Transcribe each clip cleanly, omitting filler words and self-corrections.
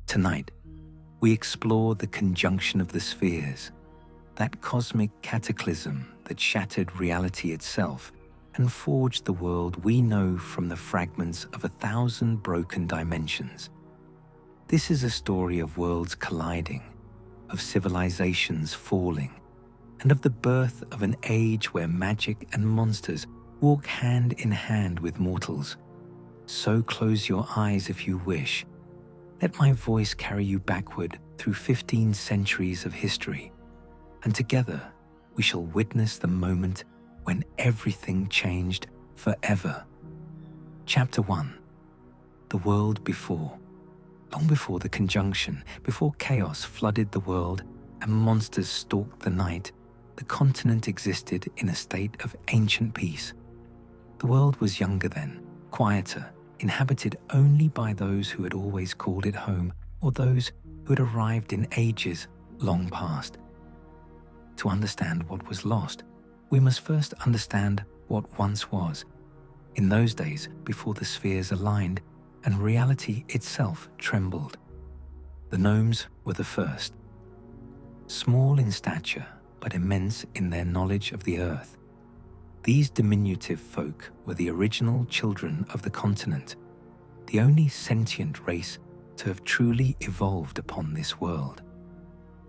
Tonight, we explore the conjunction of the spheres, that cosmic cataclysm that shattered reality itself and forged the world we know from the fragments of 1,000 broken dimensions. This is a story of worlds colliding, of civilizations falling, and of the birth of an age where magic and monsters walk hand in hand with mortals. So close your eyes if you wish. Let my voice carry you backward through 15 centuries of history, and together we shall witness the moment when everything changed forever. Chapter 1. The World Before. Long before the conjunction, before chaos flooded the world and monsters stalked the night, the continent existed in a state of ancient peace. The world was younger then, quieter, inhabited only by those who had always called it home or those who had arrived in ages long past. To understand what was lost, we must first understand what once was. In those days, before the spheres aligned and reality itself trembled, the gnomes were the first. Small in stature, but immense in their knowledge of the earth, these diminutive folk were the original children of the continent, the only sentient race to have truly evolved upon this world.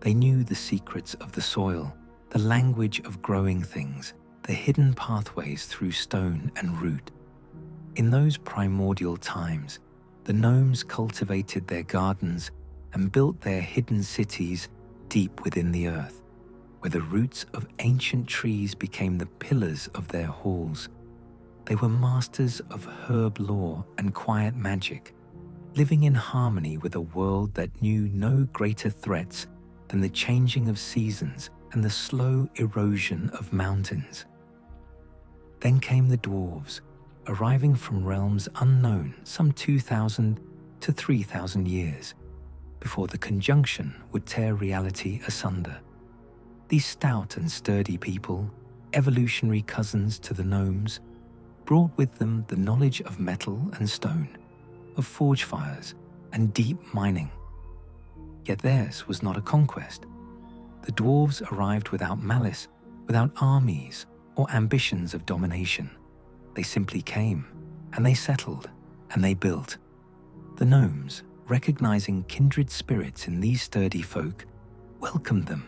They knew the secrets of the soil, the language of growing things, the hidden pathways through stone and root. In those primordial times, the gnomes cultivated their gardens and built their hidden cities deep within the earth, where the roots of ancient trees became the pillars of their halls. They were masters of herb lore and quiet magic, living in harmony with a world that knew no greater threats than the changing of seasons and the slow erosion of mountains. Then came the dwarves, arriving from realms unknown some 2,000 to 3,000 years, before the conjunction would tear reality asunder. These stout and sturdy people, evolutionary cousins to the gnomes, brought with them the knowledge of metal and stone, of forge fires and deep mining. Yet theirs was not a conquest. The dwarves arrived without malice, without armies or ambitions of domination. They simply came, and they settled, and they built. The gnomes, recognizing kindred spirits in these sturdy folk, welcomed them.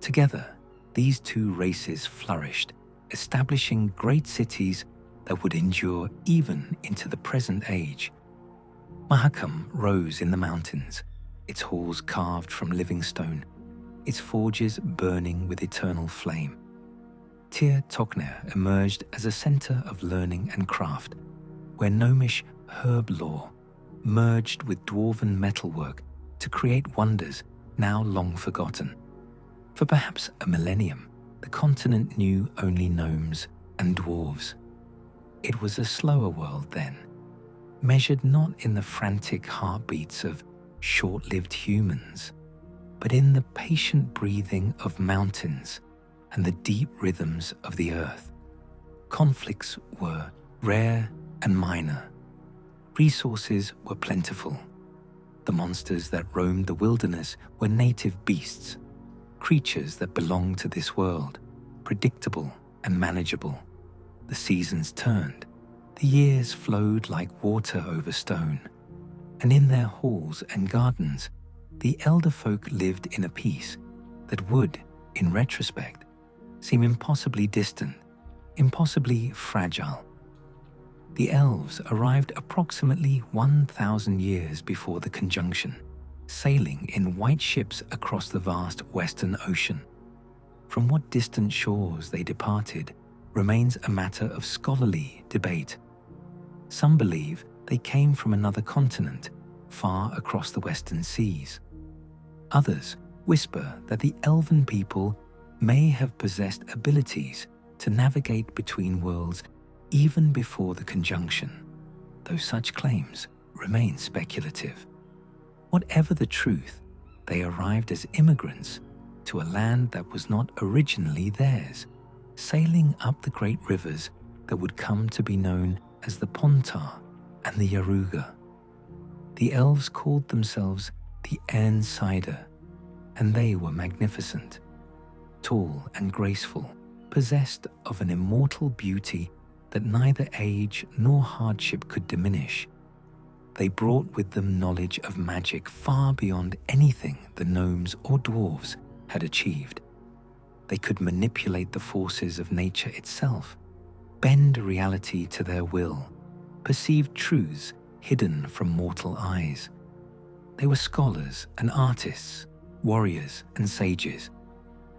Together, these two races flourished, establishing great cities that would endure even into the present age. Mahakam rose in the mountains, its halls carved from living stone, its forges burning with eternal flame. Tir Tokner emerged as a center of learning and craft, where gnomish herb lore merged with dwarven metalwork to create wonders now long forgotten. For perhaps a millennium, the continent knew only gnomes and dwarves. It was a slower world then, measured not in the frantic heartbeats of short-lived humans, but in the patient breathing of mountains and the deep rhythms of the earth. Conflicts were rare and minor. Resources were plentiful. The monsters that roamed the wilderness were native beasts, creatures that belonged to this world, predictable and manageable. The seasons turned, the years flowed like water over stone, and in their halls and gardens, the elder folk lived in a peace that would, in retrospect, seem impossibly distant, impossibly fragile. The elves arrived approximately 1,000 years before the conjunction, sailing in white ships across the vast Western Ocean. From what distant shores they departed remains a matter of scholarly debate. Some believe they came from another continent, far across the western seas. Others whisper that the elven people may have possessed abilities to navigate between worlds even before the conjunction, though such claims remain speculative. Whatever the truth, they arrived as immigrants to a land that was not originally theirs, sailing up the great rivers that would come to be known as the Pontar and the Yaruga. The elves called themselves the Ernsider, and they were magnificent, tall and graceful, possessed of an immortal beauty that neither age nor hardship could diminish. They brought with them knowledge of magic far beyond anything the gnomes or dwarves had achieved. They could manipulate the forces of nature itself, bend reality to their will, perceive truths hidden from mortal eyes. They were scholars and artists, warriors and sages,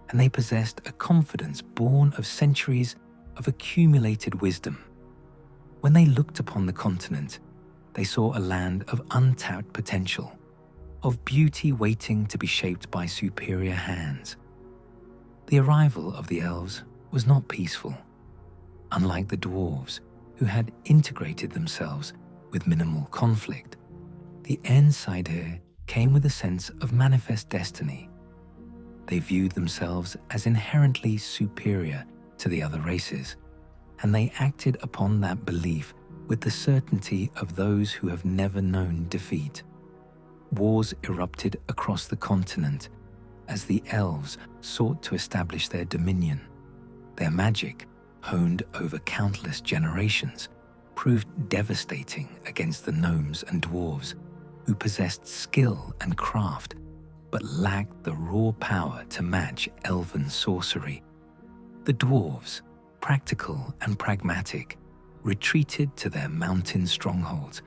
and they possessed a confidence born of centuries of accumulated wisdom. When they looked upon the continent, they saw a land of untapped potential, of beauty waiting to be shaped by superior hands. The arrival of the elves was not peaceful. Unlike the dwarves, who had integrated themselves with minimal conflict, the Ernsider came with a sense of manifest destiny. They viewed themselves as inherently superior to the other races, and they acted upon that belief with the certainty of those who have never known defeat. Wars erupted across the continent as the elves sought to establish their dominion. Their magic, honed over countless generations, proved devastating against the gnomes and dwarves, who possessed skill and craft but lacked the raw power to match elven sorcery. The dwarves, practical and pragmatic, retreated to their mountain strongholds,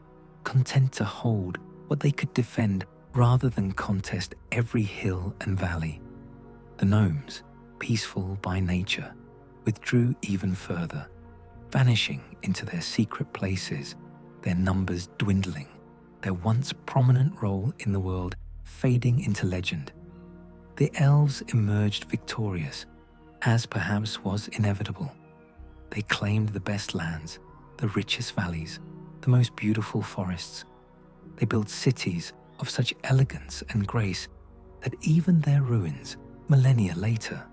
content to hold what they could defend rather than contest every hill and valley. The gnomes, peaceful by nature, withdrew even further, vanishing into their secret places, their numbers dwindling, their once prominent role in the world fading into legend. The elves emerged victorious, as perhaps was inevitable. They claimed the best lands, the richest valleys, the most beautiful forests. They built cities of such elegance and grace that even their ruins, millennia later,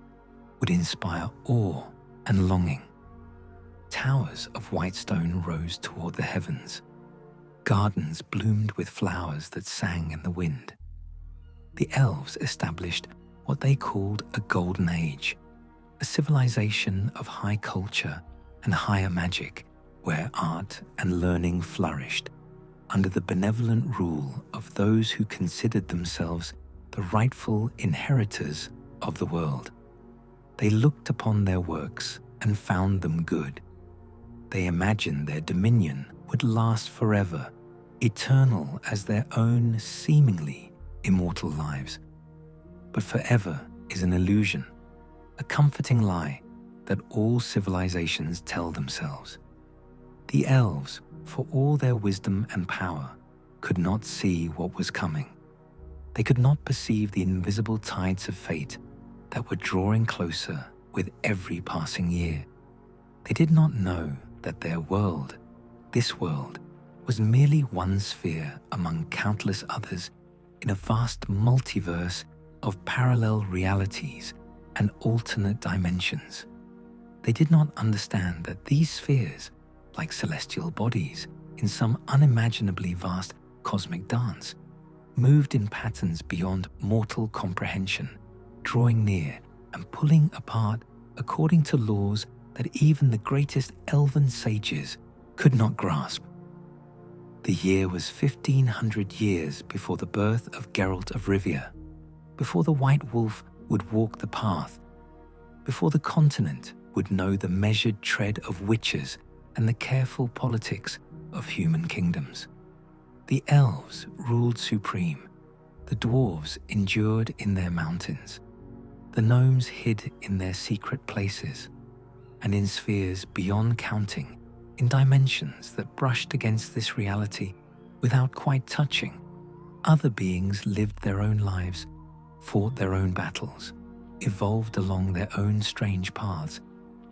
would inspire awe and longing. Towers of white stone rose toward the heavens. Gardens bloomed with flowers that sang in the wind. The elves established what they called a golden age, a civilization of high culture and higher magic, where art and learning flourished under the benevolent rule of those who considered themselves the rightful inheritors of the world. They looked upon their works and found them good. They imagined their dominion would last forever, eternal as their own seemingly immortal lives. But forever is an illusion, a comforting lie that all civilizations tell themselves. The elves, for all their wisdom and power, could not see what was coming. They could not perceive the invisible tides of fate that were drawing closer with every passing year. They did not know that their world, this world, was merely one sphere among countless others in a vast multiverse of parallel realities and alternate dimensions. They did not understand that these spheres, like celestial bodies in some unimaginably vast cosmic dance, moved in patterns beyond mortal comprehension, drawing near and pulling apart according to laws that even the greatest elven sages could not grasp. The year was 1500 years before the birth of Geralt of Rivia, before the White Wolf would walk the path, before the continent would know the measured tread of witches and the careful politics of human kingdoms. The elves ruled supreme, the dwarves endured in their mountains, the gnomes hid in their secret places, and in spheres beyond counting, in dimensions that brushed against this reality without quite touching, other beings lived their own lives, fought their own battles, evolved along their own strange paths,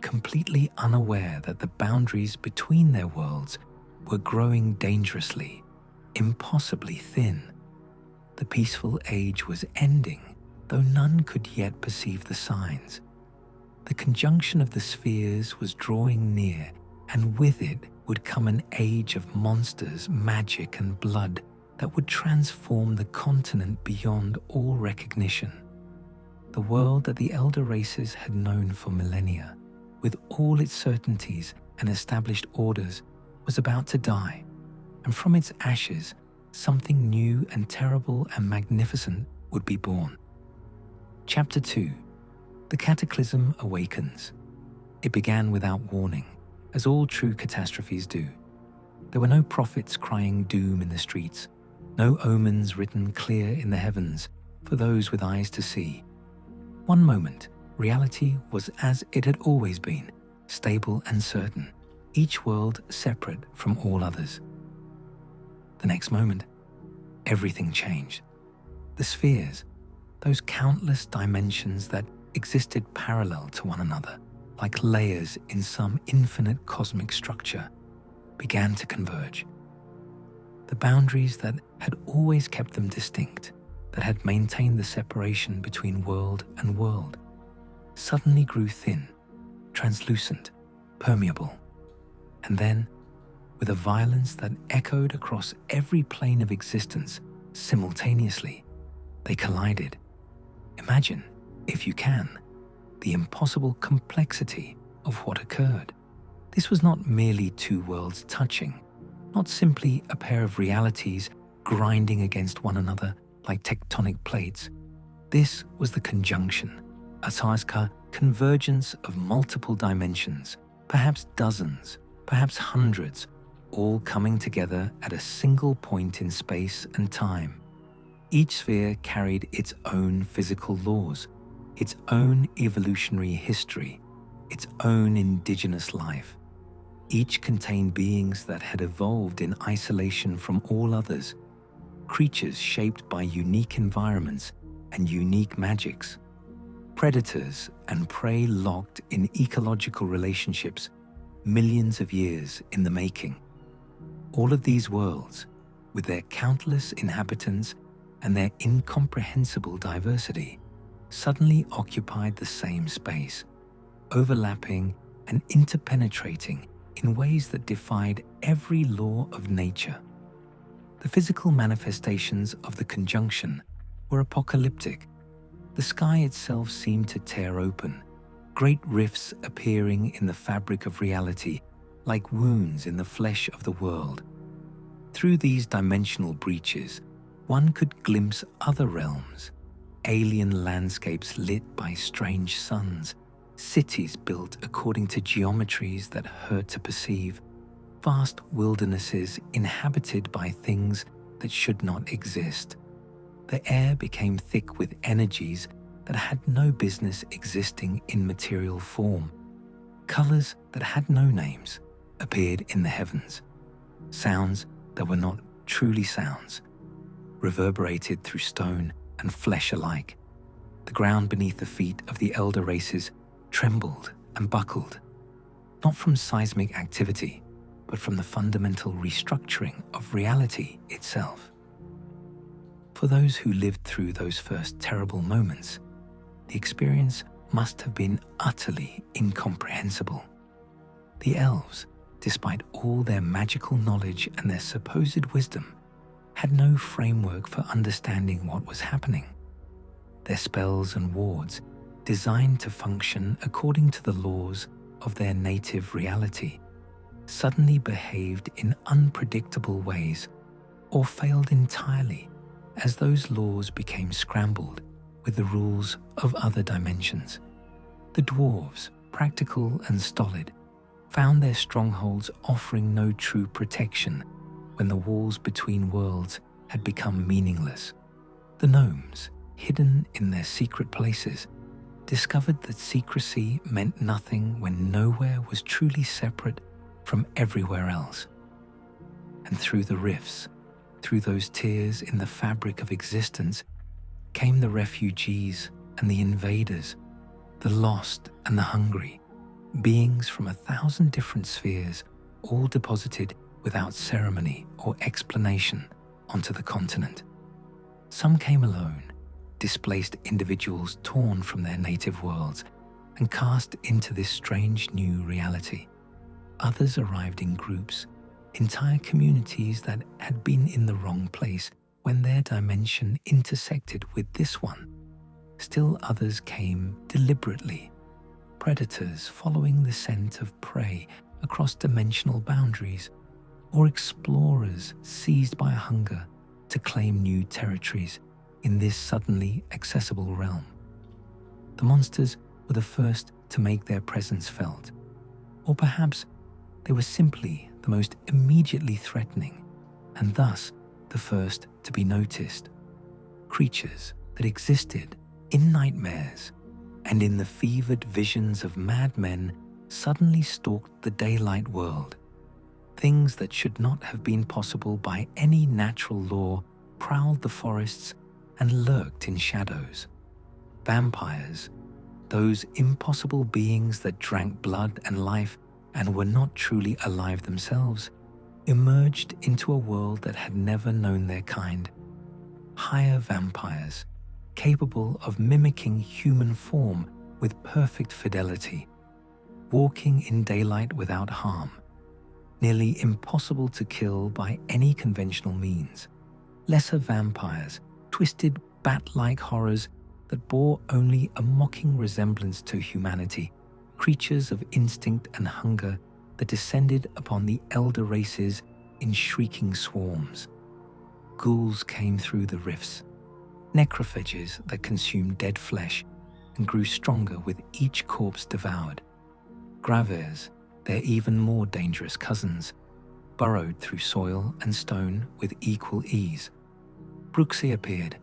completely unaware that the boundaries between their worlds were growing dangerously, impossibly thin. The peaceful age was ending, though none could yet perceive the signs. The conjunction of the spheres was drawing near, and with it would come an age of monsters, magic, and blood, that would transform the continent beyond all recognition. The world that the elder races had known for millennia, with all its certainties and established orders, was about to die, and from its ashes, something new and terrible and magnificent would be born. Chapter 2. The Cataclysm Awakens. It began without warning, as all true catastrophes do. There were no prophets crying doom in the streets, no omens written clear in the heavens for those with eyes to see. One moment, reality was as it had always been, stable and certain, each world separate from all others. The next moment, everything changed. The spheres, those countless dimensions that existed parallel to one another, like layers in some infinite cosmic structure, began to converge. The boundaries that had always kept them distinct, that had maintained the separation between world and world, suddenly grew thin, translucent, permeable. And then, with a violence that echoed across every plane of existence simultaneously, they collided. Imagine, if you can, the impossible complexity of what occurred. This was not merely two worlds touching, not simply a pair of realities grinding against one another like tectonic plates. This was the conjunction, a convergence of multiple dimensions, perhaps dozens, perhaps hundreds, all coming together at a single point in space and time. Each sphere carried its own physical laws, its own evolutionary history, its own indigenous life. Each contained beings that had evolved in isolation from all others, creatures shaped by unique environments and unique magics, predators and prey locked in ecological relationships millions of years in the making. All of these worlds, with their countless inhabitants and their incomprehensible diversity, suddenly occupied the same space, overlapping and interpenetrating in ways that defied every law of nature. The physical manifestations of the conjunction were apocalyptic. The sky itself seemed to tear open, great rifts appearing in the fabric of reality like wounds in the flesh of the world. Through these dimensional breaches, one could glimpse other realms, alien landscapes lit by strange suns, cities built according to geometries that hurt to perceive, vast wildernesses inhabited by things that should not exist. The air became thick with energies that had no business existing in material form. Colors that had no names appeared in the heavens. Sounds that were not truly sounds reverberated through stone and flesh alike. The ground beneath the feet of the elder races trembled and buckled, not from seismic activity, but from the fundamental restructuring of reality itself. For those who lived through those first terrible moments, the experience must have been utterly incomprehensible. The elves, despite all their magical knowledge and their supposed wisdom, had no framework for understanding what was happening. Their spells and wards, designed to function according to the laws of their native reality, suddenly behaved in unpredictable ways or failed entirely as those laws became scrambled with the rules of other dimensions. The dwarves, practical and stolid, found their strongholds offering no true protection when the walls between worlds had become meaningless. The gnomes, hidden in their secret places, discovered that secrecy meant nothing when nowhere was truly separate from everywhere else. And through the rifts, through those tears in the fabric of existence, came the refugees and the invaders, the lost and the hungry, beings from 1,000 different spheres, all deposited without ceremony or explanation onto the continent. Some came alone, displaced individuals torn from their native worlds and cast into this strange new reality. Others arrived in groups, entire communities that had been in the wrong place when their dimension intersected with this one. Still others came deliberately, predators following the scent of prey across dimensional boundaries, or explorers seized by hunger to claim new territories in this suddenly accessible realm. The monsters were the first to make their presence felt, or perhaps they were simply the most immediately threatening, and thus the first to be noticed. Creatures that existed in nightmares and in the fevered visions of madmen suddenly stalked the daylight world. Things that should not have been possible by any natural law prowled the forests and lurked in shadows. Vampires, those impossible beings that drank blood and life and were not truly alive themselves, emerged into a world that had never known their kind. Higher vampires, capable of mimicking human form with perfect fidelity, walking in daylight without harm, nearly impossible to kill by any conventional means. Lesser vampires, twisted bat-like horrors that bore only a mocking resemblance to humanity, creatures of instinct and hunger that descended upon the elder races in shrieking swarms. Ghouls came through the rifts, necrophages that consumed dead flesh and grew stronger with each corpse devoured. Gravers, their even more dangerous cousins, burrowed through soil and stone with equal ease. Bruxi appeared,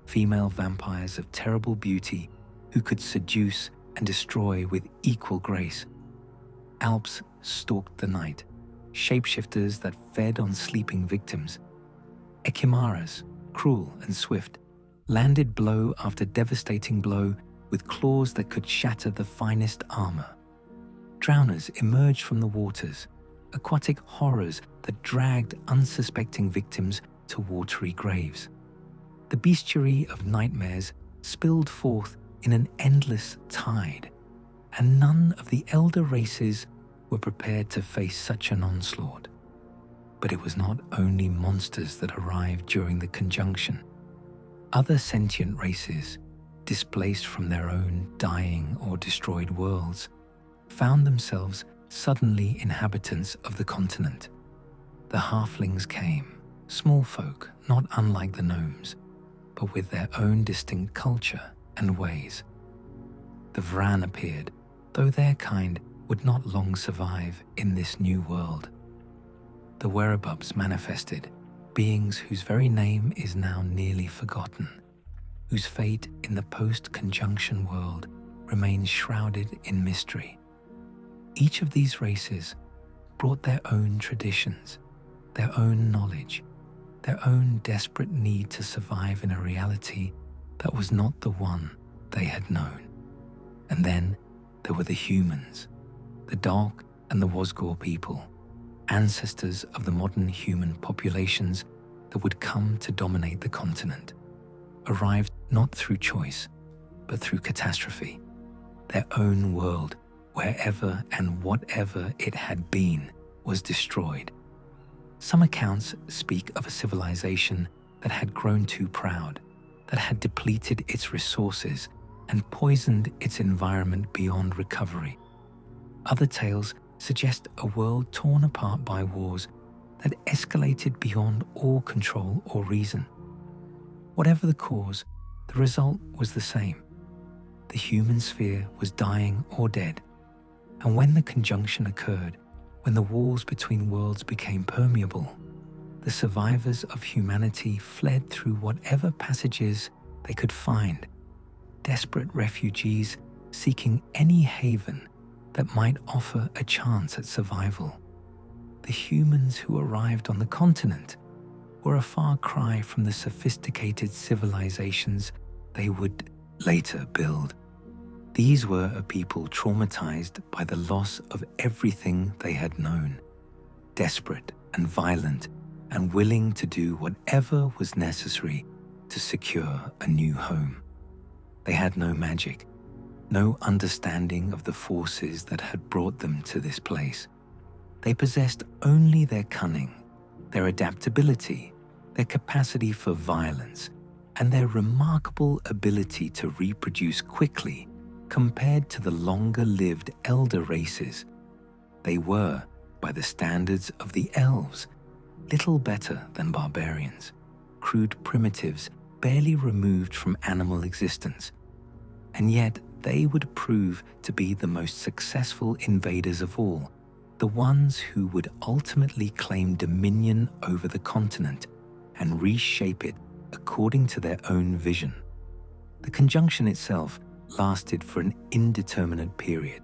female vampires of terrible beauty who could seduce and destroy with equal grace. Alps stalked the night, shapeshifters that fed on sleeping victims. Echimaras, cruel and swift, landed blow after devastating blow with claws that could shatter the finest armor. Drowners emerged from the waters, aquatic horrors that dragged unsuspecting victims to watery graves. The bestiary of nightmares spilled forth in an endless tide, and none of the elder races were prepared to face such an onslaught. But it was not only monsters that arrived during the conjunction. Other sentient races, displaced from their own dying or destroyed worlds, found themselves suddenly inhabitants of the continent. The halflings came, small folk not unlike the gnomes, but with their own distinct culture and ways. The Vran appeared, though their kind would not long survive in this new world. The Werewolves manifested, beings whose very name is now nearly forgotten, whose fate in the post-conjunction world remains shrouded in mystery. Each of these races brought their own traditions, their own knowledge, their own desperate need to survive in a reality that was not the one they had known. And then there were the humans, the Dog and the Wasgor people, ancestors of the modern human populations that would come to dominate the continent, arrived not through choice, but through catastrophe. Their own world, wherever and whatever it had been, was destroyed. Some accounts speak of a civilization that had grown too proud, that had depleted its resources and poisoned its environment beyond recovery. Other tales suggest a world torn apart by wars that escalated beyond all control or reason. Whatever the cause, the result was the same. The human sphere was dying or dead, and when the conjunction occurred, when the walls between worlds became permeable, the survivors of humanity fled through whatever passages they could find, desperate refugees seeking any haven that might offer a chance at survival. The humans who arrived on the continent were a far cry from the sophisticated civilizations they would later build. These were a people traumatized by the loss of everything they had known, desperate and violent and willing to do whatever was necessary to secure a new home. They had no magic, no understanding of the forces that had brought them to this place. They possessed only their cunning, their adaptability, their capacity for violence, and their remarkable ability to reproduce quickly compared to the longer-lived elder races. They were, by the standards of the elves, little better than barbarians, crude primitives barely removed from animal existence. And yet they would prove to be the most successful invaders of all, the ones who would ultimately claim dominion over the continent and reshape it according to their own vision. The conjunction itself lasted for an indeterminate period.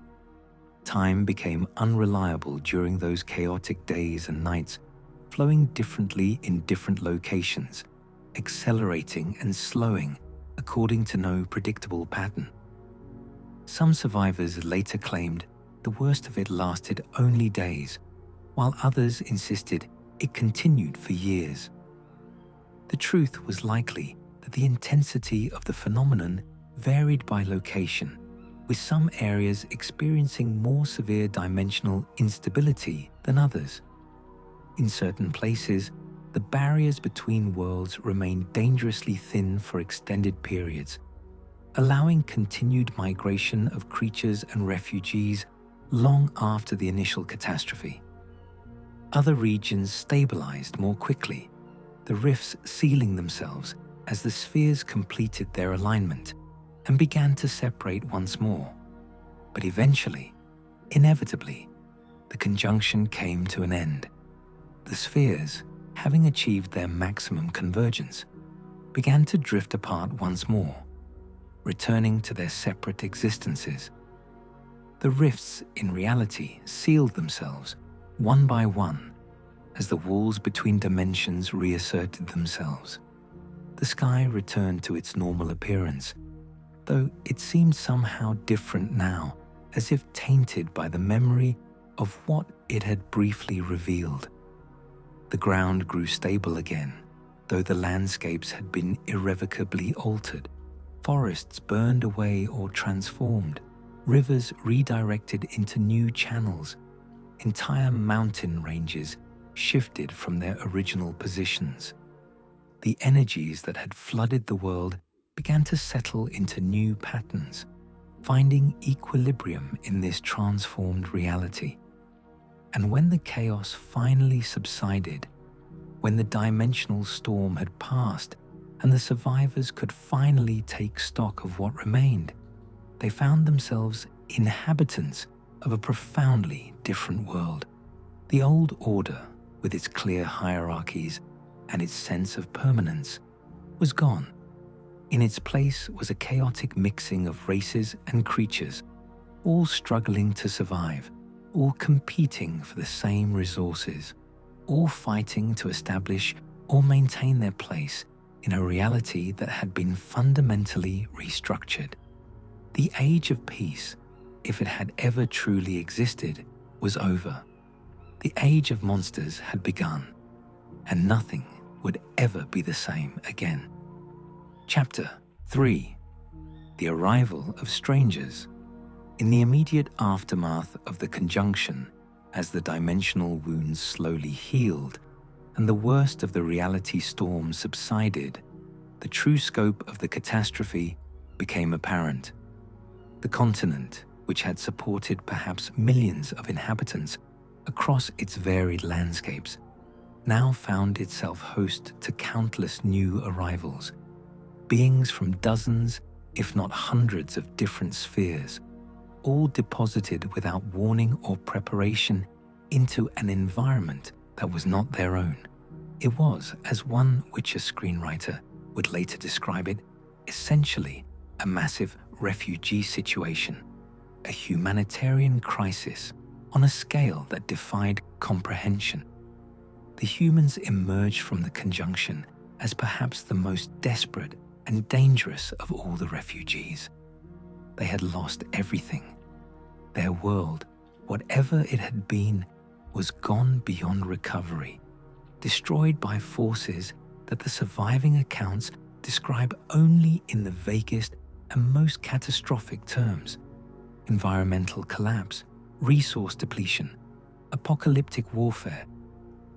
Time became unreliable during those chaotic days and nights, flowing differently in different locations, accelerating and slowing according to no predictable pattern. Some survivors later claimed the worst of it lasted only days, while others insisted it continued for years. The truth was likely that the intensity of the phenomenon varied by location, with some areas experiencing more severe dimensional instability than others. In certain places, the barriers between worlds remained dangerously thin for extended periods, allowing continued migration of creatures and refugees long after the initial catastrophe. Other regions stabilized more quickly, the rifts sealing themselves as the spheres completed their alignment and began to separate once more. But eventually, inevitably, the conjunction came to an end. The spheres, having achieved their maximum convergence, began to drift apart once more, returning to their separate existences. The rifts in reality sealed themselves, one by one, as the walls between dimensions reasserted themselves. The sky returned to its normal appearance, though it seemed somehow different now, as if tainted by the memory of what it had briefly revealed. The ground grew stable again, though the landscapes had been irrevocably altered. Forests burned away or transformed, rivers redirected into new channels, entire mountain ranges shifted from their original positions. The energies that had flooded the world began to settle into new patterns, finding equilibrium in this transformed reality. And when the chaos finally subsided, when the dimensional storm had passed and the survivors could finally take stock of what remained, they found themselves inhabitants of a profoundly different world. The old order, with its clear hierarchies and its sense of permanence, was gone. In its place was a chaotic mixing of races and creatures, all struggling to survive, all competing for the same resources, all fighting to establish or maintain their place in a reality that had been fundamentally restructured. The age of peace, if it had ever truly existed, was over. The age of monsters had begun, and nothing would ever be the same again. Chapter 3. The Arrival of Strangers. In the immediate aftermath of the conjunction, as the dimensional wounds slowly healed and the worst of the reality storm subsided, the true scope of the catastrophe became apparent. The continent, which had supported perhaps millions of inhabitants across its varied landscapes, now found itself host to countless new arrivals, beings from dozens, if not hundreds of different spheres, all deposited without warning or preparation into an environment that was not their own. It was, as one Witcher screenwriter would later describe it, essentially a massive refugee situation, a humanitarian crisis on a scale that defied comprehension. The humans emerged from the conjunction as perhaps the most desperate and dangerous of all the refugees. They had lost everything. Their world, whatever it had been, was gone beyond recovery, destroyed by forces that the surviving accounts describe only in the vaguest and most catastrophic terms: environmental collapse, resource depletion, apocalyptic warfare,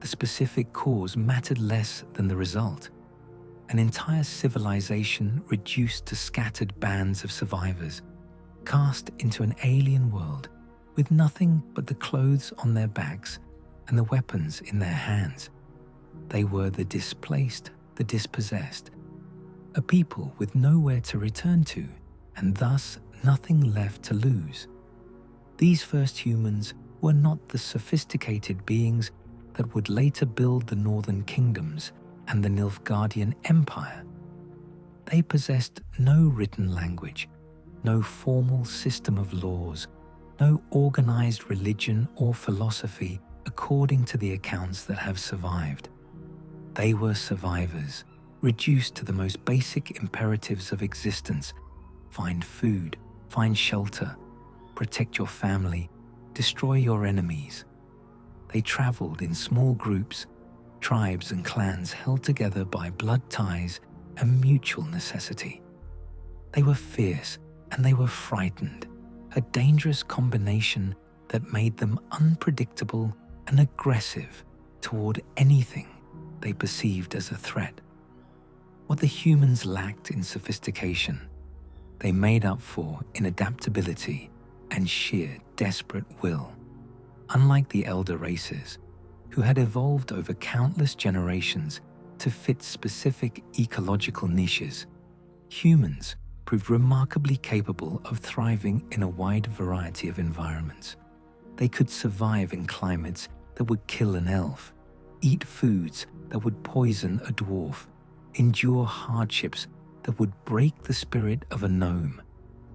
the specific cause mattered less than the result. An entire civilization reduced to scattered bands of survivors, cast into an alien world with nothing but the clothes on their backs and the weapons in their hands. They were the displaced, the dispossessed, a people with nowhere to return to and thus nothing left to lose. These first humans were not the sophisticated beings that would later build the northern kingdoms and the Nilfgaardian Empire. They possessed no written language, no formal system of laws, no organized religion or philosophy according to the accounts that have survived. They were survivors, reduced to the most basic imperatives of existence: find food, find shelter, protect your family, destroy your enemies. They traveled in small groups, tribes and clans held together by blood ties and mutual necessity. They were fierce and they were frightened, a dangerous combination that made them unpredictable and aggressive toward anything they perceived as a threat. What the humans lacked in sophistication, they made up for in adaptability and sheer desperate will. Unlike the elder races, who had evolved over countless generations to fit specific ecological niches, humans proved remarkably capable of thriving in a wide variety of environments. They could survive in climates that would kill an elf, eat foods that would poison a dwarf, endure hardships that would break the spirit of a gnome.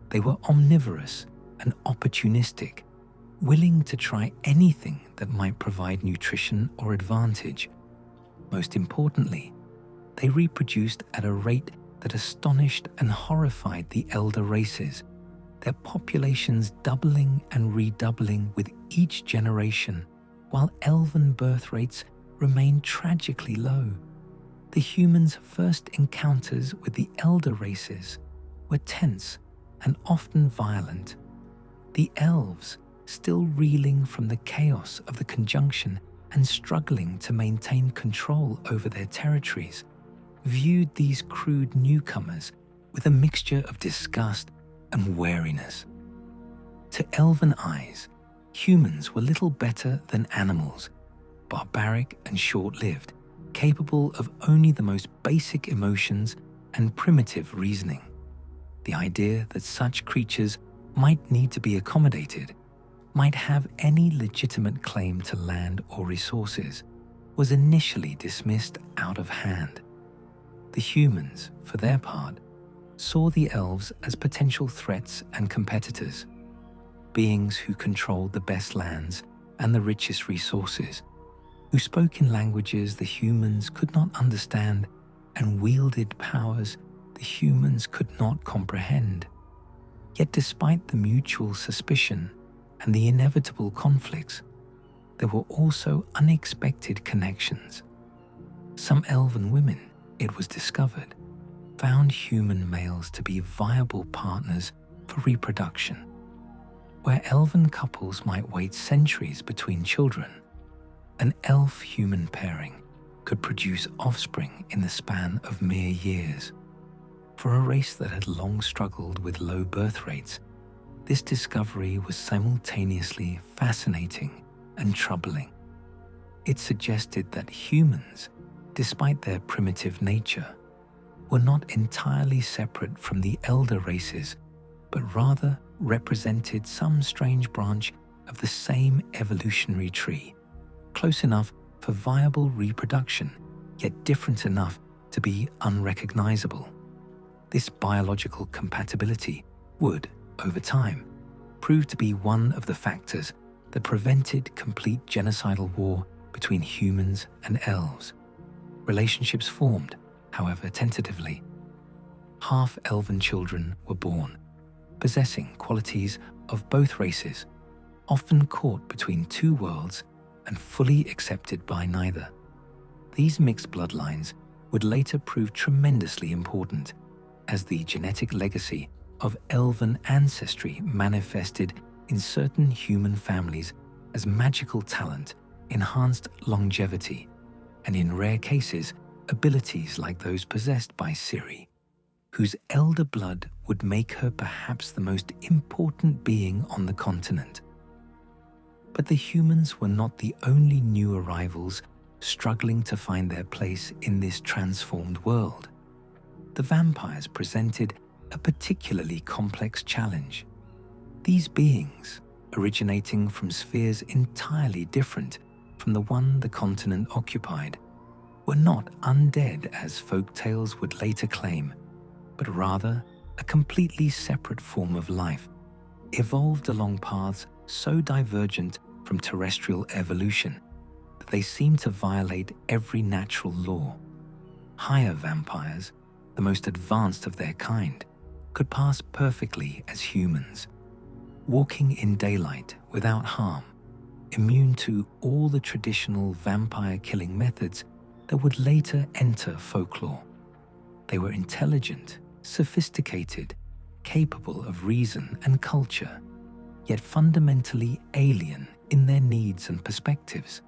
They were omnivorous and opportunistic, willing to try anything that might provide nutrition or advantage. Most importantly, they reproduced at a rate that astonished and horrified the elder races, their populations doubling and redoubling with each generation, while elven birth rates remained tragically low. The humans' first encounters with the elder races were tense and often violent. The elves, still reeling from the chaos of the conjunction and struggling to maintain control over their territories, viewed these crude newcomers with a mixture of disgust and wariness. To elven eyes, humans were little better than animals, barbaric and short-lived, capable of only the most basic emotions and primitive reasoning. The idea that such creatures might need to be accommodated, might have any legitimate claim to land or resources, was initially dismissed out of hand. The humans, for their part, saw the elves as potential threats and competitors, beings who controlled the best lands and the richest resources, who spoke in languages the humans could not understand and wielded powers the humans could not comprehend. Yet despite the mutual suspicion and the inevitable conflicts, there were also unexpected connections. Some elven women, it was discovered, found human males to be viable partners for reproduction. Where elven couples might wait centuries between children, an elf-human pairing could produce offspring in the span of mere years. For a race that had long struggled with low birth rates, this discovery was simultaneously fascinating and troubling. It suggested that humans, despite their primitive nature, were not entirely separate from the elder races, but rather represented some strange branch of the same evolutionary tree, close enough for viable reproduction, yet different enough to be unrecognizable. This biological compatibility would, over time, prove to be one of the factors that prevented complete genocidal war between humans and elves. Relationships formed, however tentatively. Half-elven children were born, possessing qualities of both races, often caught between two worlds and fully accepted by neither. These mixed bloodlines would later prove tremendously important, as the genetic legacy of elven ancestry manifested in certain human families as magical talent, enhanced longevity, and in rare cases, abilities like those possessed by Ciri, whose elder blood would make her perhaps the most important being on the continent. But the humans were not the only new arrivals struggling to find their place in this transformed world. The vampires presented a particularly complex challenge. These beings, originating from spheres entirely different from the one the continent occupied, were not undead as folk tales would later claim, but rather a completely separate form of life, evolved along paths so divergent from terrestrial evolution that they seem to violate every natural law. Higher vampires, the most advanced of their kind, could pass perfectly as humans, walking in daylight without harm, immune to all the traditional vampire-killing methods that would later enter folklore. They were intelligent, sophisticated, capable of reason and culture, yet fundamentally alien in their needs and perspectives.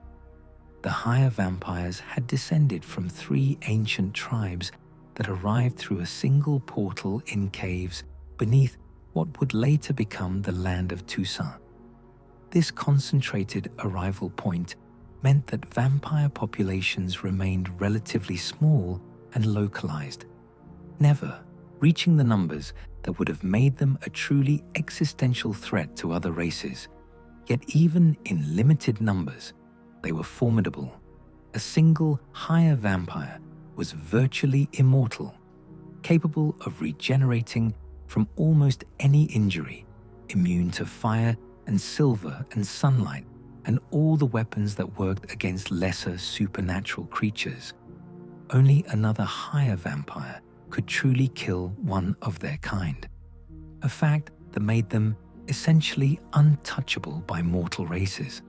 The higher vampires had descended from 3 ancient tribes that arrived through a single portal in caves beneath what would later become the land of Toussaint. This concentrated arrival point meant that vampire populations remained relatively small and localized, never reaching the numbers that would have made them a truly existential threat to other races. Yet even in limited numbers, they were formidable. A single higher vampire was virtually immortal, capable of regenerating from almost any injury, immune to fire and silver and sunlight and all the weapons that worked against lesser supernatural creatures. Only another higher vampire could truly kill one of their kind, a fact that made them essentially untouchable by mortal races.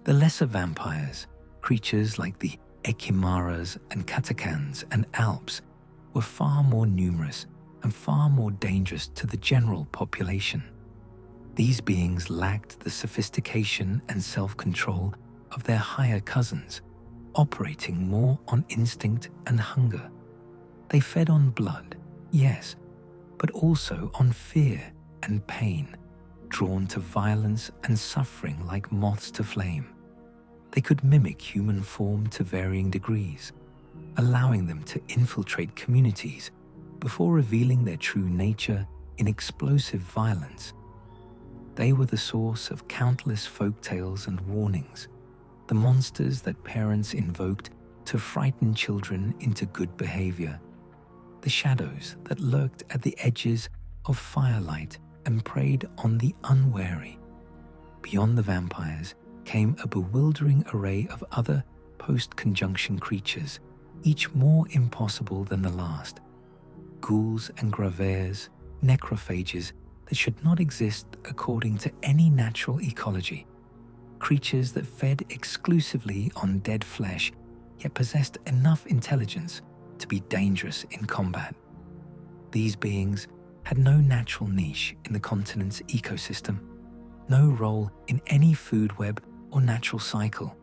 The lesser vampires, creatures like the Echimaras and Catacans and Alps, were far more numerous and far more dangerous to the general population. These beings lacked the sophistication and self-control of their higher cousins, operating more on instinct and hunger. They fed on blood, yes, but also on fear and pain, drawn to violence and suffering like moths to flame. They could mimic human form to varying degrees, allowing them to infiltrate communities before revealing their true nature in explosive violence. They were the source of countless folk tales and warnings, the monsters that parents invoked to frighten children into good behavior, the shadows that lurked at the edges of firelight and preyed on the unwary. Beyond the vampires came a bewildering array of other post-conjunction creatures, each more impossible than the last. Ghouls and graveres, necrophages that should not exist according to any natural ecology. Creatures that fed exclusively on dead flesh, yet possessed enough intelligence to be dangerous in combat. These beings had no natural niche in the continent's ecosystem, no role in any food web or natural cycle.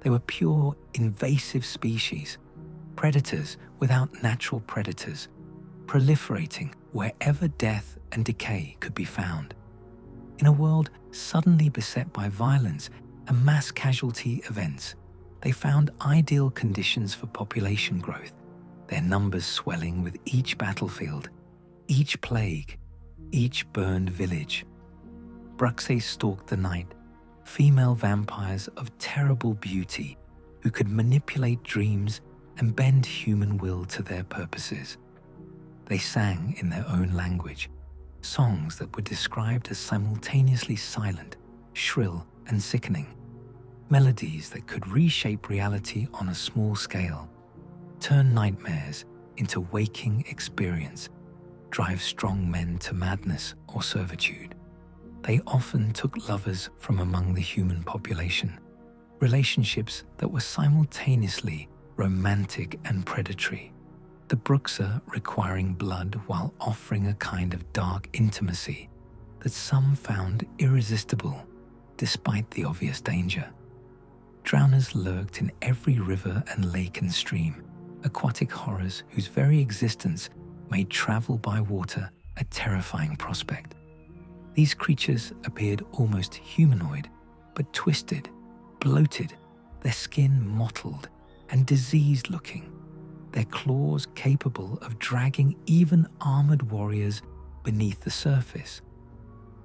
They were pure invasive species, predators without natural predators, proliferating wherever death and decay could be found. In a world suddenly beset by violence and mass casualty events, they found ideal conditions for population growth, their numbers swelling with each battlefield, each plague, each burned village. Bruxae stalked the night, female vampires of terrible beauty who could manipulate dreams and bend human will to their purposes. They sang in their own language, songs that were described as simultaneously silent, shrill, and sickening, melodies that could reshape reality on a small scale, turn nightmares into waking experience, drive strong men to madness or servitude. They often took lovers from among the human population, relationships that were simultaneously romantic and predatory, the bruxa requiring blood while offering a kind of dark intimacy that some found irresistible, despite the obvious danger. Drowners lurked in every river and lake and stream, aquatic horrors whose very existence made travel by water a terrifying prospect. These creatures appeared almost humanoid, but twisted, bloated, their skin mottled and diseased-looking, their claws capable of dragging even armored warriors beneath the surface.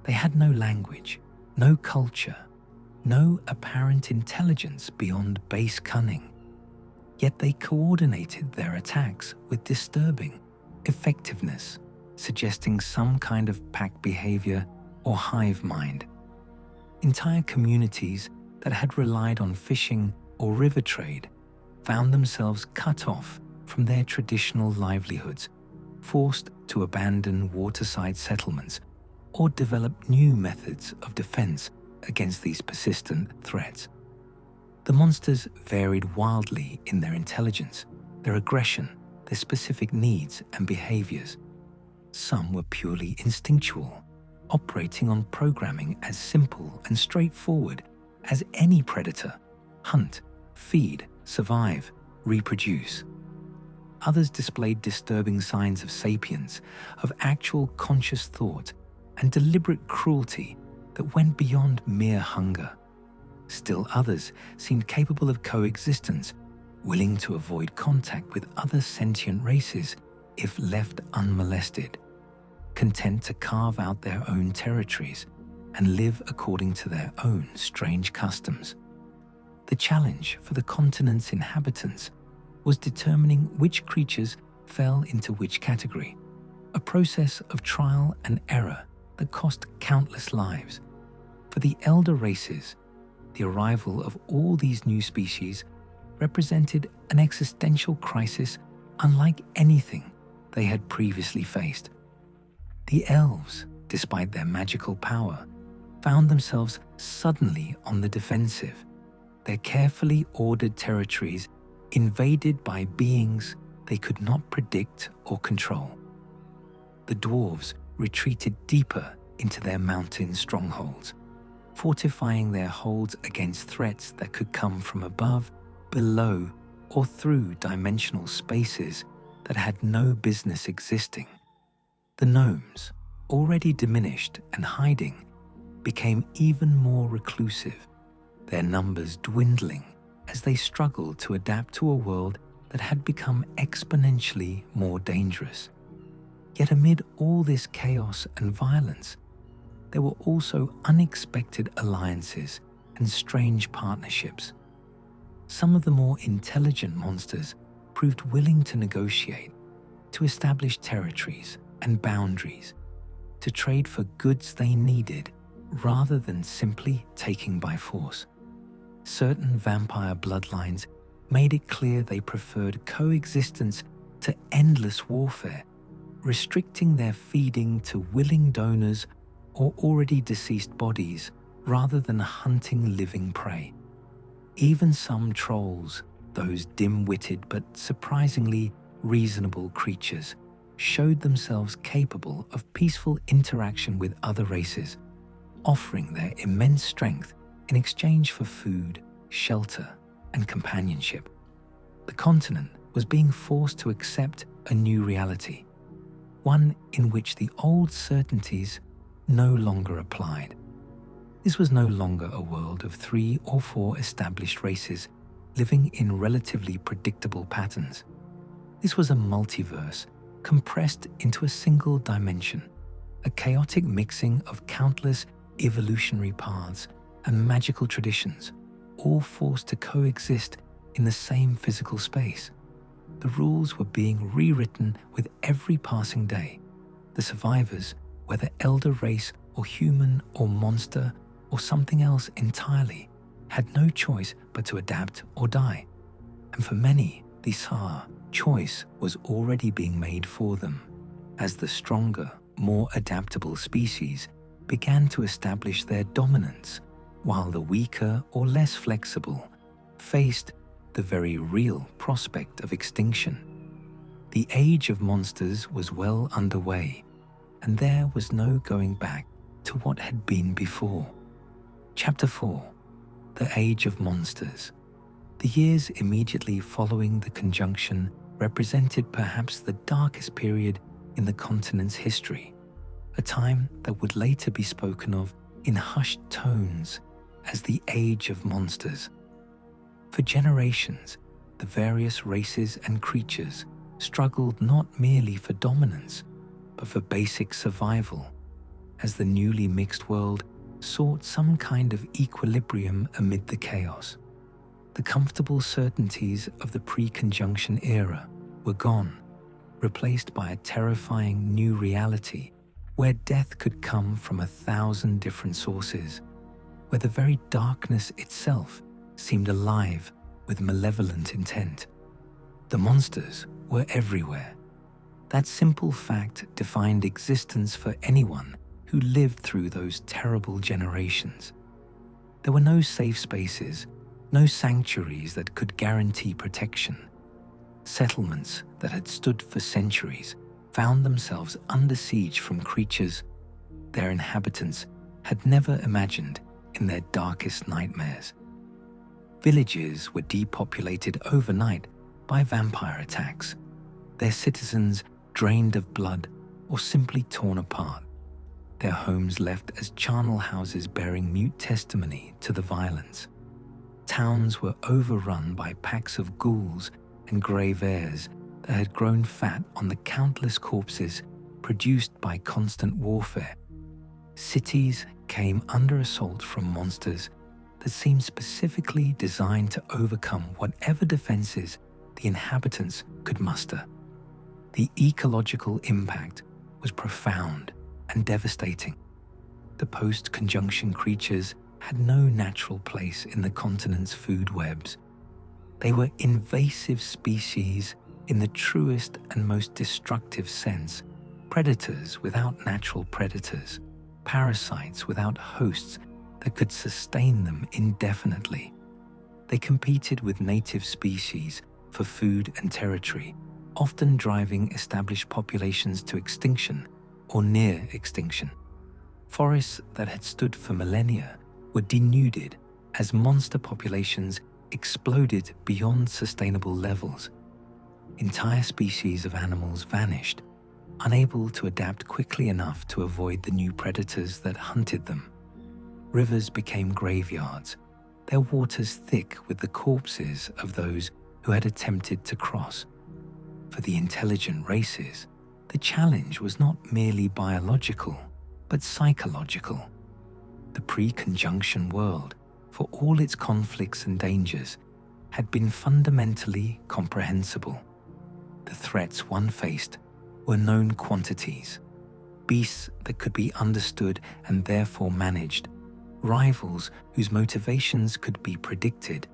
They had no language, no culture, no apparent intelligence beyond base cunning. Yet they coordinated their attacks with disturbing effectiveness, suggesting some kind of pack behavior or hive mind. Entire communities that had relied on fishing or river trade found themselves cut off from their traditional livelihoods, forced to abandon waterside settlements or develop new methods of defense against these persistent threats. The monsters varied wildly in their intelligence, their aggression, their specific needs and behaviors. Some were purely instinctual, operating on programming as simple and straightforward as any predator: hunt, feed, survive, reproduce. Others displayed disturbing signs of sapience, of actual conscious thought and deliberate cruelty that went beyond mere hunger. Still others seemed capable of coexistence, willing to avoid contact with other sentient races if left unmolested, content to carve out their own territories and live according to their own strange customs. The challenge for the continent's inhabitants was determining which creatures fell into which category, a process of trial and error that cost countless lives. For the elder races, the arrival of all these new species represented an existential crisis unlike anything they had previously faced. The elves, despite their magical power, found themselves suddenly on the defensive, their carefully ordered territories invaded by beings they could not predict or control. The dwarves retreated deeper into their mountain strongholds, fortifying their holds against threats that could come from above, below, or through dimensional spaces that had no business existing. The gnomes, already diminished and hiding, became even more reclusive, their numbers dwindling as they struggled to adapt to a world that had become exponentially more dangerous. Yet amid all this chaos and violence, there were also unexpected alliances and strange partnerships. Some of the more intelligent monsters proved willing to negotiate, to establish territories and boundaries, to trade for goods they needed rather than simply taking by force. Certain vampire bloodlines made it clear they preferred coexistence to endless warfare, restricting their feeding to willing donors or already deceased bodies rather than hunting living prey. Even some trolls, those dim-witted but surprisingly reasonable creatures, showed themselves capable of peaceful interaction with other races, offering their immense strength in exchange for food, shelter, and companionship. The continent was being forced to accept a new reality, one in which the old certainties no longer applied. This was no longer a world of 3 or 4 established races living in relatively predictable patterns. This was a multiverse compressed into a single dimension, a chaotic mixing of countless evolutionary paths and magical traditions, all forced to coexist in the same physical space. The rules were being rewritten with every passing day. The survivors, whether elder race or human or monster or something else entirely, had no choice but to adapt or die. And for many, this choice was already being made for them, as the stronger, more adaptable species began to establish their dominance, while the weaker or less flexible faced the very real prospect of extinction. The age of monsters was well underway, and there was no going back to what had been before. Chapter 4: The Age of Monsters. The years immediately following the conjunction represented perhaps the darkest period in the continent's history, a time that would later be spoken of in hushed tones as the Age of Monsters. For generations, the various races and creatures struggled not merely for dominance, but for basic survival, as the newly mixed world sought some kind of equilibrium amid the chaos. The comfortable certainties of the pre-conjunction era were gone, replaced by a terrifying new reality where death could come from 1,000 different sources, where the very darkness itself seemed alive with malevolent intent. The monsters were everywhere. That simple fact defined existence for anyone who lived through those terrible generations. There were no safe spaces, no sanctuaries that could guarantee protection. Settlements that had stood for centuries found themselves under siege from creatures their inhabitants had never imagined in their darkest nightmares. Villages were depopulated overnight by vampire attacks, their citizens drained of blood or simply torn apart, their homes left as charnel houses bearing mute testimony to the violence. Towns were overrun by packs of ghouls and grave airs that had grown fat on the countless corpses produced by constant warfare. Cities came under assault from monsters that seemed specifically designed to overcome whatever defenses the inhabitants could muster. The ecological impact was profound and devastating. The post-conjunction creatures had no natural place in the continent's food webs. They were invasive species in the truest and most destructive sense, predators without natural predators, parasites without hosts that could sustain them indefinitely. They competed with native species for food and territory, often driving established populations to extinction or near extinction. Forests that had stood for millennia were denuded as monster populations exploded beyond sustainable levels. Entire species of animals vanished, unable to adapt quickly enough to avoid the new predators that hunted them. Rivers became graveyards, their waters thick with the corpses of those who had attempted to cross. For the intelligent races, the challenge was not merely biological, but psychological. The pre-conjunction world, for all its conflicts and dangers, had been fundamentally comprehensible. The threats one faced were known quantities, beasts that could be understood and therefore managed, rivals whose motivations could be predicted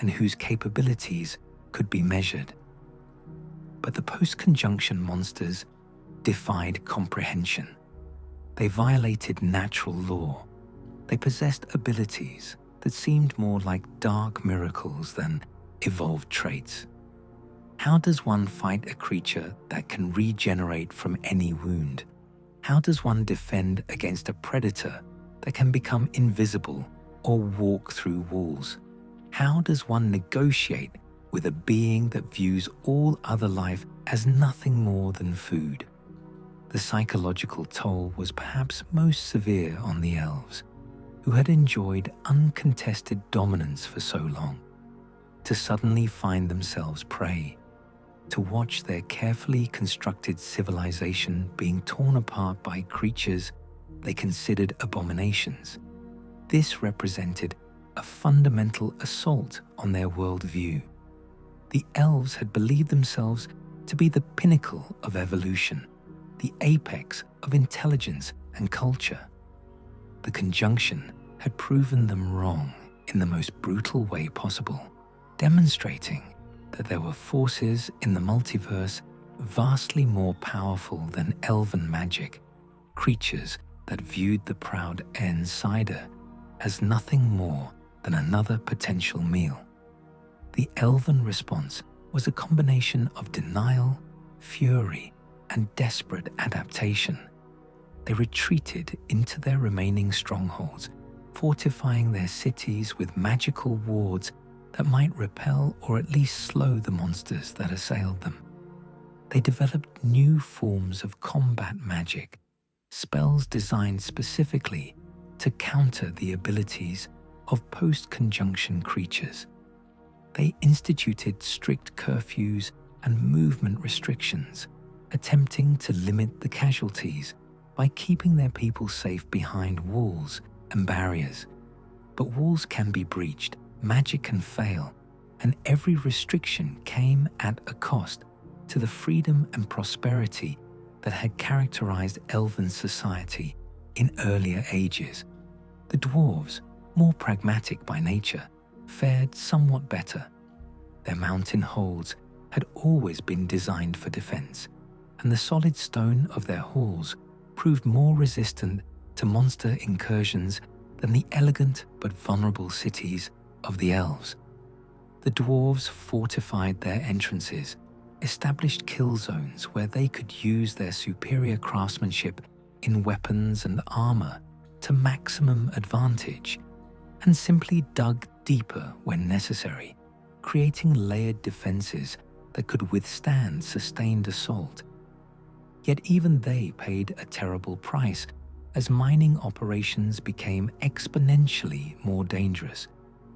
and whose capabilities could be measured. But the post-conjunction monsters defied comprehension. They violated natural law. They possessed abilities that seemed more like dark miracles than evolved traits. How does one fight a creature that can regenerate from any wound? How does one defend against a predator that can become invisible or walk through walls? How does one negotiate with a being that views all other life as nothing more than food? The psychological toll was perhaps most severe on the elves, who had enjoyed uncontested dominance for so long. To suddenly find themselves prey, to watch their carefully constructed civilization being torn apart by creatures they considered abominations. This represented a fundamental assault on their worldview. The elves had believed themselves to be the pinnacle of evolution, the apex of intelligence and culture. The conjunction had proven them wrong in the most brutal way possible, demonstrating that there were forces in the multiverse vastly more powerful than elven magic, creatures that viewed the proud Insider as nothing more than another potential meal. The elven response was a combination of denial, fury, and desperate adaptation. They retreated into their remaining strongholds, fortifying their cities with magical wards that might repel or at least slow the monsters that assailed them. They developed new forms of combat magic, spells designed specifically to counter the abilities of post-conjunction creatures. They instituted strict curfews and movement restrictions, attempting to limit the casualties by keeping their people safe behind walls and barriers. But walls can be breached, magic can fail, and every restriction came at a cost to the freedom and prosperity that had characterized elven society in earlier ages. The dwarves, more pragmatic by nature, fared somewhat better. Their mountain holds had always been designed for defense, and the solid stone of their halls proved more resistant to monster incursions than the elegant but vulnerable cities of the elves. The dwarves fortified their entrances, established kill zones where they could use their superior craftsmanship in weapons and armor to maximum advantage, and simply dug deeper when necessary, creating layered defenses that could withstand sustained assault. Yet even they paid a terrible price as mining operations became exponentially more dangerous,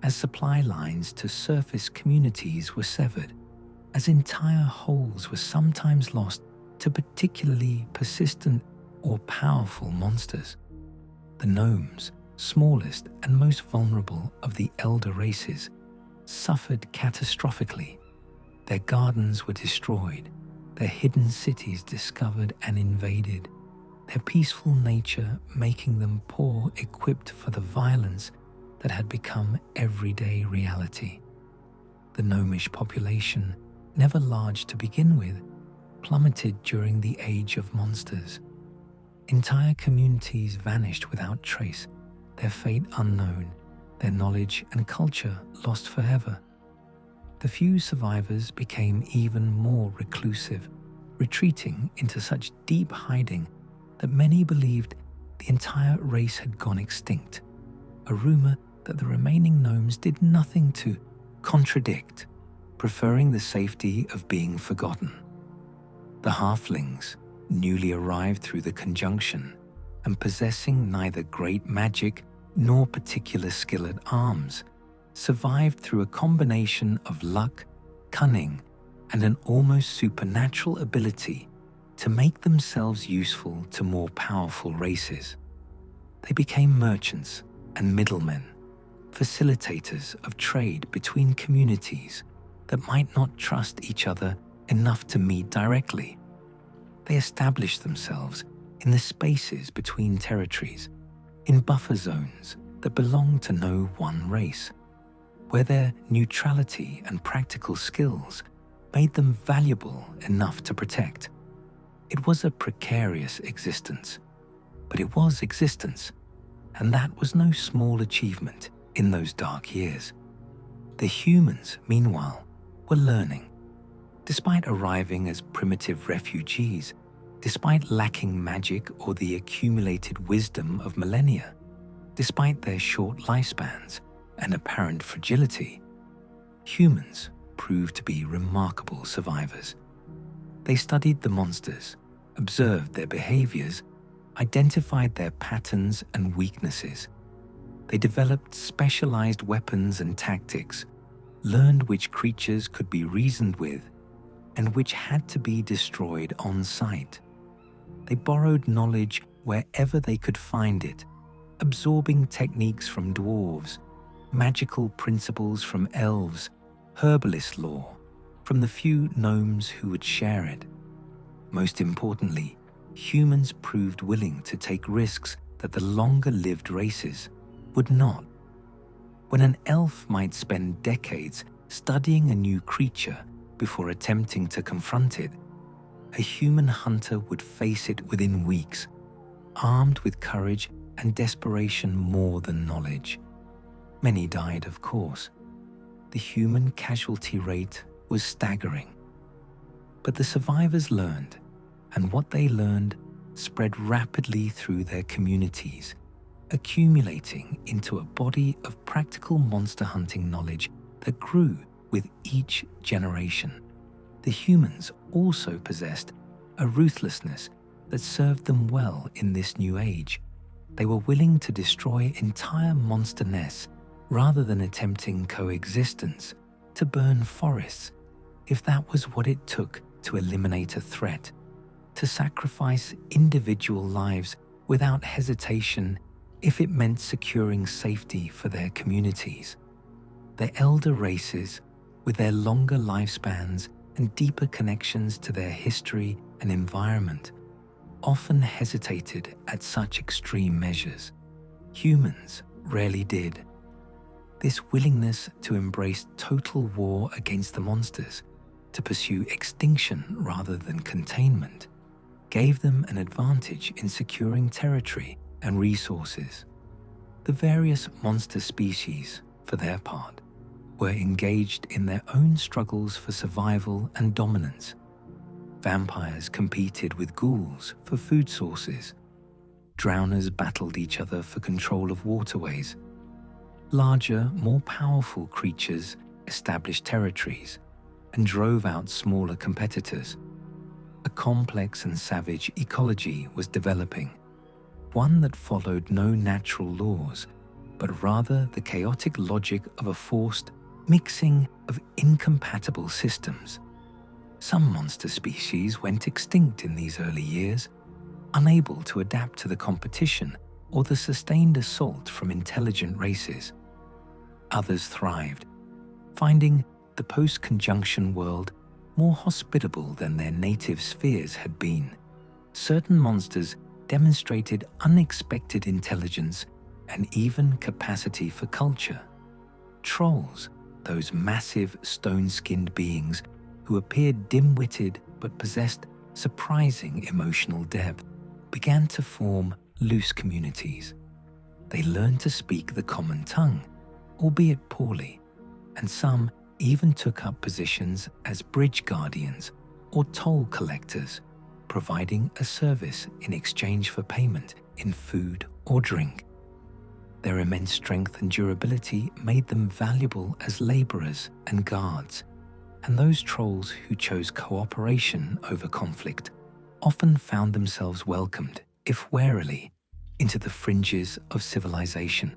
as supply lines to surface communities were severed, as entire holes were sometimes lost to particularly persistent or powerful monsters. The gnomes, smallest and most vulnerable of the elder races, suffered catastrophically. Their gardens were destroyed, their hidden cities discovered and invaded, their peaceful nature making them poor equipped for the violence that had become everyday reality. The gnomish population, never large to begin with, plummeted during the Age of Monsters. Entire communities vanished without trace, their fate unknown, their knowledge and culture lost forever. The few survivors became even more reclusive, retreating into such deep hiding that many believed the entire race had gone extinct, a rumor that the remaining gnomes did nothing to contradict, preferring the safety of being forgotten. The halflings, newly arrived through the conjunction and possessing neither great magic nor particular skill at arms, survived through a combination of luck, cunning, and an almost supernatural ability to make themselves useful to more powerful races. They became merchants and middlemen, facilitators of trade between communities that might not trust each other enough to meet directly. They established themselves in the spaces between territories, in buffer zones that belonged to no one race, where their neutrality and practical skills made them valuable enough to protect. It was a precarious existence, but it was existence, and that was no small achievement in those dark years. The humans, meanwhile, were learning. Despite arriving as primitive refugees, despite lacking magic or the accumulated wisdom of millennia, despite their short lifespans and apparent fragility, humans proved to be remarkable survivors. They studied the monsters, observed their behaviors, identified their patterns and weaknesses. They developed specialized weapons and tactics, learned which creatures could be reasoned with and which had to be destroyed on sight. They borrowed knowledge wherever they could find it, absorbing techniques from dwarves, magical principles from elves, herbalist lore from the few gnomes who would share it. Most importantly, humans proved willing to take risks that the longer-lived races would not. When an elf might spend decades studying a new creature before attempting to confront it, a human hunter would face it within weeks, armed with courage and desperation more than knowledge. Many died, of course. The human casualty rate was staggering. But the survivors learned, and what they learned spread rapidly through their communities, accumulating into a body of practical monster hunting knowledge that grew with each generation. The humans also possessed a ruthlessness that served them well in this new age. They were willing to destroy entire monster nests rather than attempting coexistence, to burn forests if that was what it took to eliminate a threat, to sacrifice individual lives without hesitation if it meant securing safety for their communities. The elder races, with their longer lifespans and deeper connections to their history and environment, often hesitated at such extreme measures. Humans rarely did. This willingness to embrace total war against the monsters, to pursue extinction rather than containment, gave them an advantage in securing territory and resources. The various monster species, for their part, were engaged in their own struggles for survival and dominance. Vampires competed with ghouls for food sources. Drowners battled each other for control of waterways. Larger, more powerful creatures established territories and drove out smaller competitors. A complex and savage ecology was developing, one that followed no natural laws, but rather the chaotic logic of a forced mixing of incompatible systems. Some monster species went extinct in these early years, unable to adapt to the competition or the sustained assault from intelligent races. Others thrived, finding the post-conjunction world more hospitable than their native spheres had been. Certain monsters demonstrated unexpected intelligence and even capacity for culture. Trolls, those massive stone-skinned beings who appeared dim-witted but possessed surprising emotional depth, began to form loose communities. They learned to speak the common tongue, albeit poorly, and some even took up positions as bridge guardians or toll collectors, providing a service in exchange for payment in food or drink. Their immense strength and durability made them valuable as laborers and guards, and those trolls who chose cooperation over conflict often found themselves welcomed, if warily, into the fringes of civilization.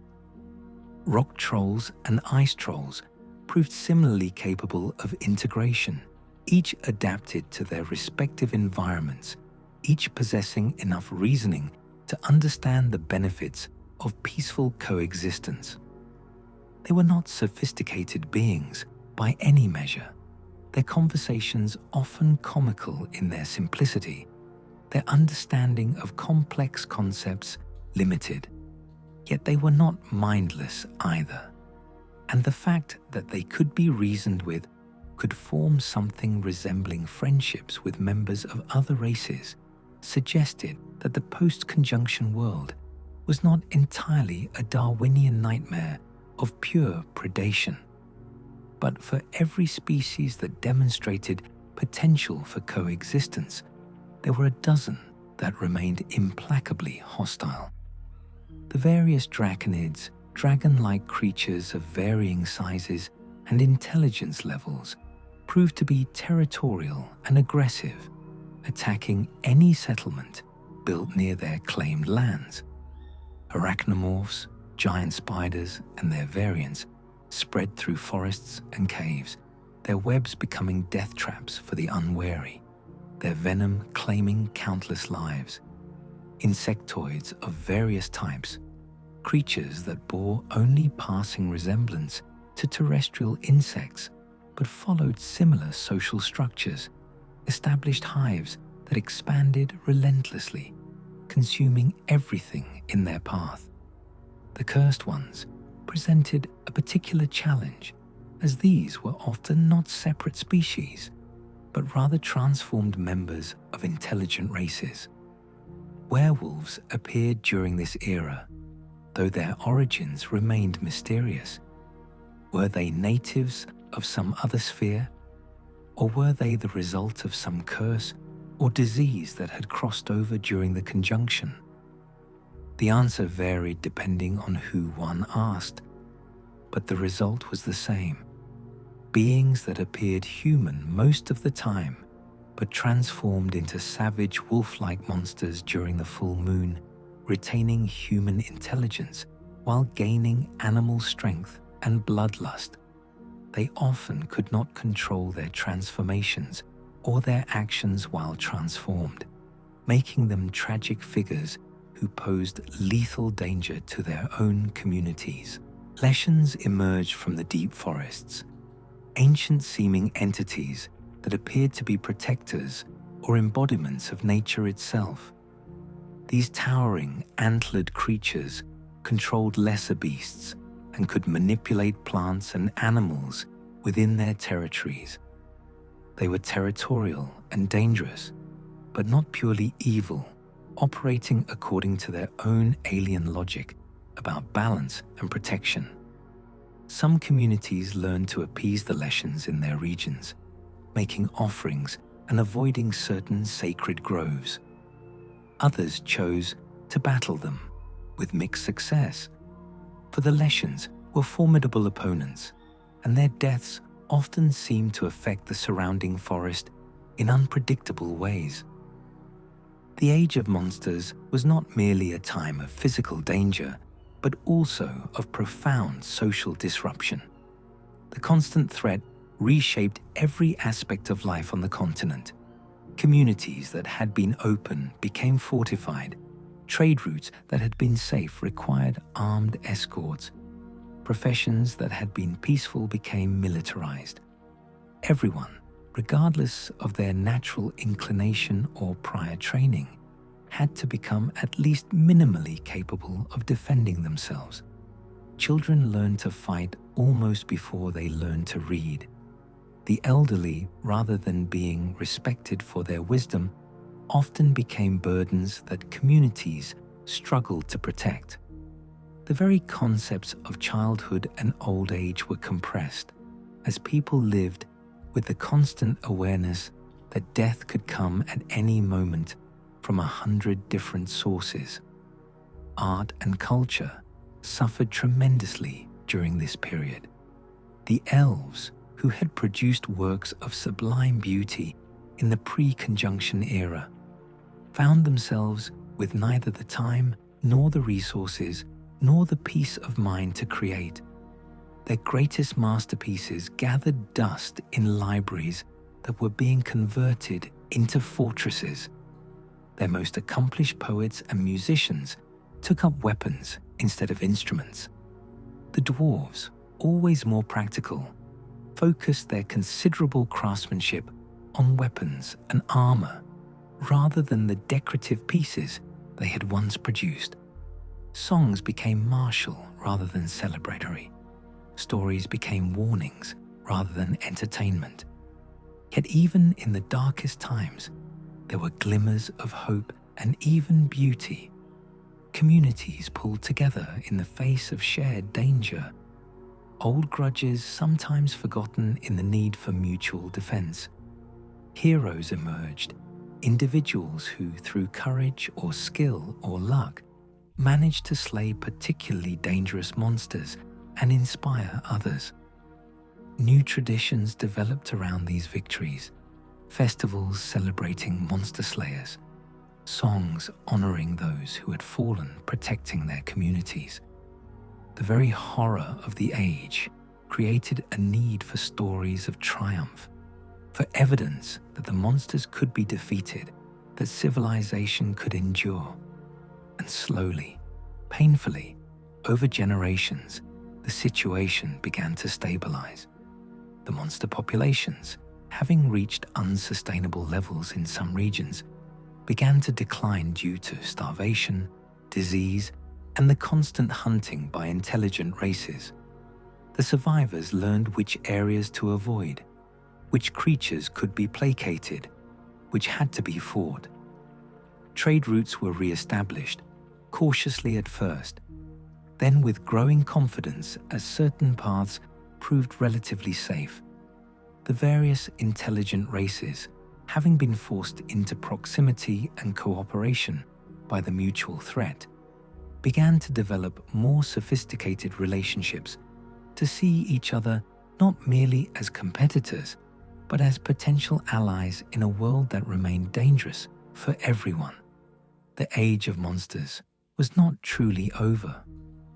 Rock trolls and ice trolls proved similarly capable of integration, each adapted to their respective environments, each possessing enough reasoning to understand the benefits of peaceful coexistence. They were not sophisticated beings by any measure, their conversations often comical in their simplicity, their understanding of complex concepts limited. Yet they were not mindless either, and the fact that they could be reasoned with, could form something resembling friendships with members of other races, suggested that the post-conjunction world was not entirely a Darwinian nightmare of pure predation. But for every species that demonstrated potential for coexistence, there were a dozen that remained implacably hostile. The various draconids, dragon-like creatures of varying sizes and intelligence levels, proved to be territorial and aggressive, attacking any settlement built near their claimed lands. Arachnomorphs, giant spiders, and their variants spread through forests and caves, their webs becoming death traps for the unwary, their venom claiming countless lives. Insectoids of various types, creatures that bore only passing resemblance to terrestrial insects but followed similar social structures, established hives that expanded relentlessly, consuming everything in their path. The cursed ones presented a particular challenge, as these were often not separate species, but rather transformed members of intelligent races. Werewolves appeared during this era, though their origins remained mysterious. Were they natives of some other sphere, or were they the result of some curse or disease that had crossed over during the conjunction? The answer varied depending on who one asked, but the result was the same. Beings that appeared human most of the time, but transformed into savage wolf-like monsters during the full moon, retaining human intelligence while gaining animal strength and bloodlust. They often could not control their transformations or their actions while transformed, making them tragic figures who posed lethal danger to their own communities. Leshens emerged from the deep forests, ancient-seeming entities that appeared to be protectors or embodiments of nature itself. These towering, antlered creatures controlled lesser beasts and could manipulate plants and animals within their territories. They were territorial and dangerous, but not purely evil, operating according to their own alien logic about balance and protection. Some communities learned to appease the Leshens in their regions, making offerings and avoiding certain sacred groves. Others chose to battle them, with mixed success, for the Leshens were formidable opponents, and their deaths often seemed to affect the surrounding forest in unpredictable ways. The Age of Monsters was not merely a time of physical danger, but also of profound social disruption. The constant threat reshaped every aspect of life on the continent. Communities that had been open became fortified. Trade routes that had been safe required armed escorts. Professions that had been peaceful became militarized. Everyone, regardless of their natural inclination or prior training, had to become at least minimally capable of defending themselves. Children learned to fight almost before they learned to read. The elderly, rather than being respected for their wisdom, often became burdens that communities struggled to protect. The very concepts of childhood and old age were compressed, as people lived with the constant awareness that death could come at any moment from 100 different sources. Art and culture suffered tremendously during this period. The elves, who had produced works of sublime beauty in the pre-conjunction era, found themselves with neither the time nor the resources nor the peace of mind to create. Their greatest masterpieces gathered dust in libraries that were being converted into fortresses. Their most accomplished poets and musicians took up weapons instead of instruments. The dwarves, always more practical, focused their considerable craftsmanship on weapons and armor rather than the decorative pieces they had once produced. Songs became martial rather than celebratory. Stories became warnings rather than entertainment. Yet even in the darkest times, there were glimmers of hope and even beauty. Communities pulled together in the face of shared danger. Old grudges sometimes forgotten in the need for mutual defense. Heroes emerged, individuals who, through courage or skill or luck, managed to slay particularly dangerous monsters and inspire others. New traditions developed around these victories, festivals celebrating monster slayers, songs honoring those who had fallen protecting their communities. The very horror of the age created a need for stories of triumph, for evidence that the monsters could be defeated, that civilization could endure. And slowly, painfully, over generations, the situation began to stabilize. The monster populations, having reached unsustainable levels in some regions, began to decline due to starvation, disease, and the constant hunting by intelligent races. The survivors learned which areas to avoid, which creatures could be placated, which had to be fought. Trade routes were re-established, cautiously at first, then with growing confidence as certain paths proved relatively safe. The various intelligent races, having been forced into proximity and cooperation by the mutual threat, began to develop more sophisticated relationships, to see each other not merely as competitors, but as potential allies in a world that remained dangerous for everyone. The age of monsters was not truly over,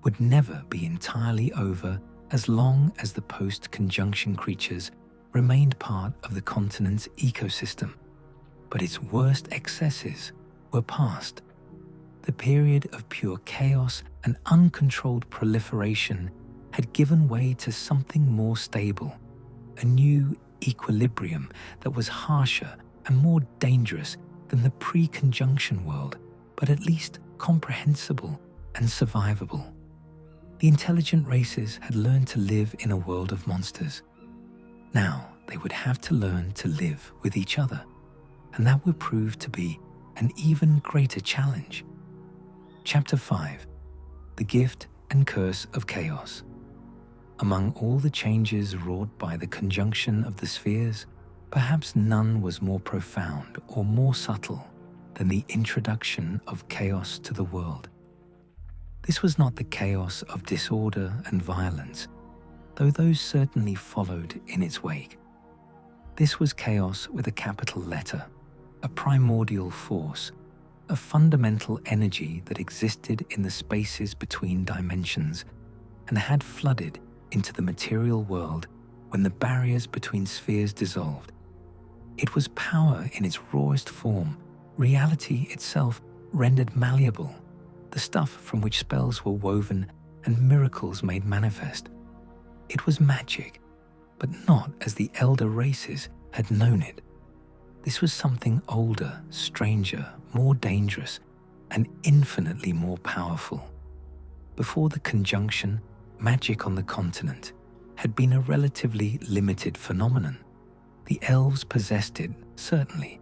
would never be entirely over as long as the post-conjunction creatures remained part of the continent's ecosystem. But its worst excesses were past. The period of pure chaos and uncontrolled proliferation had given way to something more stable, a new equilibrium that was harsher and more dangerous than the pre-conjunction world, but at least comprehensible and survivable. The intelligent races had learned to live in a world of monsters. Now they would have to learn to live with each other, and that would prove to be an even greater challenge. Chapter 5: The Gift and Curse of Chaos. Among all the changes wrought by the conjunction of the spheres, perhaps none was more profound or more subtle than the introduction of chaos to the world. This was not the chaos of disorder and violence, though those certainly followed in its wake. This was chaos with a capital letter, a primordial force, a fundamental energy that existed in the spaces between dimensions and had flooded into the material world when the barriers between spheres dissolved. It was power in its rawest form, reality itself rendered malleable, the stuff from which spells were woven and miracles made manifest. It was magic, but not as the elder races had known it. This was something older, stranger, more dangerous, and infinitely more powerful. Before the conjunction, magic on the continent had been a relatively limited phenomenon. The elves possessed it, certainly,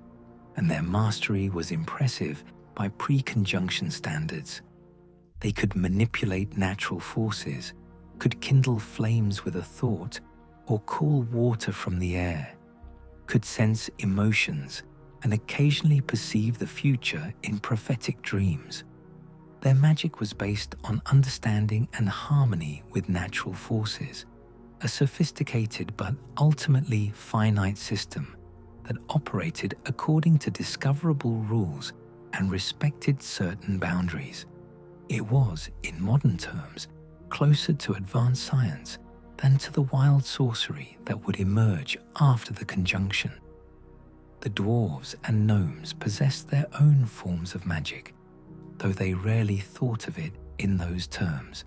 and their mastery was impressive by pre-conjunction standards. They could manipulate natural forces, could kindle flames with a thought, or cool water from the air, could sense emotions, and occasionally perceive the future in prophetic dreams. Their magic was based on understanding and harmony with natural forces, a sophisticated but ultimately finite system that operated according to discoverable rules and respected certain boundaries. It was, in modern terms, closer to advanced science than to the wild sorcery that would emerge after the conjunction. The dwarves and gnomes possessed their own forms of magic, though they rarely thought of it in those terms.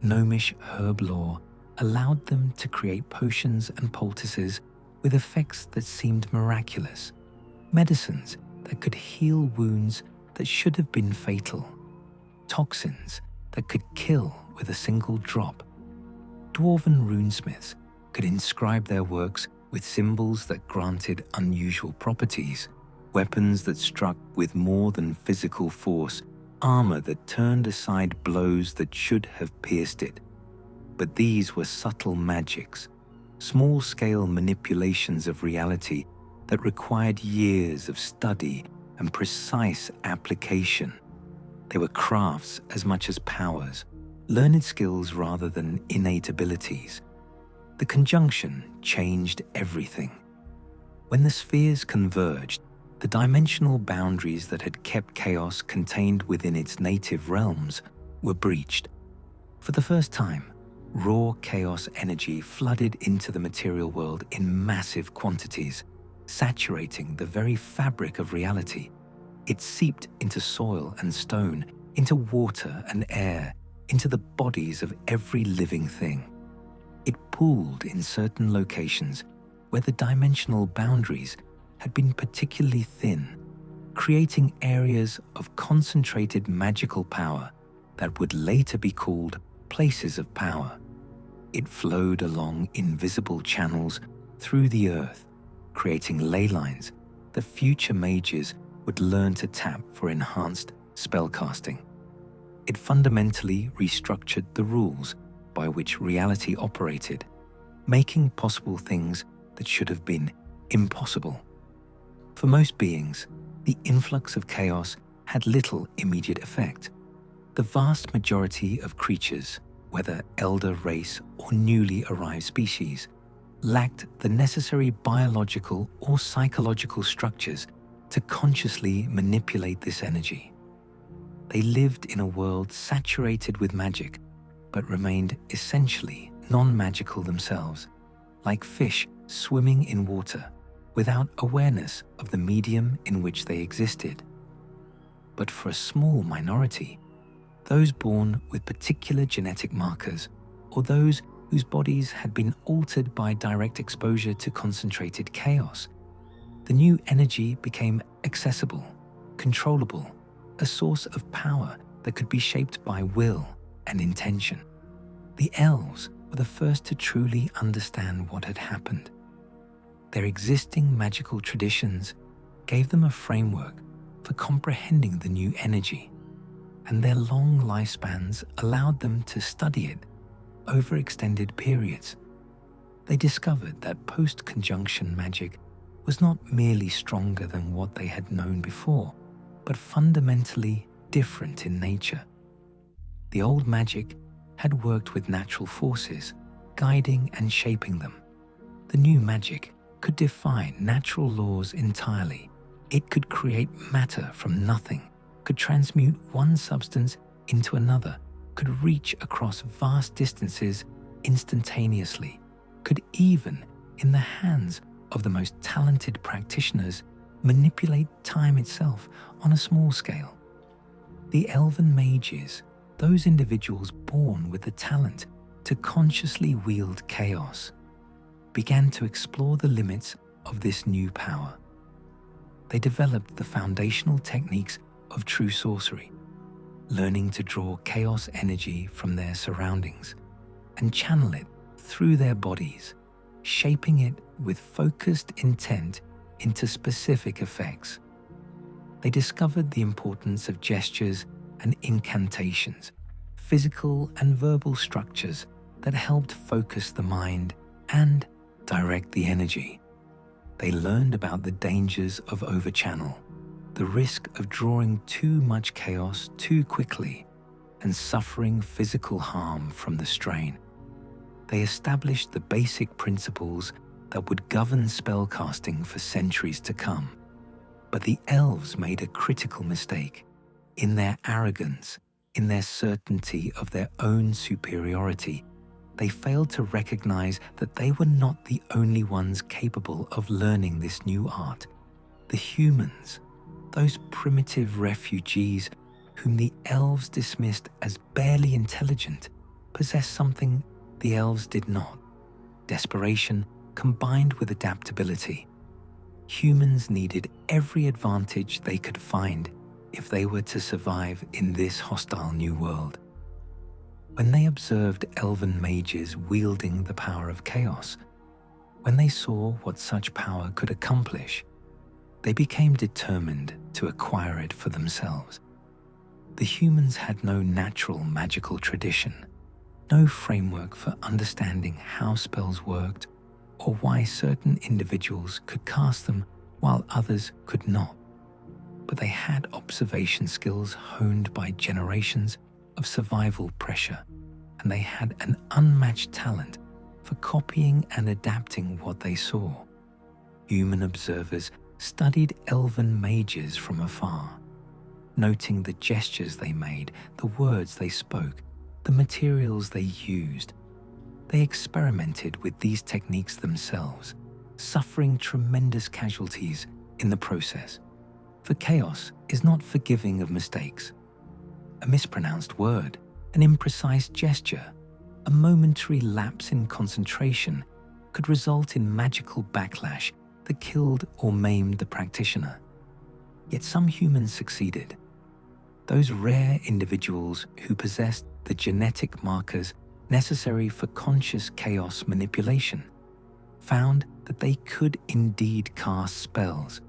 Gnomish herb lore allowed them to create potions and poultices with effects that seemed miraculous, medicines that could heal wounds that should have been fatal, toxins that could kill with a single drop. Dwarven runesmiths could inscribe their works with symbols that granted unusual properties, weapons that struck with more than physical force, armor that turned aside blows that should have pierced it. But these were subtle magics, small-scale manipulations of reality that required years of study and precise application. They were crafts as much as powers, learned skills rather than innate abilities. The conjunction changed everything. When the spheres converged, the dimensional boundaries that had kept chaos contained within its native realms were breached. For the first time, raw chaos energy flooded into the material world in massive quantities, saturating the very fabric of reality. It seeped into soil and stone, into water and air, into the bodies of every living thing. It pooled in certain locations where the dimensional boundaries had been particularly thin, creating areas of concentrated magical power that would later be called places of power. It flowed along invisible channels through the earth, creating ley lines that future mages would learn to tap for enhanced spellcasting. It fundamentally restructured the rules by which reality operated, making possible things that should have been impossible. For most beings, the influx of chaos had little immediate effect. The vast majority of creatures, whether elder race or newly arrived species, lacked the necessary biological or psychological structures to consciously manipulate this energy. They lived in a world saturated with magic, but remained essentially non-magical themselves, like fish swimming in water without awareness of the medium in which they existed. But for a small minority, those born with particular genetic markers, or those whose bodies had been altered by direct exposure to concentrated chaos, the new energy became accessible, controllable, a source of power that could be shaped by will and intention. The elves were the first to truly understand what had happened. Their existing magical traditions gave them a framework for comprehending the new energy, and their long lifespans allowed them to study it over extended periods. They discovered that post-conjunction magic was not merely stronger than what they had known before, but fundamentally different in nature. The old magic had worked with natural forces, guiding and shaping them. The new magic could defy natural laws entirely. It could create matter from nothing, could transmute one substance into another, could reach across vast distances instantaneously, could even, in the hands of the most talented practitioners, manipulate time itself on a small scale. The elven mages, those individuals born with the talent to consciously wield chaos, began to explore the limits of this new power. They developed the foundational techniques of true sorcery, learning to draw chaos energy from their surroundings and channel it through their bodies, shaping it with focused intent into specific effects. They discovered the importance of gestures and incantations, physical and verbal structures that helped focus the mind and direct the energy. They learned about the dangers of overchannel, the risk of drawing too much chaos too quickly, and suffering physical harm from the strain. They established the basic principles that would govern spellcasting for centuries to come. But the elves made a critical mistake. In their arrogance, in their certainty of their own superiority, they failed to recognize that they were not the only ones capable of learning this new art. The humans, those primitive refugees whom the elves dismissed as barely intelligent, possessed something the elves did not: desperation combined with adaptability. Humans needed every advantage they could find if they were to survive in this hostile new world. When they observed elven mages wielding the power of chaos, when they saw what such power could accomplish, they became determined to acquire it for themselves. The humans had no natural magical tradition, no framework for understanding how spells worked or why certain individuals could cast them while others could not. But they had observation skills honed by generations of survival pressure, and they had an unmatched talent for copying and adapting what they saw. Human observers studied elven mages from afar, noting the gestures they made, the words they spoke, the materials they used. They experimented with these techniques themselves, suffering tremendous casualties in the process. For chaos is not forgiving of mistakes. A mispronounced word, an imprecise gesture, a momentary lapse in concentration could result in magical backlash that killed or maimed the practitioner. Yet some humans succeeded. Those rare individuals who possessed the genetic markers necessary for conscious chaos manipulation found that they could indeed cast spells,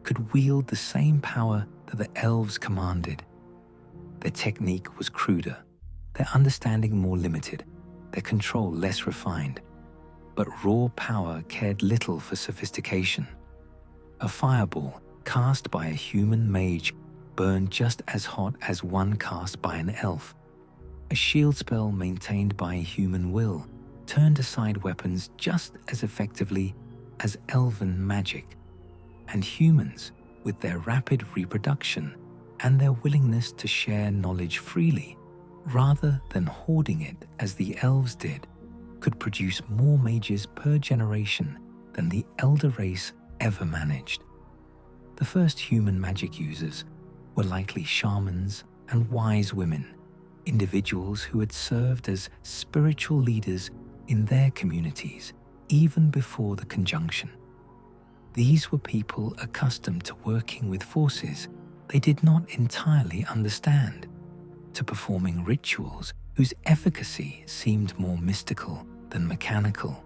could wield the same power that the elves commanded. Their technique was cruder, their understanding more limited, their control less refined, but raw power cared little for sophistication. A fireball cast by a human mage burned just as hot as one cast by an elf. A shield spell maintained by a human will turned aside weapons just as effectively as elven magic. And humans, with their rapid reproduction and their willingness to share knowledge freely, rather than hoarding it as the elves did, could produce more mages per generation than the elder race ever managed. The first human magic users were likely shamans and wise women, individuals who had served as spiritual leaders in their communities even before the conjunction. These were people accustomed to working with forces they did not entirely understand, to performing rituals whose efficacy seemed more mystical than mechanical.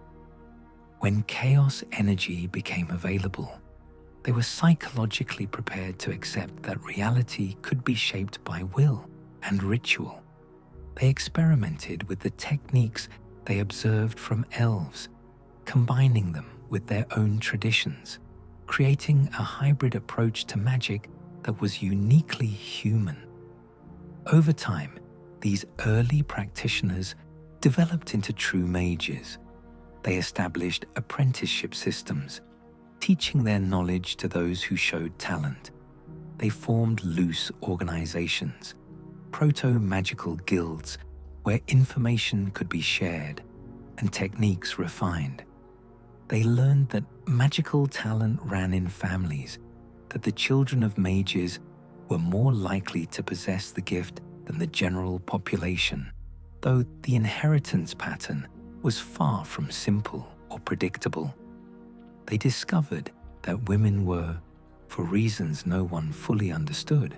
When chaos energy became available, they were psychologically prepared to accept that reality could be shaped by will and ritual. They experimented with the techniques they observed from elves, combining them with their own traditions, creating a hybrid approach to magic that was uniquely human. Over time, these early practitioners developed into true mages. They established apprenticeship systems, teaching their knowledge to those who showed talent. They formed loose organizations, proto-magical guilds where information could be shared and techniques refined. They learned that magical talent ran in families, that the children of mages were more likely to possess the gift than the general population, though the inheritance pattern was far from simple or predictable. They discovered that women were, for reasons no one fully understood,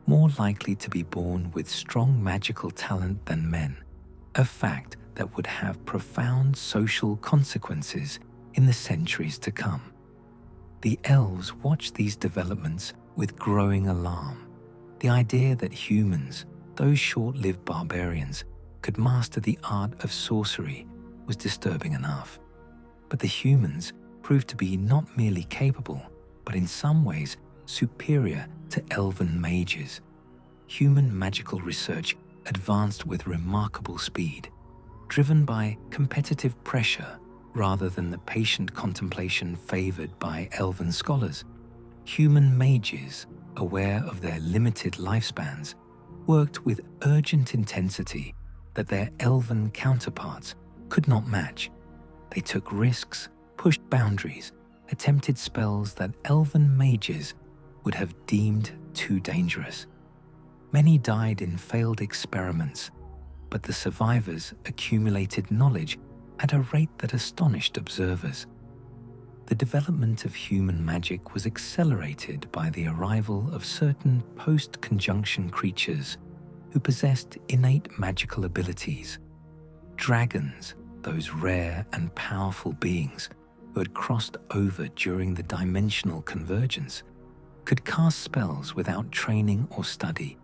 more likely to be born with strong magical talent than men, a fact that would have profound social consequences in the centuries to come. The elves watched these developments with growing alarm. The idea that humans, those short-lived barbarians, could master the art of sorcery was disturbing enough. But the humans proved to be not merely capable, but in some ways superior to elven mages. Human magical research advanced with remarkable speed, driven by competitive pressure rather than the patient contemplation favored by elven scholars. Human mages, aware of their limited lifespans, worked with urgent intensity that their elven counterparts could not match. They took risks, pushed boundaries, attempted spells that elven mages would have deemed too dangerous. Many died in failed experiments, but the survivors accumulated knowledge at a rate that astonished observers. The development of human magic was accelerated by the arrival of certain post-conjunction creatures who possessed innate magical abilities. Dragons, those rare and powerful beings who had crossed over during the dimensional convergence, could cast spells without training or study,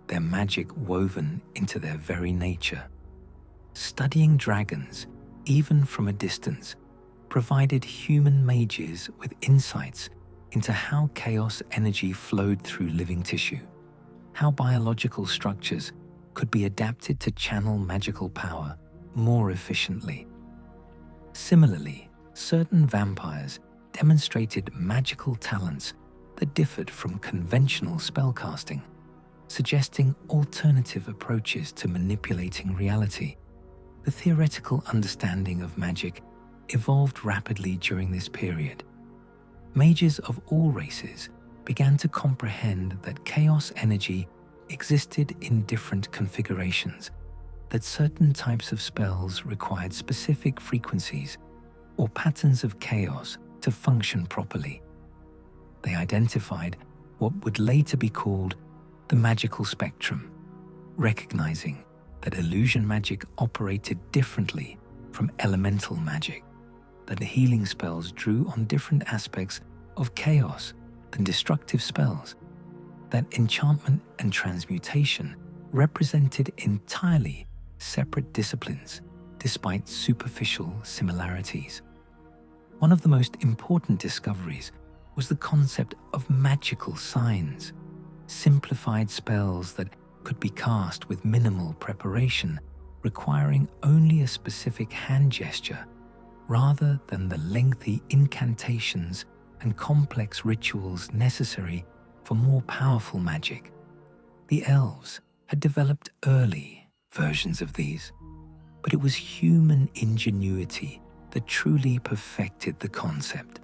their magic woven into their very nature. Studying dragons, even from a distance, provided human mages with insights into how chaos energy flowed through living tissue, how biological structures could be adapted to channel magical power more efficiently. Similarly, certain vampires demonstrated magical talents that differed from conventional spellcasting, suggesting alternative approaches to manipulating reality. The theoretical understanding of magic evolved rapidly during this period. Mages of all races began to comprehend that chaos energy existed in different configurations, that certain types of spells required specific frequencies or patterns of chaos to function properly. They identified what would later be called the magical spectrum, recognizing that illusion magic operated differently from elemental magic, that the healing spells drew on different aspects of chaos than destructive spells, that enchantment and transmutation represented entirely separate disciplines despite superficial similarities. One of the most important discoveries was the concept of magical signs. simplified spells that could be cast with minimal preparation, requiring only a specific hand gesture, rather than the lengthy incantations and complex rituals necessary for more powerful magic. The elves had developed early versions of these, but it was human ingenuity that truly perfected the concept.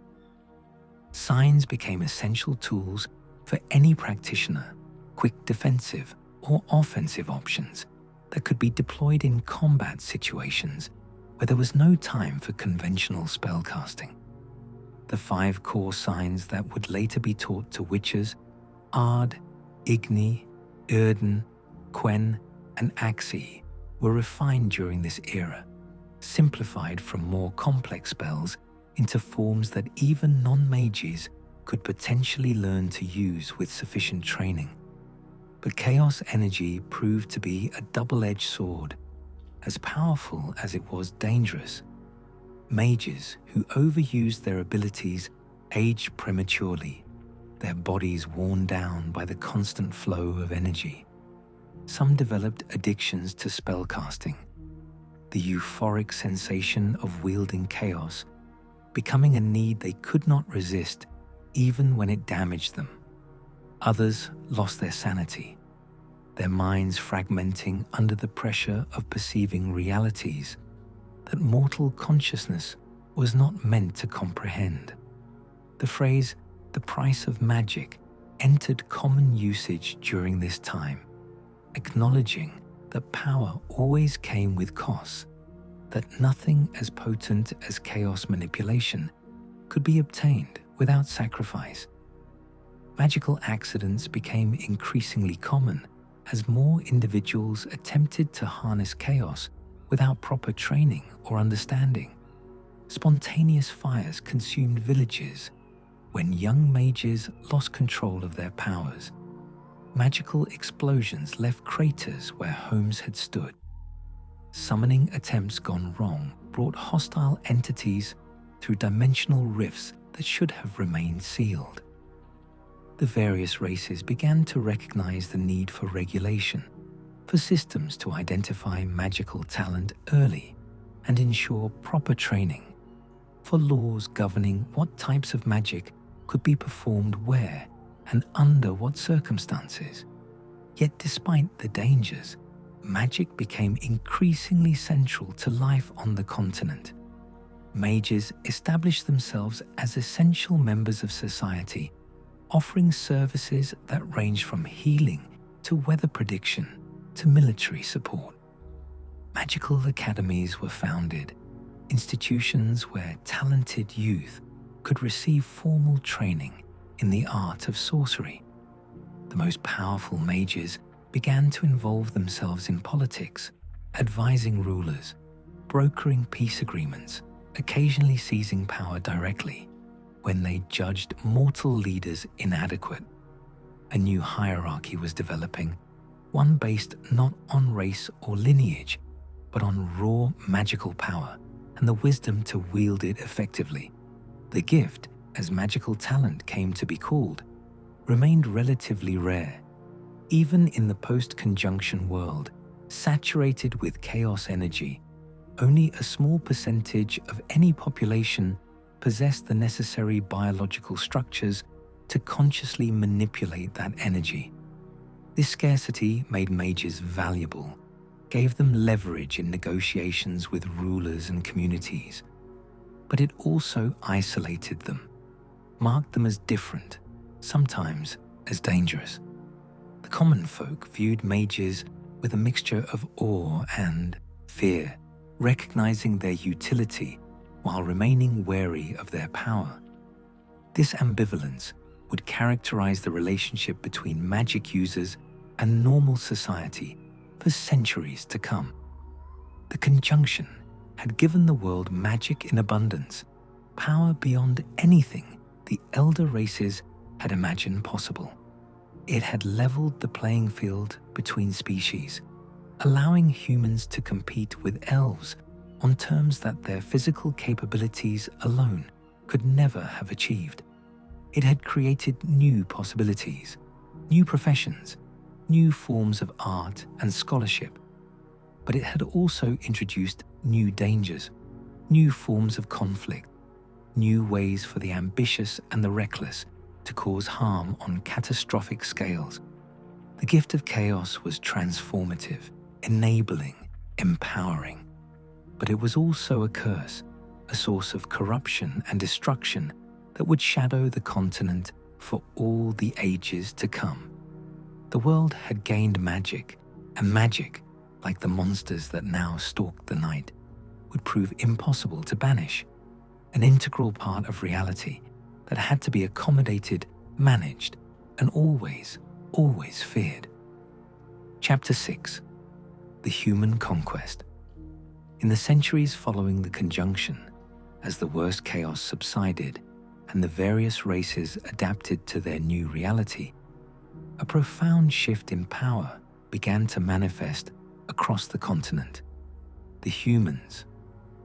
Signs became essential tools for any practitioner, quick defensive or offensive options that could be deployed in combat situations where there was no time for conventional spellcasting. The 5 core signs that would later be taught to witches, Ard, Igni, Erden, Quen, and Axii, were refined during this era, simplified from more complex spells into forms that even non-mages could potentially learn to use with sufficient training. But chaos energy proved to be a double-edged sword, as powerful as it was dangerous. Mages who overused their abilities aged prematurely, their bodies worn down by the constant flow of energy. Some developed addictions to spellcasting, the euphoric sensation of wielding chaos becoming a need they could not resist even when it damaged them. Others lost their sanity, their minds fragmenting under the pressure of perceiving realities that mortal consciousness was not meant to comprehend. The phrase, "the price of magic," entered common usage during this time, acknowledging that power always came with costs, that nothing as potent as chaos manipulation could be obtained without sacrifice. Magical accidents became increasingly common as more individuals attempted to harness chaos without proper training or understanding. Spontaneous fires consumed villages when young mages lost control of their powers. Magical explosions left craters where homes had stood. Summoning attempts gone wrong brought hostile entities through dimensional rifts that should have remained sealed. The various races began to recognize the need for regulation, for systems to identify magical talent early and ensure proper training, for laws governing what types of magic could be performed where and under what circumstances. Yet despite the dangers, magic became increasingly central to life on the continent. Mages established themselves as essential members of society, offering services that range from healing to weather prediction to military support. Magical academies were founded, institutions where talented youth could receive formal training in the art of sorcery. The most powerful mages began to involve themselves in politics, advising rulers, brokering peace agreements, occasionally seizing power directly when they judged mortal leaders inadequate. A new hierarchy was developing, one based not on race or lineage, but on raw magical power and the wisdom to wield it effectively. The gift, as magical talent came to be called, remained relatively rare. Even in the post-conjunction world, saturated with chaos energy, only a small percentage of any population possessed the necessary biological structures to consciously manipulate that energy. This scarcity made mages valuable, gave them leverage in negotiations with rulers and communities, but it also isolated them, marked them as different, sometimes as dangerous. The common folk viewed mages with a mixture of awe and fear, recognizing their utility while remaining wary of their power. This ambivalence would characterize the relationship between magic users and normal society for centuries to come. The conjunction had given the world magic in abundance, power beyond anything the elder races had imagined possible. It had leveled the playing field between species, allowing humans to compete with elves on terms that their physical capabilities alone could never have achieved. It had created new possibilities, new professions, new forms of art and scholarship. But it had also introduced new dangers, new forms of conflict, new ways for the ambitious and the reckless to cause harm on catastrophic scales. The gift of chaos was transformative, enabling, empowering. But it was also a curse, a source of corruption and destruction that would shadow the continent for all the ages to come. The world had gained magic, and magic, like the monsters that now stalked the night, would prove impossible to banish, an integral part of reality that had to be accommodated, managed, and always feared. Chapter 6. The Human Conquest. In the centuries following the conjunction, as the worst chaos subsided and the various races adapted to their new reality, a profound shift in power began to manifest across the continent. The humans,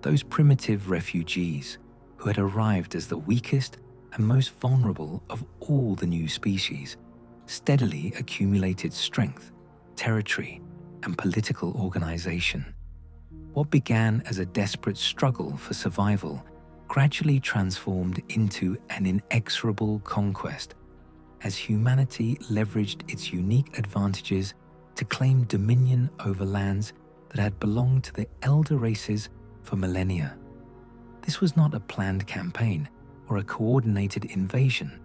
those primitive refugees who had arrived as the weakest and most vulnerable of all the new species, steadily accumulated strength, territory, and political organization. What began as a desperate struggle for survival gradually transformed into an inexorable conquest as humanity leveraged its unique advantages to claim dominion over lands that had belonged to the elder races for millennia. This was not a planned campaign or a coordinated invasion,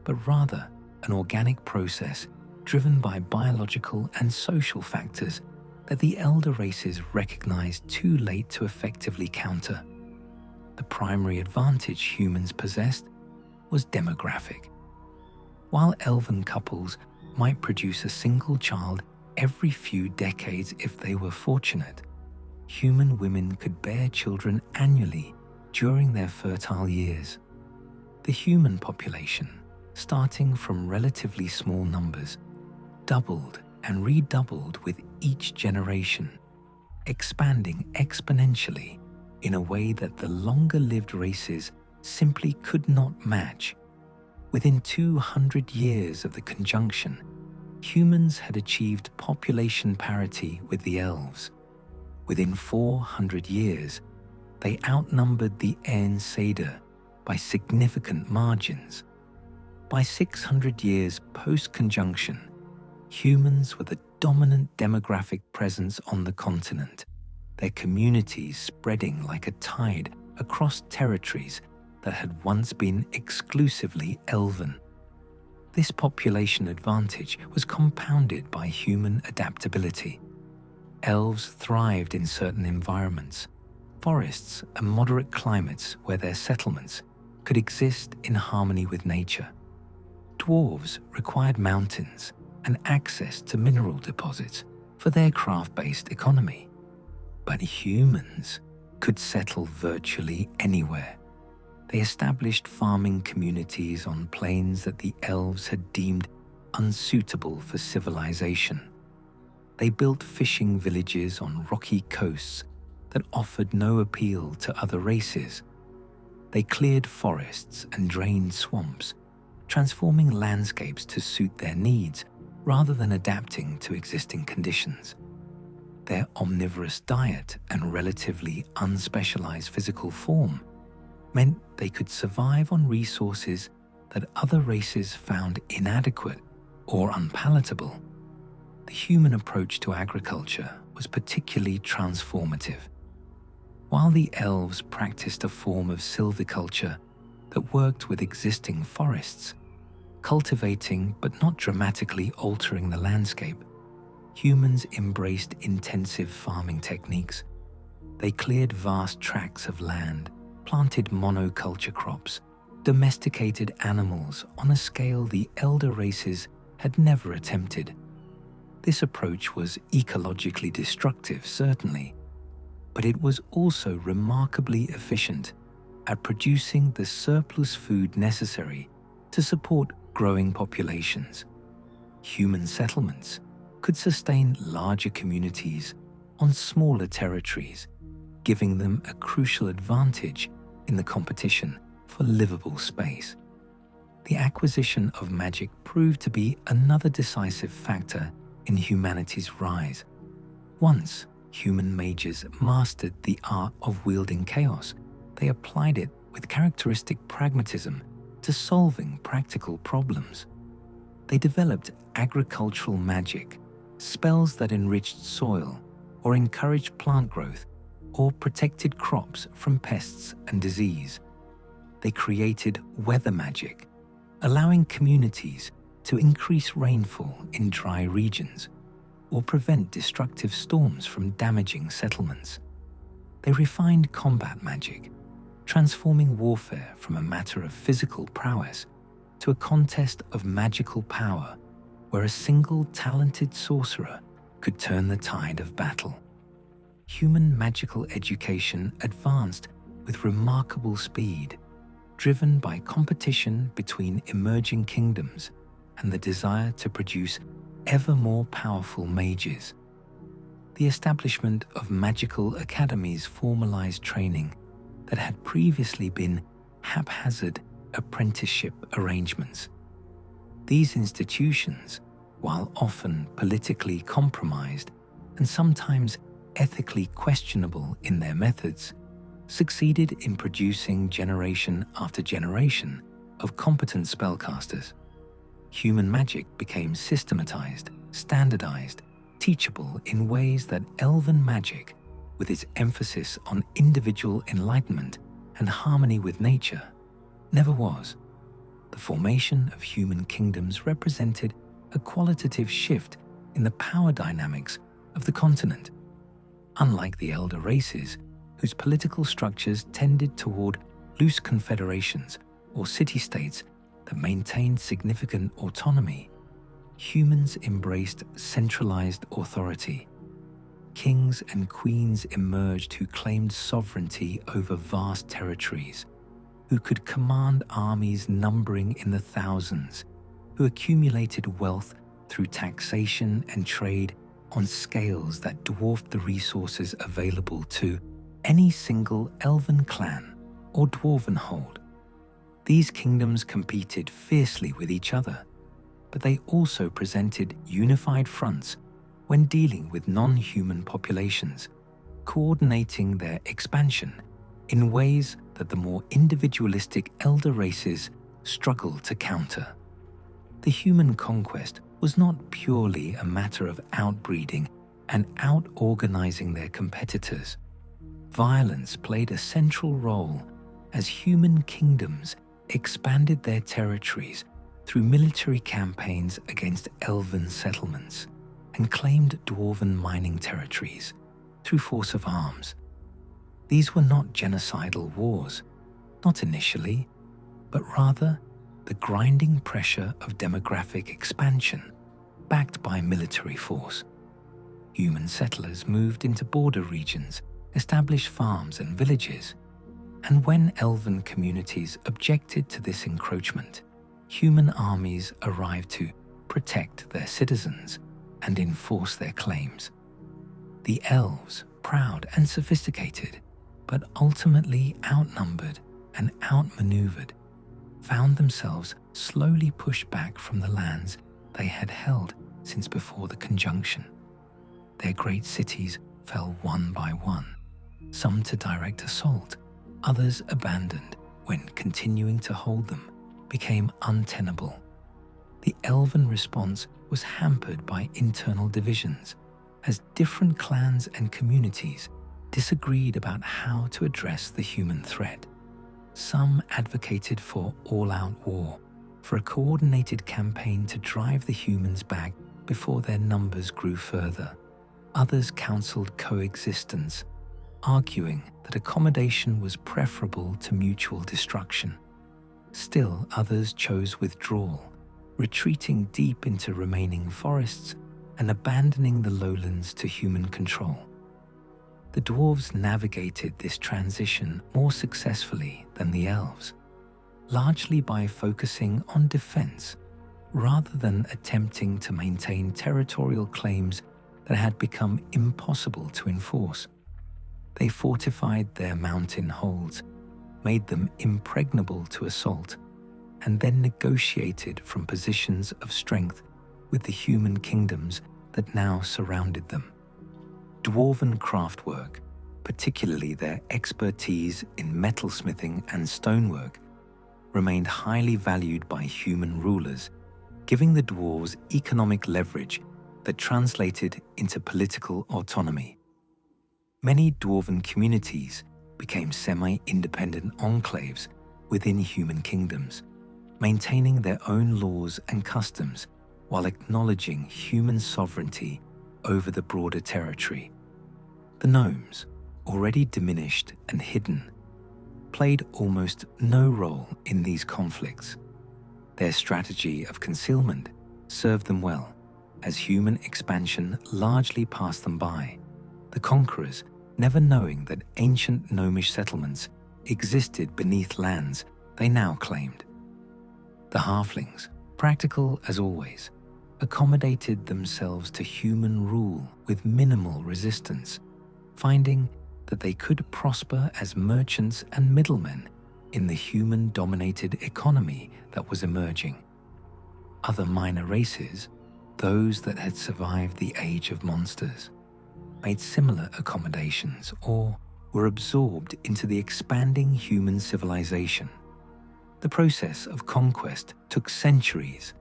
but rather an organic process driven by biological and social factors that the elder races recognized too late to effectively counter. The primary advantage humans possessed was demographic. While elven couples might produce a single child every few decades if they were fortunate, human women could bear children annually during their fertile years. The human population, starting from relatively small numbers, doubled and redoubled with each generation, expanding exponentially in a way that the longer-lived races simply could not match. Within 200 years of the conjunction, humans had achieved population parity with the elves. Within 400 years, they outnumbered the Aen Seder by significant margins. By 600 years post-conjunction, humans were the dominant demographic presence on the continent, their communities spreading like a tide across territories that had once been exclusively elven. This population advantage was compounded by human adaptability. Elves thrived in certain environments, forests and moderate climates where their settlements could exist in harmony with nature. Dwarves required mountains and access to mineral deposits for their craft-based economy. But humans could settle virtually anywhere. They established farming communities on plains that the elves had deemed unsuitable for civilization. They built fishing villages on rocky coasts that offered no appeal to other races. They cleared forests and drained swamps, transforming landscapes to suit their needs rather than adapting to existing conditions. Their omnivorous diet and relatively unspecialized physical form meant they could survive on resources that other races found inadequate or unpalatable. The human approach to agriculture was particularly transformative. While the elves practiced a form of silviculture that worked with existing forests, cultivating but not dramatically altering the landscape, humans embraced intensive farming techniques. They cleared vast tracts of land, planted monoculture crops, domesticated animals on a scale the elder races had never attempted. This approach was ecologically destructive, certainly, but it was also remarkably efficient at producing the surplus food necessary to support growing populations. Human settlements could sustain larger communities on smaller territories, giving them a crucial advantage in the competition for livable space. The acquisition of magic proved to be another decisive factor in humanity's rise. Once human mages mastered the art of wielding chaos, they applied it with characteristic pragmatism to solving practical problems. They developed agricultural magic, spells that enriched soil or encouraged plant growth or protected crops from pests and disease. They created weather magic, allowing communities to increase rainfall in dry regions or prevent destructive storms from damaging settlements. They refined combat magic, transforming warfare from a matter of physical prowess to a contest of magical power where a single talented sorcerer could turn the tide of battle. Human magical education advanced with remarkable speed, driven by competition between emerging kingdoms and the desire to produce ever more powerful mages. The establishment of magical academies formalized training that had previously been haphazard apprenticeship arrangements. These institutions, while often politically compromised and sometimes ethically questionable in their methods, succeeded in producing generation after generation of competent spellcasters. Human magic became systematized, standardized, teachable in ways that elven magic, with its emphasis on individual enlightenment and harmony with nature, never was. The formation of human kingdoms represented a qualitative shift in the power dynamics of the continent. Unlike the elder races, whose political structures tended toward loose confederations or city-states that maintained significant autonomy, humans embraced centralized authority. Kings and queens emerged who claimed sovereignty over vast territories, who could command armies numbering in the thousands, who accumulated wealth through taxation and trade on scales that dwarfed the resources available to any single elven clan or dwarven hold. These kingdoms competed fiercely with each other, but they also presented unified fronts when dealing with non-human populations, coordinating their expansion in ways that the more individualistic elder races struggled to counter. The human conquest was not purely a matter of outbreeding and out-organizing their competitors. Violence played a central role as human kingdoms expanded their territories through military campaigns against elven settlements and claimed dwarven mining territories through force of arms. These were not genocidal wars, not initially, but rather the grinding pressure of demographic expansion backed by military force. Human settlers moved into border regions, established farms and villages, and when elven communities objected to this encroachment, human armies arrived to protect their citizens and enforce their claims. The elves, proud and sophisticated, but ultimately outnumbered and outmaneuvered, found themselves slowly pushed back from the lands they had held since before the conjunction. Their great cities fell one by one, some to direct assault, others abandoned when continuing to hold them became untenable. The elven response was hampered by internal divisions, as different clans and communities disagreed about how to address the human threat. Some advocated for all-out war, for a coordinated campaign to drive the humans back before their numbers grew further. Others counseled coexistence, arguing that accommodation was preferable to mutual destruction. Still, others chose withdrawal, retreating deep into remaining forests and abandoning the lowlands to human control. The dwarves navigated this transition more successfully than the elves, largely by focusing on defense rather than attempting to maintain territorial claims that had become impossible to enforce. They fortified their mountain holds, made them impregnable to assault, and then negotiated from positions of strength with the human kingdoms that now surrounded them. Dwarven craftwork, particularly their expertise in metalsmithing and stonework, remained highly valued by human rulers, giving the dwarves economic leverage that translated into political autonomy. Many dwarven communities became semi-independent enclaves within human kingdoms, maintaining their own laws and customs while acknowledging human sovereignty over the broader territory. The gnomes, already diminished and hidden, played almost no role in these conflicts. Their strategy of concealment served them well, as human expansion largely passed them by, the conquerors never knowing that ancient gnomish settlements existed beneath lands they now claimed. The halflings, practical as always, accommodated themselves to human rule with minimal resistance, finding that they could prosper as merchants and middlemen in the human-dominated economy that was emerging. Other minor races, those that had survived the Age of Monsters, made similar accommodations or were absorbed into the expanding human civilization. The process of conquest took centuries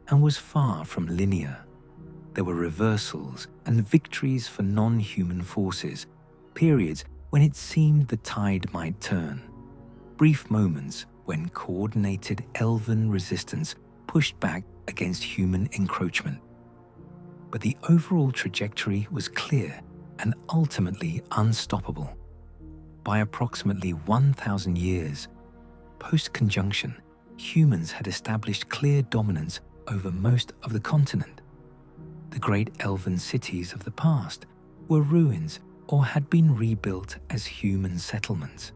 and was far from linear. There were reversals and victories for non-human forces, periods when it seemed the tide might turn, brief moments when coordinated elven resistance pushed back against human encroachment. But the overall trajectory was clear and ultimately unstoppable. By approximately 1,000 years, post-conjunction, humans had established clear dominance over most of the continent. The great elven cities of the past were ruins or had been rebuilt as human settlements.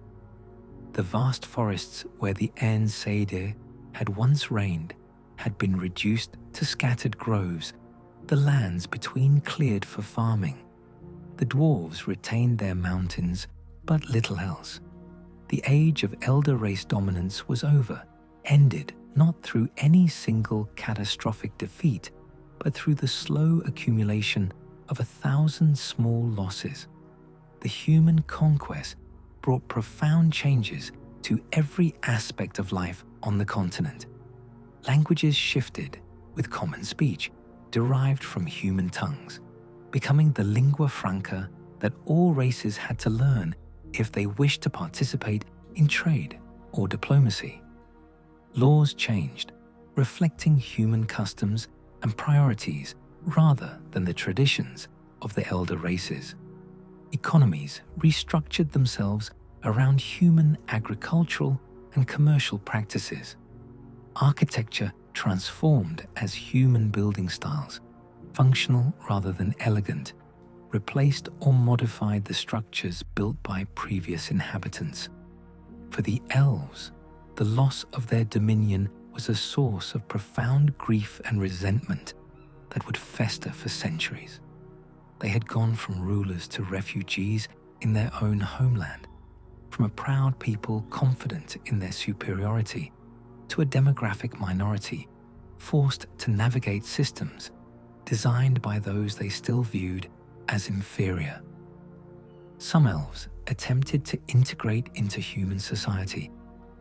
The vast forests where the Aen Seidr had once reigned had been reduced to scattered groves, the lands between cleared for farming. The dwarves retained their mountains, but little else. The age of elder race dominance was over, ended not through any single catastrophic defeat, but through the slow accumulation of 1,000 small losses. The human conquest brought profound changes to every aspect of life on the continent. Languages shifted, with common speech derived from human tongues, becoming the lingua franca that all races had to learn if they wished to participate in trade or diplomacy. Laws changed, reflecting human customs and priorities rather than the traditions of the elder races. Economies restructured themselves around human agricultural and commercial practices. Architecture transformed as human building styles, functional rather than elegant, replaced or modified the structures built by previous inhabitants. For the elves, the loss of their dominion was a source of profound grief and resentment that would fester for centuries. They had gone from rulers to refugees in their own homeland, from a proud people confident in their superiority to a demographic minority forced to navigate systems designed by those they still viewed as inferior. Some elves attempted to integrate into human society,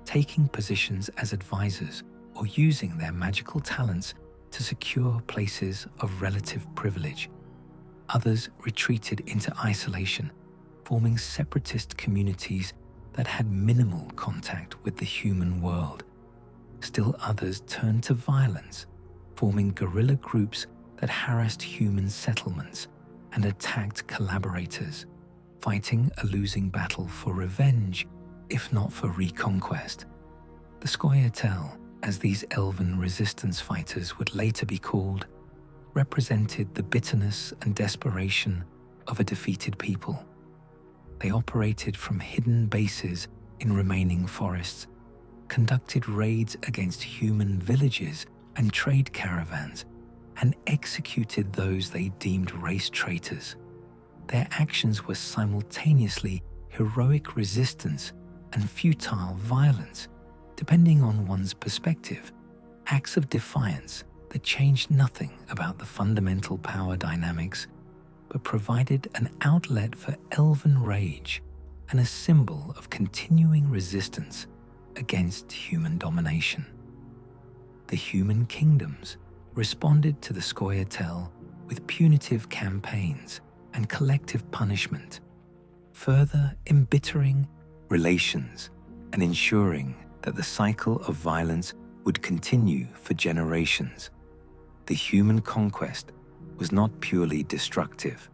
taking positions as advisors or using their magical talents to secure places of relative privilege. Others retreated into isolation, forming separatist communities that had minimal contact with the human world. Still others turned to violence, forming guerrilla groups that harassed human settlements and attacked collaborators, fighting a losing battle for revenge, if not for reconquest. The Scoia'tael, as these elven resistance fighters would later be called, represented the bitterness and desperation of a defeated people. They operated from hidden bases in remaining forests, conducted raids against human villages and trade caravans, and executed those they deemed race traitors. Their actions were simultaneously heroic resistance and futile violence, depending on one's perspective, acts of defiance that changed nothing about the fundamental power dynamics, but provided an outlet for elven rage and a symbol of continuing resistance against human domination. The human kingdoms responded to the Scoia'tael with punitive campaigns and collective punishment, further embittering relations and ensuring that the cycle of violence would continue for generations. The human conquest was not purely destructive.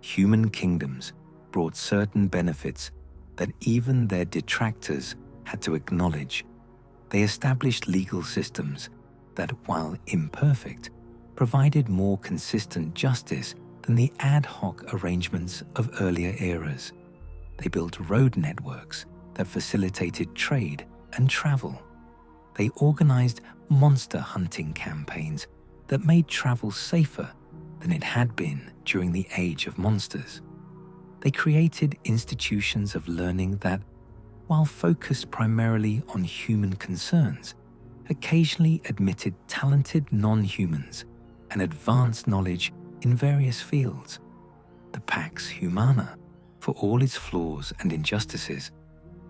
Human kingdoms brought certain benefits that even their detractors had to acknowledge. They established legal systems that, while imperfect, provided more consistent justice than the ad hoc arrangements of earlier eras. They built road networks that facilitated trade and travel. They organized monster hunting campaigns that made travel safer than it had been during the Age of Monsters. They created institutions of learning that, while focused primarily on human concerns, occasionally admitted talented non-humans and advanced knowledge in various fields. The Pax Humana, for all its flaws and injustices,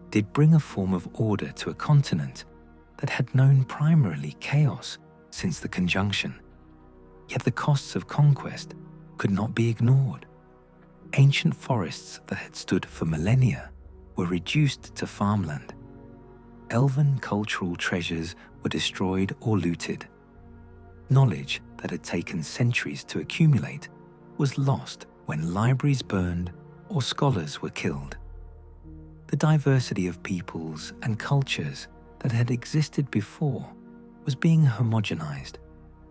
did bring a form of order to a continent that had known primarily chaos since the Conjunction. Yet the costs of conquest could not be ignored. Ancient forests that had stood for millennia were reduced to farmland. Elven cultural treasures were destroyed or looted. Knowledge that had taken centuries to accumulate was lost when libraries burned or scholars were killed. The diversity of peoples and cultures that had existed before was being homogenized,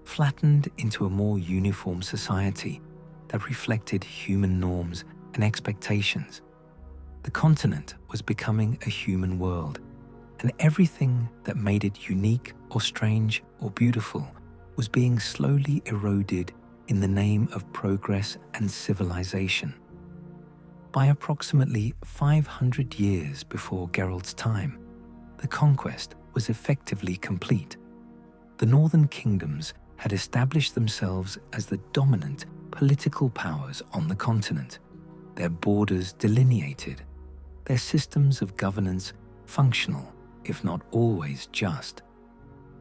flattened into a more uniform society that reflected human norms and expectations. The continent was becoming a human world, and everything that made it unique or strange or beautiful was being slowly eroded in the name of progress and civilization. By approximately 500 years before Geralt's time, the conquest was effectively complete. The northern kingdoms had established themselves as the dominant political powers on the continent, their borders delineated, their systems of governance functional, if not always just.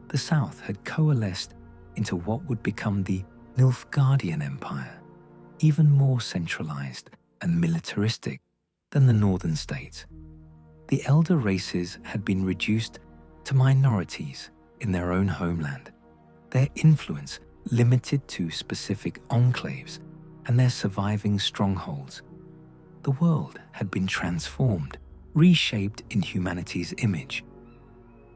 The south had coalesced into what would become the Nilfgaardian Empire, even more centralized and militaristic than the northern states. The elder races had been reduced to minorities in their own homeland, their influence limited to specific enclaves and their surviving strongholds. The world had been transformed, reshaped in humanity's image.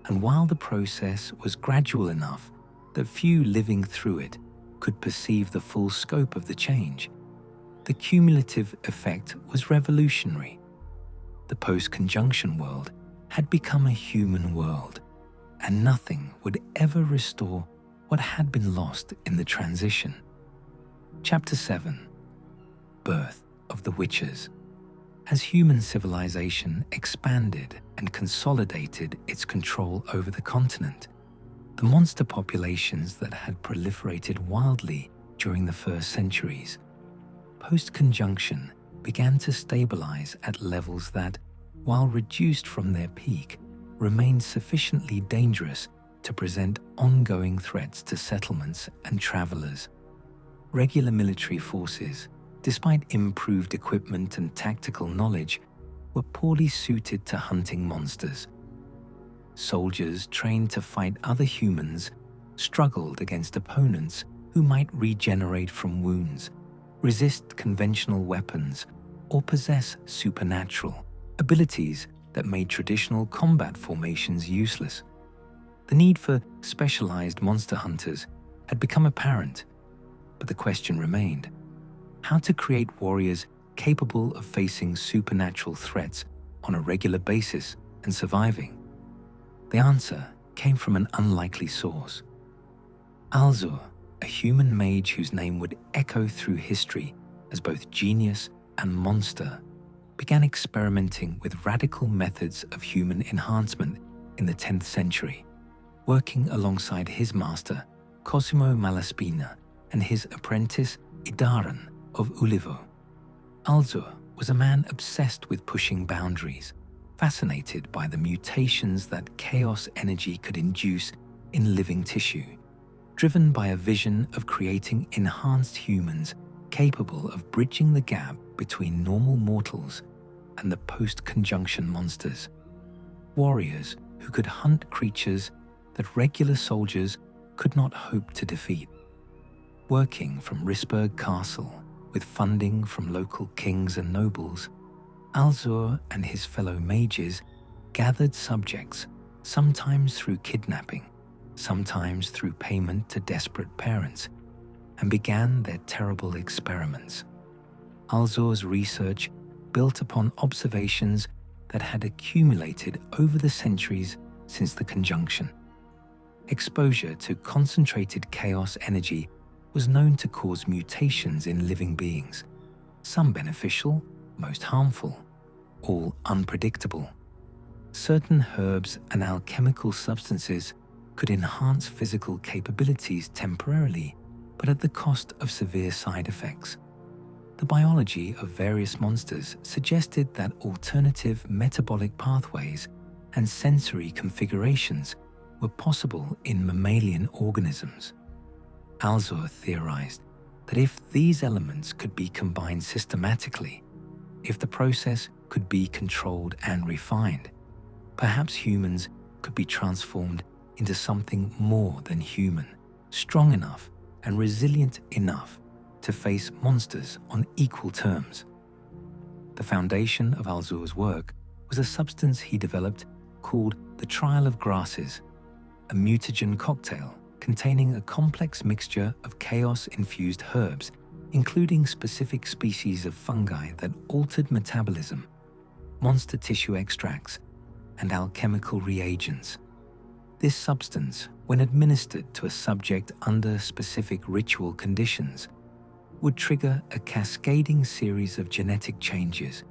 And while the process was gradual enough that few living through it could perceive the full scope of the change, the cumulative effect was revolutionary. The post-conjunction world had become a human world, and nothing would ever restore what had been lost in the transition. Chapter 7. Birth of the Witches. As human civilization expanded and consolidated its control over the continent, the monster populations that had proliferated wildly during the first centuries, post-conjunction began to stabilize at levels that, while reduced from their peak, remained sufficiently dangerous to present ongoing threats to settlements and travelers. Regular military forces, despite improved equipment and tactical knowledge, were poorly suited to hunting monsters. Soldiers trained to fight other humans struggled against opponents who might regenerate from wounds, resist conventional weapons, or possess supernatural abilities that made traditional combat formations useless. The need for specialized monster hunters had become apparent, but the question remained: how to create warriors capable of facing supernatural threats on a regular basis and surviving? The answer came from an unlikely source. Alzur, a human mage whose name would echo through history as both genius and monster, began experimenting with radical methods of human enhancement in the 10th century, working alongside his master, Cosimo Malaspina, and his apprentice, Idaran of Ulivo. Alzur was a man obsessed with pushing boundaries, fascinated by the mutations that chaos energy could induce in living tissue, driven by a vision of creating enhanced humans capable of bridging the gap between normal mortals and the post-conjunction monsters, warriors who could hunt creatures that regular soldiers could not hope to defeat. Working from Risberg Castle with funding from local kings and nobles, Alzur and his fellow mages gathered subjects, sometimes through kidnapping, sometimes through payment to desperate parents, and began their terrible experiments. Alzur's research built upon observations that had accumulated over the centuries since the conjunction. Exposure to concentrated chaos energy was known to cause mutations in living beings, some beneficial, most harmful, all unpredictable. Certain herbs and alchemical substances could enhance physical capabilities temporarily, but at the cost of severe side effects. The biology of various monsters suggested that alternative metabolic pathways and sensory configurations were possible in mammalian organisms. Alzur theorized that if these elements could be combined systematically, if the process could be controlled and refined, perhaps humans could be transformed into something more than human, strong enough and resilient enough to face monsters on equal terms. The foundation of Alzur's work was a substance he developed called the Trial of Grasses, a mutagen cocktail containing a complex mixture of chaos-infused herbs, including specific species of fungi that altered metabolism, monster tissue extracts, and alchemical reagents. This substance, when administered to a subject under specific ritual conditions, would trigger a cascading series of genetic changes,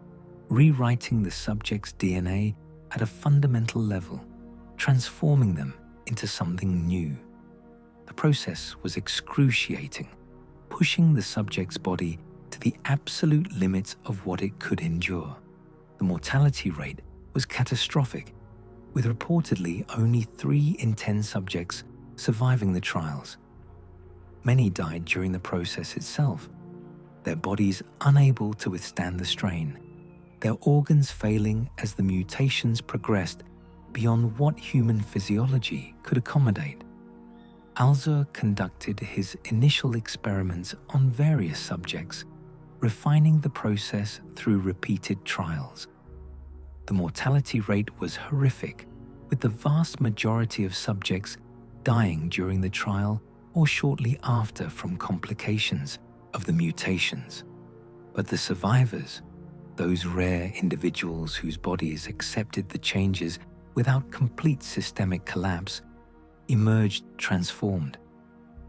rewriting the subject's DNA at a fundamental level, transforming them into something new. The process was excruciating, pushing the subject's body to the absolute limits of what it could endure. The mortality rate was catastrophic, with reportedly only 3 in 10 subjects surviving the trials. Many died during the process itself, their bodies unable to withstand the strain, their organs failing as the mutations progressed beyond what human physiology could accommodate. Alzur conducted his initial experiments on various subjects, refining the process through repeated trials. The mortality rate was horrific, with the vast majority of subjects dying during the trial or shortly after from complications of the mutations. But the survivors, those rare individuals whose bodies accepted the changes without complete systemic collapse, emerged transformed.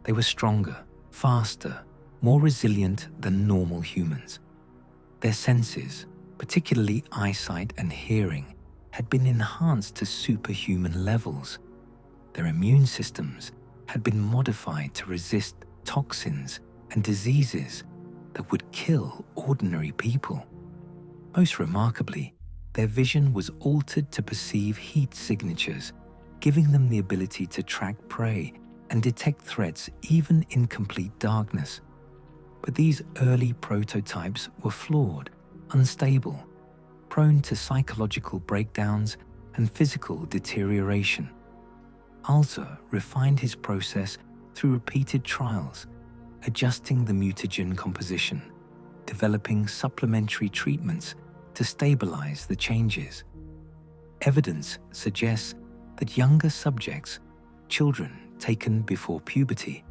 They were stronger, faster, more resilient than normal humans. Their senses, particularly eyesight and hearing, had been enhanced to superhuman levels. Their immune systems had been modified to resist toxins and diseases that would kill ordinary people. Most remarkably, their vision was altered to perceive heat signatures, giving them the ability to track prey and detect threats even in complete darkness. But these early prototypes were flawed, unstable, prone to psychological breakdowns and physical deterioration. Alzur refined his process through repeated trials, adjusting the mutagen composition, developing supplementary treatments to stabilize the changes. Evidence suggests that younger subjects, children taken before puberty,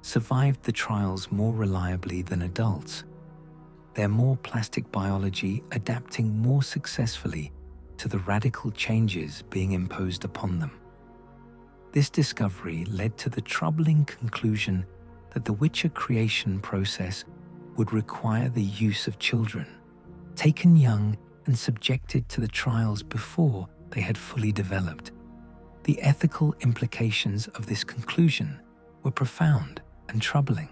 survived the trials more reliably than adults, their more plastic biology adapting more successfully to the radical changes being imposed upon them. This discovery led to the troubling conclusion that the Witcher creation process would require the use of children, taken young and subjected to the trials before they had fully developed. The ethical implications of this conclusion were profound and troubling.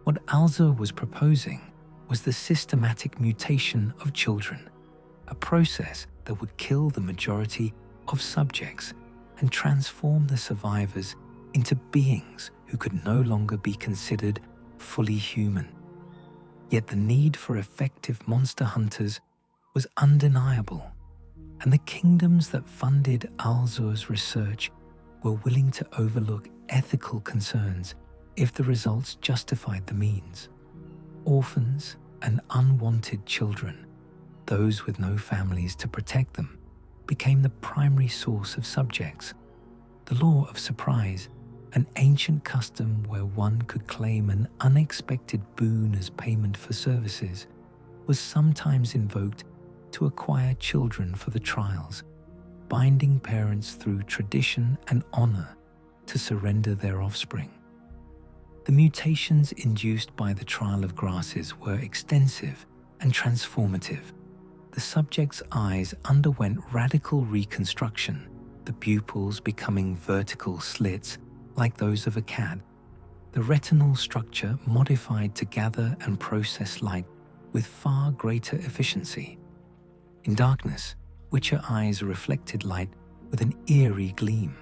What Alzur was proposing was the systematic mutation of children, a process that would kill the majority of subjects and transform the survivors into beings who could no longer be considered fully human. Yet the need for effective monster hunters was undeniable, and the kingdoms that funded Alzur's research were willing to overlook ethical concerns if the results justified the means. Orphans and unwanted children, those with no families to protect them, became the primary source of subjects. The law of surprise, an ancient custom where one could claim an unexpected boon as payment for services, was sometimes invoked to acquire children for the trials, binding parents through tradition and honor to surrender their offspring. The mutations induced by the trial of grasses were extensive and transformative. The subject's eyes underwent radical reconstruction, the pupils becoming vertical slits like those of a cat, the retinal structure modified to gather and process light with far greater efficiency. In darkness, Witcher eyes reflected light with an eerie gleam,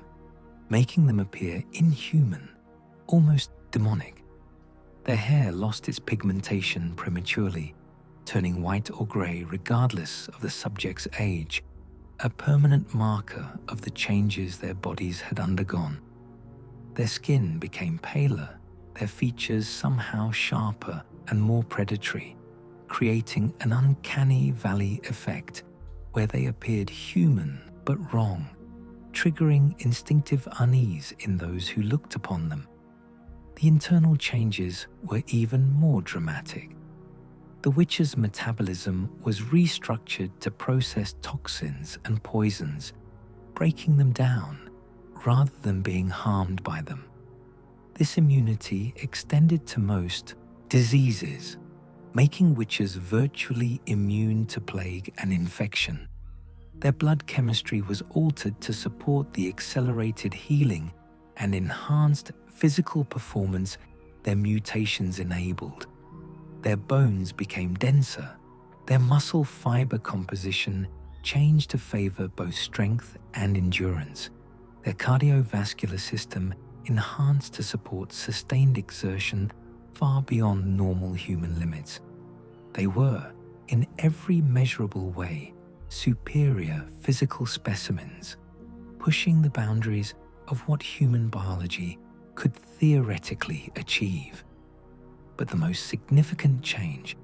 making them appear inhuman, almost demonic. Their hair lost its pigmentation prematurely, turning white or grey regardless of the subject's age, a permanent marker of the changes their bodies had undergone. Their skin became paler, their features somehow sharper and more predatory, creating an uncanny valley effect where they appeared human but wrong, triggering instinctive unease in those who looked upon them. The internal changes were even more dramatic. The Witcher's metabolism was restructured to process toxins and poisons, breaking them down rather than being harmed by them. This immunity extended to most diseases, making Witchers virtually immune to plague and infection. Their blood chemistry was altered to support the accelerated healing and enhanced physical performance their mutations enabled. Their bones became denser, their muscle fiber composition changed to favor both strength and endurance. Their cardiovascular system enhanced to support sustained exertion far beyond normal human limits. They were, in every measurable way, superior physical specimens, pushing the boundaries of what human biology could theoretically achieve. But the most significant change,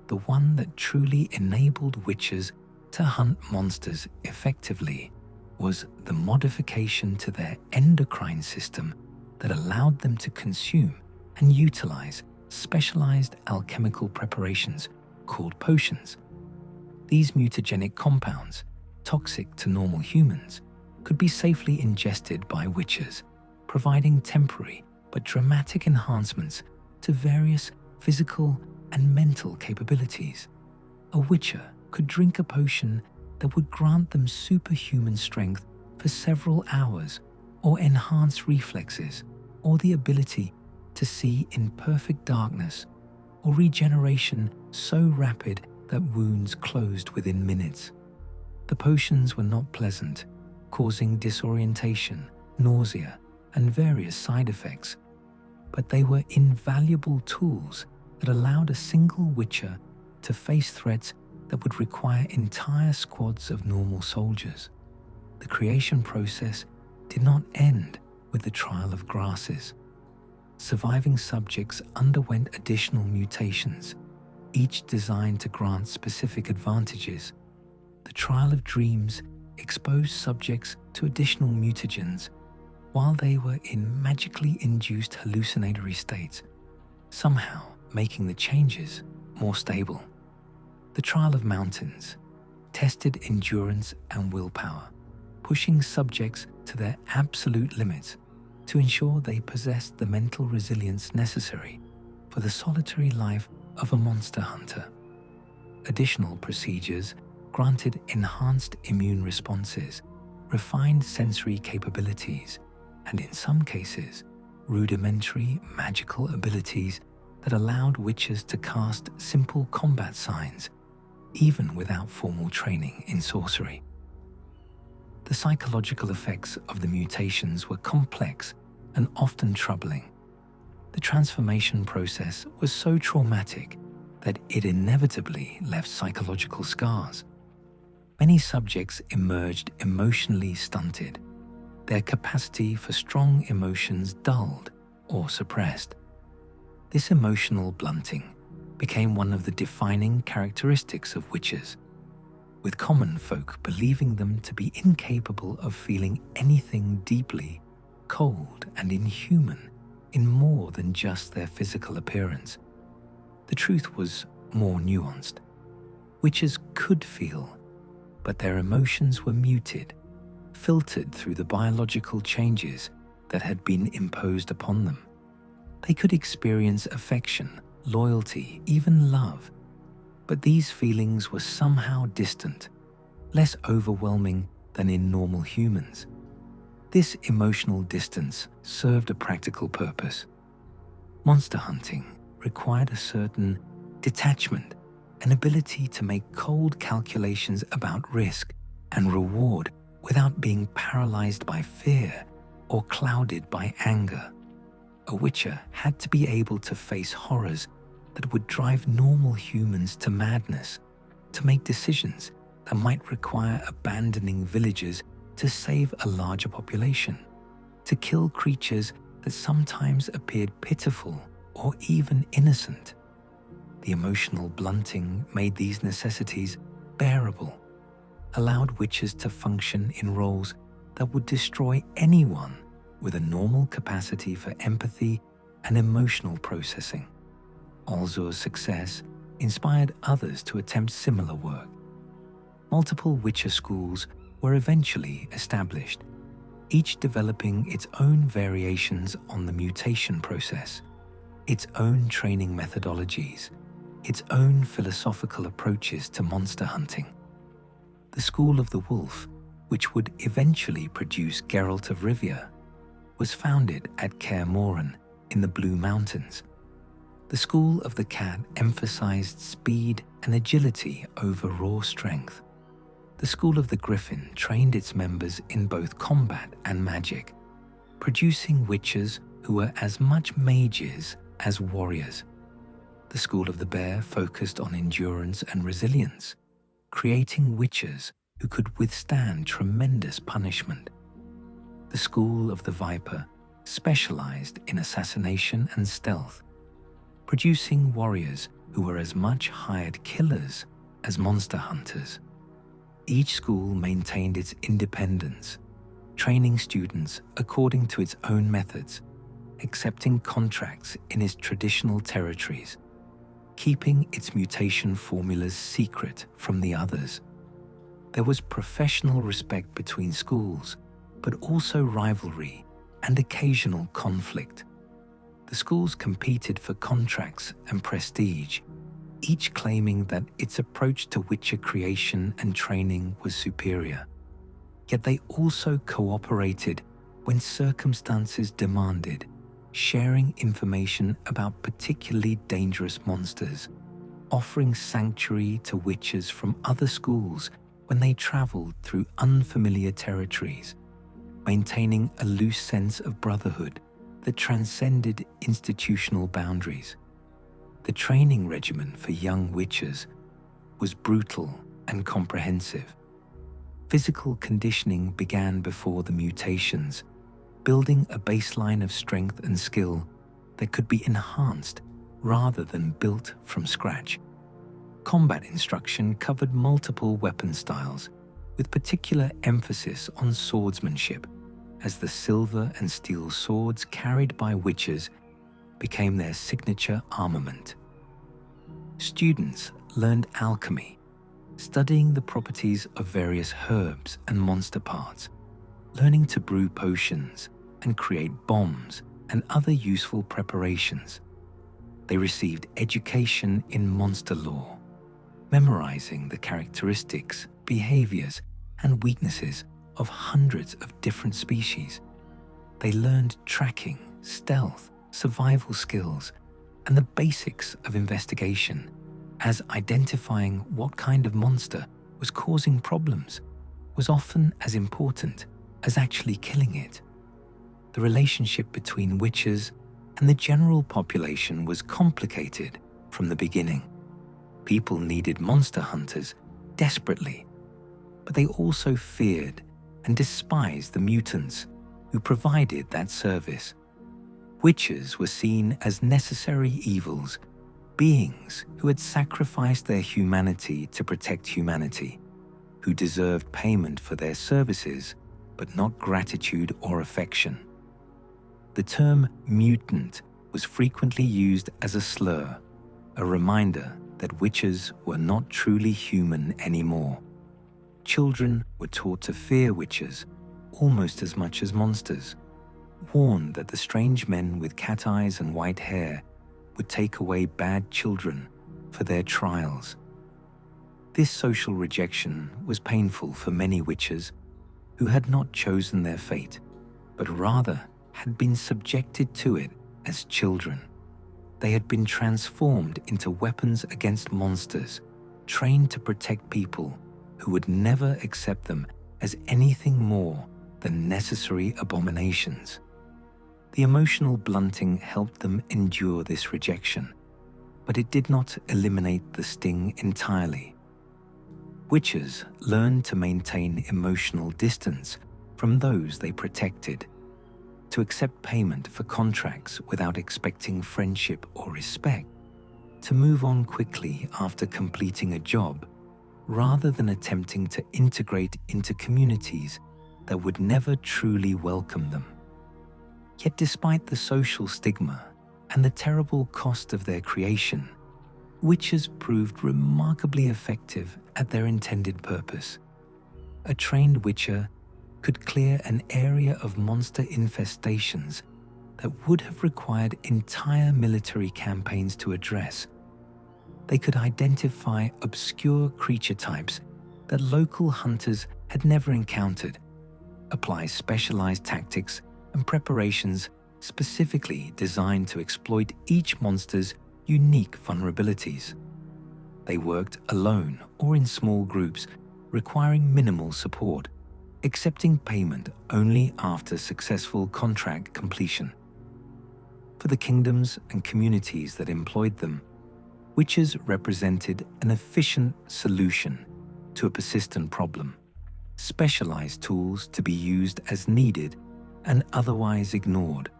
the one that truly enabled Witchers to hunt monsters effectively, was the modification to their endocrine system that allowed them to consume and utilize specialized alchemical preparations called potions. These mutagenic compounds, toxic to normal humans, could be safely ingested by Witchers, providing temporary but dramatic enhancements to various physical and mental capabilities. A Witcher could drink a potion that would grant them superhuman strength for several hours, or enhance reflexes, or the ability to see in perfect darkness, or regeneration so rapid that wounds closed within minutes. The potions were not pleasant, causing disorientation, nausea, and various side effects, but they were invaluable tools that allowed a single Witcher to face threats that would require entire squads of normal soldiers. The creation process did not end with the trial of grasses. Surviving subjects underwent additional mutations, each designed to grant specific advantages. The trial of dreams exposed subjects to additional mutagens while they were in magically induced hallucinatory states, somehow making the changes more stable. The trial of mountains tested endurance and willpower, pushing subjects to their absolute limits to ensure they possessed the mental resilience necessary for the solitary life of a monster hunter. Additional procedures granted enhanced immune responses, refined sensory capabilities, and in some cases, rudimentary magical abilities that allowed witches to cast simple combat signs, even without formal training in sorcery. The psychological effects of the mutations were complex and often troubling. The transformation process was so traumatic that it inevitably left psychological scars. Many subjects emerged emotionally stunted, their capacity for strong emotions dulled or suppressed. This emotional blunting became one of the defining characteristics of witches, with common folk believing them to be incapable of feeling anything deeply cold and inhuman in more than just their physical appearance. The truth was more nuanced. Witches could feel, but their emotions were muted, filtered through the biological changes that had been imposed upon them. They could experience affection, loyalty, even love, but these feelings were somehow distant, less overwhelming than in normal humans. This emotional distance served a practical purpose. Monster hunting required a certain detachment, an ability to make cold calculations about risk and reward without being paralyzed by fear or clouded by anger. A witcher had to be able to face horrors that would drive normal humans to madness, to make decisions that might require abandoning villages to save a larger population, to kill creatures that sometimes appeared pitiful or even innocent. The emotional blunting made these necessities bearable, allowed witches to function in roles that would destroy anyone with a normal capacity for empathy and emotional processing. Alzur's success inspired others to attempt similar work. Multiple witcher schools were eventually established, each developing its own variations on the mutation process, its own training methodologies, its own philosophical approaches to monster hunting. The School of the Wolf, which would eventually produce Geralt of Rivia, was founded at Kaer Morhen in the Blue Mountains. The School of the Cat emphasized speed and agility over raw strength. The School of the Griffin trained its members in both combat and magic, producing witches who were as much mages as warriors. The School of the Bear focused on endurance and resilience, creating witches who could withstand tremendous punishment. The School of the Viper specialized in assassination and stealth, producing warriors who were as much hired killers as monster hunters. Each school maintained its independence, training students according to its own methods, accepting contracts in its traditional territories, keeping its mutation formulas secret from the others. There was professional respect between schools, but also rivalry and occasional conflict. The schools competed for contracts and prestige, each claiming that its approach to witcher creation and training was superior. Yet they also cooperated when circumstances demanded, sharing information about particularly dangerous monsters, offering sanctuary to witches from other schools when they traveled through unfamiliar territories, maintaining a loose sense of brotherhood that transcended institutional boundaries. The training regimen for young witches was brutal and comprehensive. Physical conditioning began before the mutations, building a baseline of strength and skill that could be enhanced rather than built from scratch. Combat instruction covered multiple weapon styles, with particular emphasis on swordsmanship, as the silver and steel swords carried by witches became their signature armament. Students learned alchemy, studying the properties of various herbs and monster parts, learning to brew potions and create bombs and other useful preparations. They received education in monster lore, memorizing the characteristics, behaviors, and weaknesses of hundreds of different species. They learned tracking, stealth, survival skills, and the basics of investigation, as identifying what kind of monster was causing problems was often as important as actually killing it. The relationship between witches and the general population was complicated from the beginning. People needed monster hunters desperately, but they also feared and despised the mutants who provided that service. Witches were seen as necessary evils, beings who had sacrificed their humanity to protect humanity, who deserved payment for their services, but not gratitude or affection. The term mutant was frequently used as a slur, a reminder that witches were not truly human anymore. Children were taught to fear witches almost as much as monsters, warned that the strange men with cat eyes and white hair would take away bad children for their trials. This social rejection was painful for many witches who had not chosen their fate, but rather had been subjected to it as children. They had been transformed into weapons against monsters, trained to protect people who would never accept them as anything more than necessary abominations. The emotional blunting helped them endure this rejection, but it did not eliminate the sting entirely. Witches learned to maintain emotional distance from those they protected, to accept payment for contracts without expecting friendship or respect, to move on quickly after completing a job, rather than attempting to integrate into communities that would never truly welcome them. Yet despite the social stigma and the terrible cost of their creation, witches proved remarkably effective at their intended purpose. A trained witcher could clear an area of monster infestations that would have required entire military campaigns to address. They could identify obscure creature types that local hunters had never encountered, apply specialized tactics and preparations specifically designed to exploit each monster's unique vulnerabilities. They worked alone or in small groups, requiring minimal support, accepting payment only after successful contract completion. For the kingdoms and communities that employed them, witches represented an efficient solution to a persistent problem, specialized tools to be used as needed and otherwise ignored.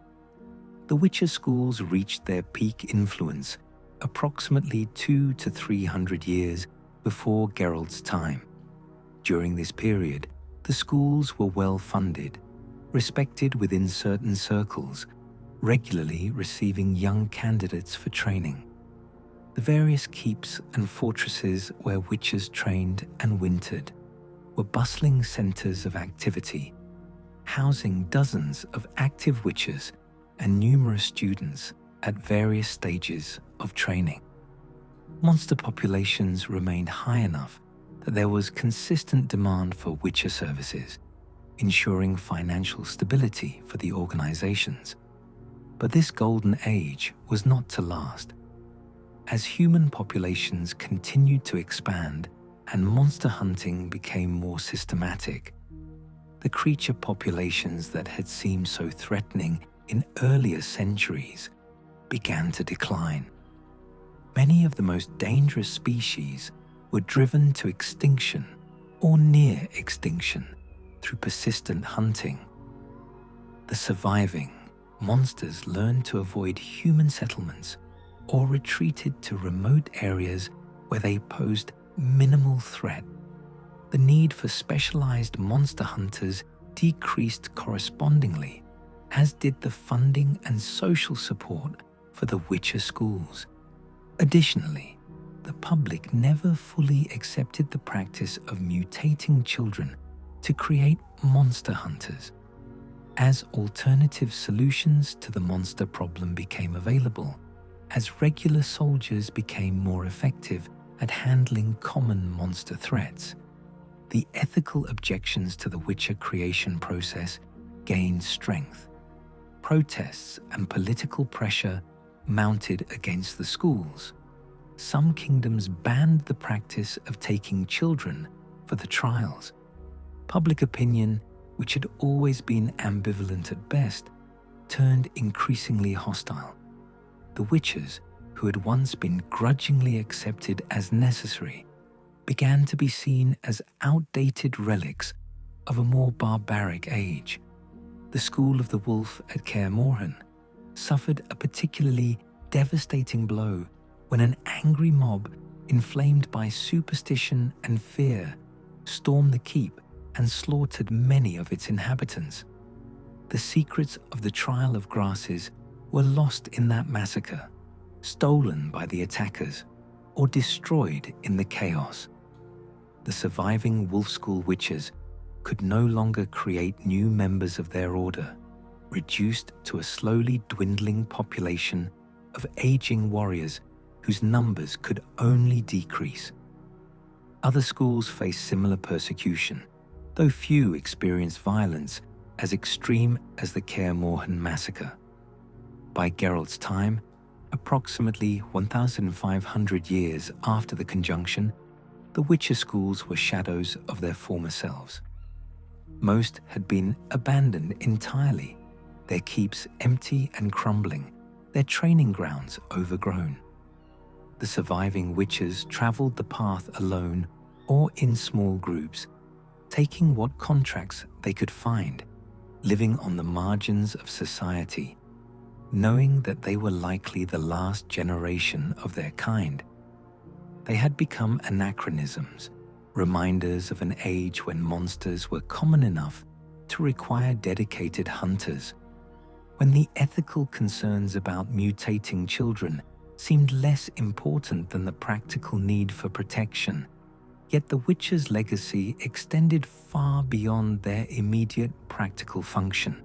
The witcher schools reached their peak influence approximately 200 to 300 years before Geralt's time. During this period, the schools were well funded, respected within certain circles, regularly receiving young candidates for training. The various keeps and fortresses where witches trained and wintered were bustling centers of activity, housing dozens of active witches and numerous students at various stages of training. Monster populations remained high enough that there was consistent demand for witcher services, ensuring financial stability for the organizations. But this golden age was not to last. As human populations continued to expand and monster hunting became more systematic, the creature populations that had seemed so threatening in earlier centuries began to decline. Many of the most dangerous species were driven to extinction or near extinction through persistent hunting. The surviving monsters learned to avoid human settlements or retreated to remote areas where they posed minimal threat. The need for specialized monster hunters decreased correspondingly, as did the funding and social support for the witcher schools. Additionally, the public never fully accepted the practice of mutating children to create monster hunters. As alternative solutions to the monster problem became available, as regular soldiers became more effective at handling common monster threats, the ethical objections to the Witcher creation process gained strength. Protests and political pressure mounted against the schools. Some kingdoms banned the practice of taking children for the trials. Public opinion, which had always been ambivalent at best, turned increasingly hostile. The witches, who had once been grudgingly accepted as necessary, began to be seen as outdated relics of a more barbaric age. The School of the Wolf at Kaer Morhen suffered a particularly devastating blow when an angry mob, inflamed by superstition and fear, stormed the keep and slaughtered many of its inhabitants. The secrets of the Trial of Grasses were lost in that massacre, stolen by the attackers, or destroyed in the chaos. The surviving Wolf School witches could no longer create new members of their order, reduced to a slowly dwindling population of aging warriors whose numbers could only decrease. Other schools faced similar persecution, though few experienced violence as extreme as the Kaer Morhen massacre. By Geralt's time, approximately 1,500 years after the conjunction, the Witcher schools were shadows of their former selves. Most had been abandoned entirely, their keeps empty and crumbling, their training grounds overgrown. The surviving witches traveled the path alone or in small groups, taking what contracts they could find, living on the margins of society, knowing that they were likely the last generation of their kind. They had become anachronisms, reminders of an age when monsters were common enough to require dedicated hunters, when the ethical concerns about mutating children seemed less important than the practical need for protection. Yet the witches' legacy extended far beyond their immediate practical function.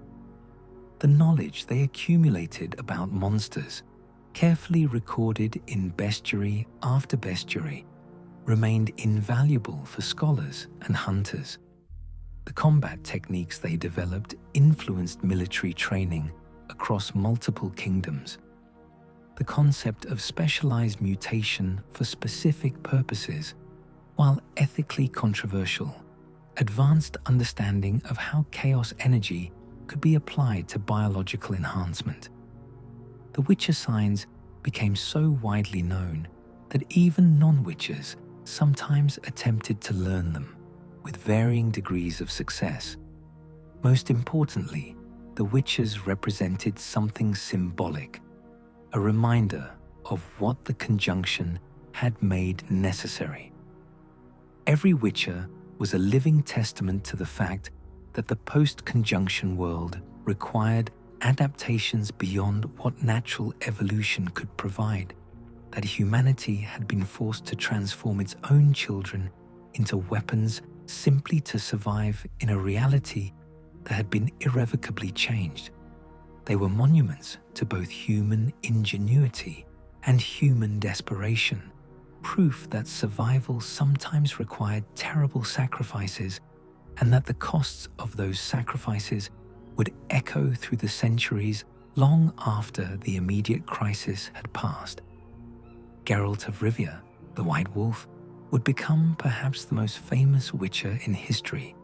The knowledge they accumulated about monsters, carefully recorded in bestiary after bestiary, remained invaluable for scholars and hunters. The combat techniques they developed influenced military training across multiple kingdoms. The concept of specialized mutation for specific purposes, while ethically controversial, advanced understanding of how chaos energy could be applied to biological enhancement. The Witcher signs became so widely known that even non-witchers sometimes attempted to learn them, with varying degrees of success. Most importantly, the witches represented something symbolic, a reminder of what the conjunction had made necessary. Every witcher was a living testament to the fact that the post-conjunction world required adaptations beyond what natural evolution could provide, that humanity had been forced to transform its own children into weapons simply to survive in a reality that had been irrevocably changed. They were monuments to both human ingenuity and human desperation, proof that survival sometimes required terrible sacrifices and that the costs of those sacrifices would echo through the centuries long after the immediate crisis had passed. Geralt of Rivia, the White Wolf, would become perhaps the most famous witcher in history,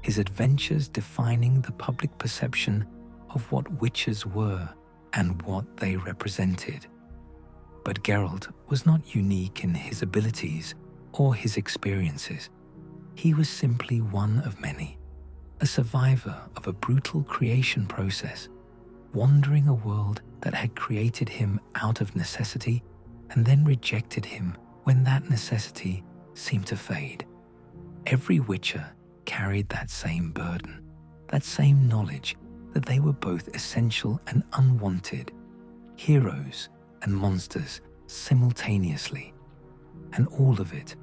his adventures defining the public perception of what witches were and what they represented. But Geralt was not unique in his abilities or his experiences. He was simply one of many, a survivor of a brutal creation process, wandering a world that had created him out of necessity and then rejected him when that necessity seemed to fade. Every witcher carried that same burden, that same knowledge that they were both essential and unwanted, heroes and monsters simultaneously. And all of it,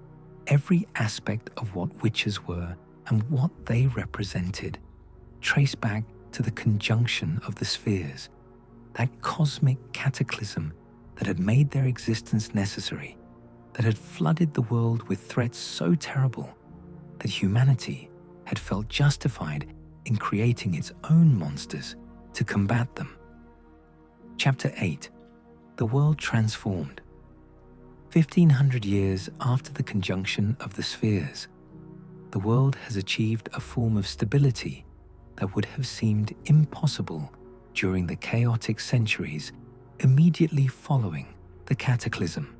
every aspect of what witches were and what they represented, traced back to the conjunction of the spheres, that cosmic cataclysm that had made their existence necessary, that had flooded the world with threats so terrible that humanity had felt justified in creating its own monsters to combat them. Chapter 8. The World Transformed. 1500 years after the conjunction of the spheres, the world has achieved a form of stability that would have seemed impossible during the chaotic centuries immediately following the cataclysm.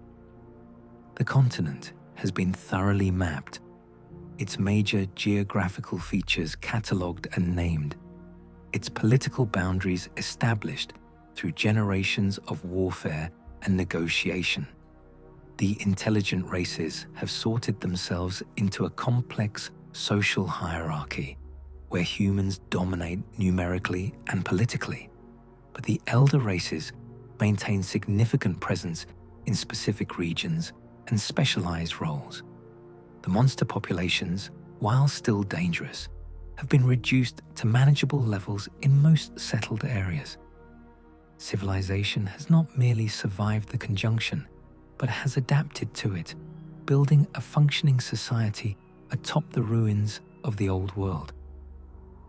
The continent has been thoroughly mapped, its major geographical features catalogued and named, its political boundaries established through generations of warfare and negotiation. The intelligent races have sorted themselves into a complex social hierarchy where humans dominate numerically and politically, but the elder races maintain significant presence in specific regions and specialized roles. The monster populations, while still dangerous, have been reduced to manageable levels in most settled areas. Civilization has not merely survived the conjunction, but has adapted to it, building a functioning society atop the ruins of the old world.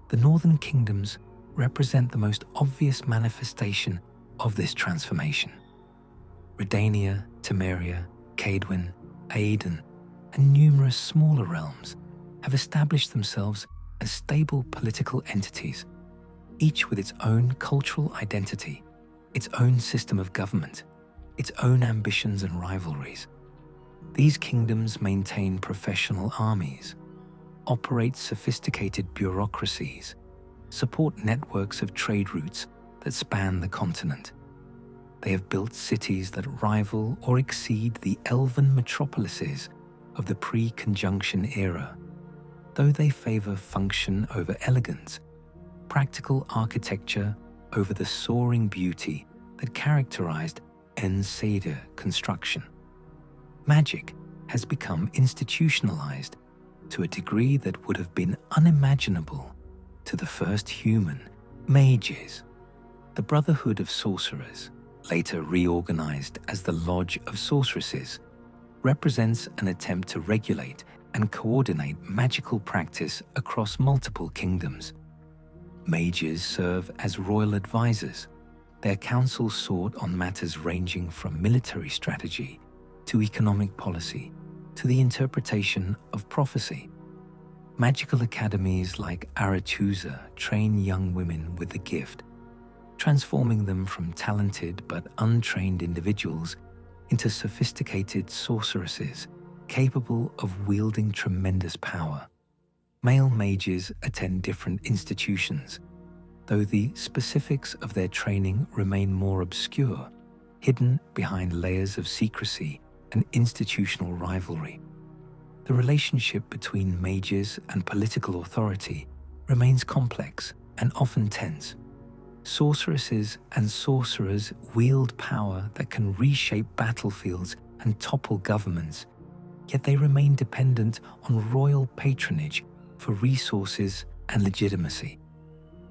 The northern kingdoms represent the most obvious manifestation of this transformation. Redania, Temeria, Cadwin, Aedan, and numerous smaller realms have established themselves as stable political entities, each with its own cultural identity, its own system of government, its own ambitions and rivalries. These kingdoms maintain professional armies, operate sophisticated bureaucracies, support networks of trade routes that span the continent. They have built cities that rival or exceed the elven metropolises of the pre-conjunction era, though they favor function over elegance, practical architecture over the soaring beauty that characterized Ensader construction. Magic has become institutionalized to a degree that would have been unimaginable to the first human mages. The Brotherhood of Sorcerers, later reorganized as the Lodge of Sorceresses, represents an attempt to regulate and coordinate magical practice across multiple kingdoms. Mages serve as royal advisors, their counsel sought on matters ranging from military strategy to economic policy to the interpretation of prophecy. Magical academies like Aretusa train young women with the gift, transforming them from talented but untrained individuals into sophisticated sorceresses capable of wielding tremendous power. Male mages attend different institutions, though the specifics of their training remain more obscure, hidden behind layers of secrecy and institutional rivalry. The relationship between mages and political authority remains complex and often tense. Sorceresses and sorcerers wield power that can reshape battlefields and topple governments, yet they remain dependent on royal patronage for resources and legitimacy.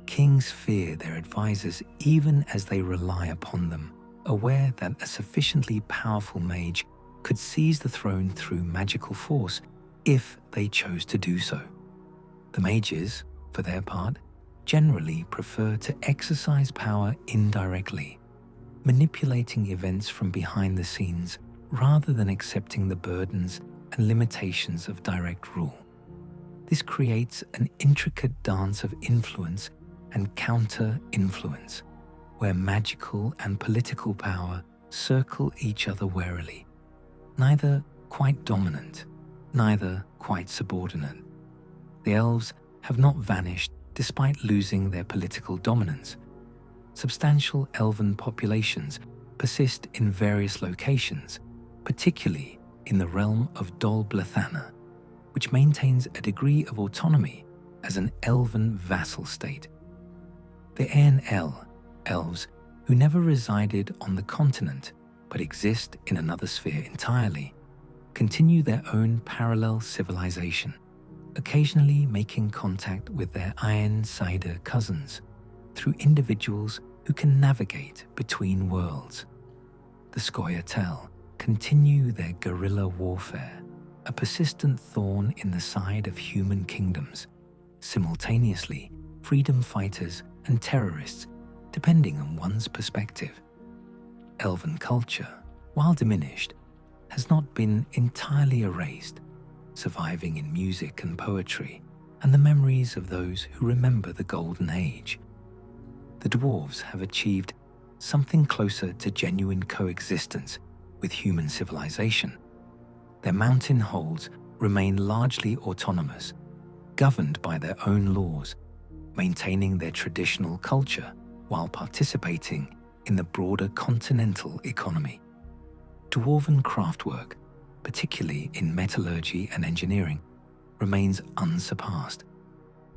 Kings fear their advisors even as they rely upon them, aware that a sufficiently powerful mage could seize the throne through magical force if they chose to do so. The mages, for their part, generally prefer to exercise power indirectly, manipulating events from behind the scenes rather than accepting the burdens and limitations of direct rule. This creates an intricate dance of influence and counter-influence, where magical and political power circle each other warily, neither quite dominant, neither quite subordinate. The elves have not vanished despite losing their political dominance. Substantial elven populations persist in various locations, particularly in the realm of Dol Blethana, which maintains a degree of autonomy as an elven vassal state. The Aen El, elves who never resided on the continent but exist in another sphere entirely, continue their own parallel civilization, occasionally making contact with their Aen Sider cousins through individuals who can navigate between worlds. The Scoia'tael continue their guerrilla warfare, a persistent thorn in the side of human kingdoms, simultaneously freedom fighters and terrorists, depending on one's perspective. Elven culture, while diminished, has not been entirely erased, surviving in music and poetry and the memories of those who remember the Golden Age. The dwarves have achieved something closer to genuine coexistence with human civilization. Their mountain holds remain largely autonomous, governed by their own laws, maintaining their traditional culture while participating in the broader continental economy. Dwarven craftwork, particularly in metallurgy and engineering, remains unsurpassed,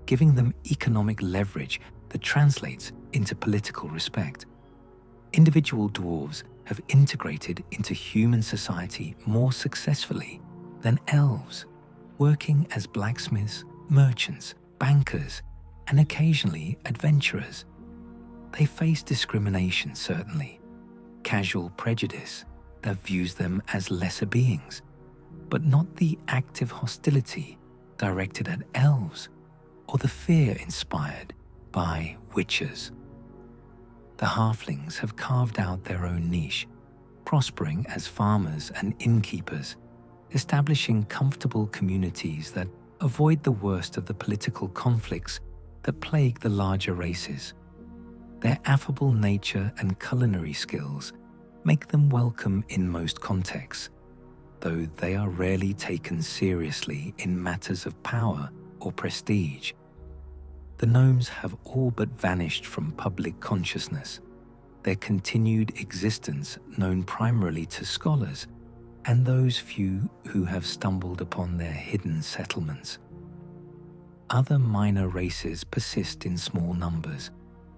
giving them economic leverage that translates into political respect. Individual dwarves have integrated into human society more successfully than elves, working as blacksmiths, merchants, bankers, and occasionally adventurers. They face discrimination, certainly, casual prejudice that views them as lesser beings, but not the active hostility directed at elves or the fear inspired by witches. The halflings have carved out their own niche, prospering as farmers and innkeepers, establishing comfortable communities that avoid the worst of the political conflicts that plague the larger races. Their affable nature and culinary skills make them welcome in most contexts, though they are rarely taken seriously in matters of power or prestige. The gnomes have all but vanished from public consciousness, their continued existence known primarily to scholars and those few who have stumbled upon their hidden settlements. Other minor races persist in small numbers,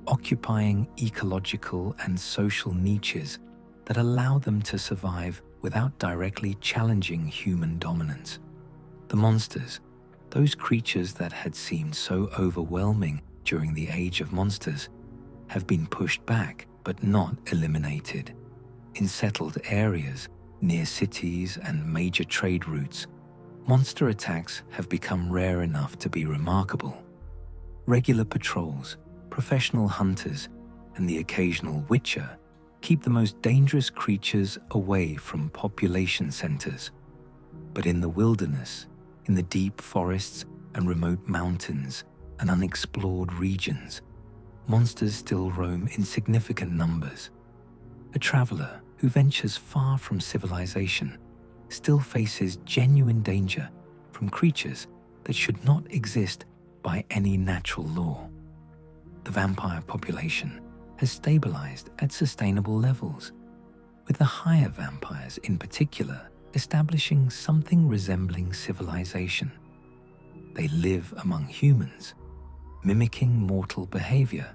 occupying ecological and social niches that allow them to survive without directly challenging human dominance. The monsters, those creatures that had seemed so overwhelming during the Age of Monsters, have been pushed back but not eliminated. In settled areas, near cities and major trade routes, monster attacks have become rare enough to be remarkable. Regular patrols, professional hunters, and the occasional witcher keep the most dangerous creatures away from population centers. But in the wilderness, in the deep forests and remote mountains and unexplored regions, monsters still roam in significant numbers. A traveler who ventures far from civilization still faces genuine danger from creatures that should not exist by any natural law. The vampire population has stabilized at sustainable levels, with the higher vampires in particular establishing something resembling civilization. They live among humans, mimicking mortal behavior,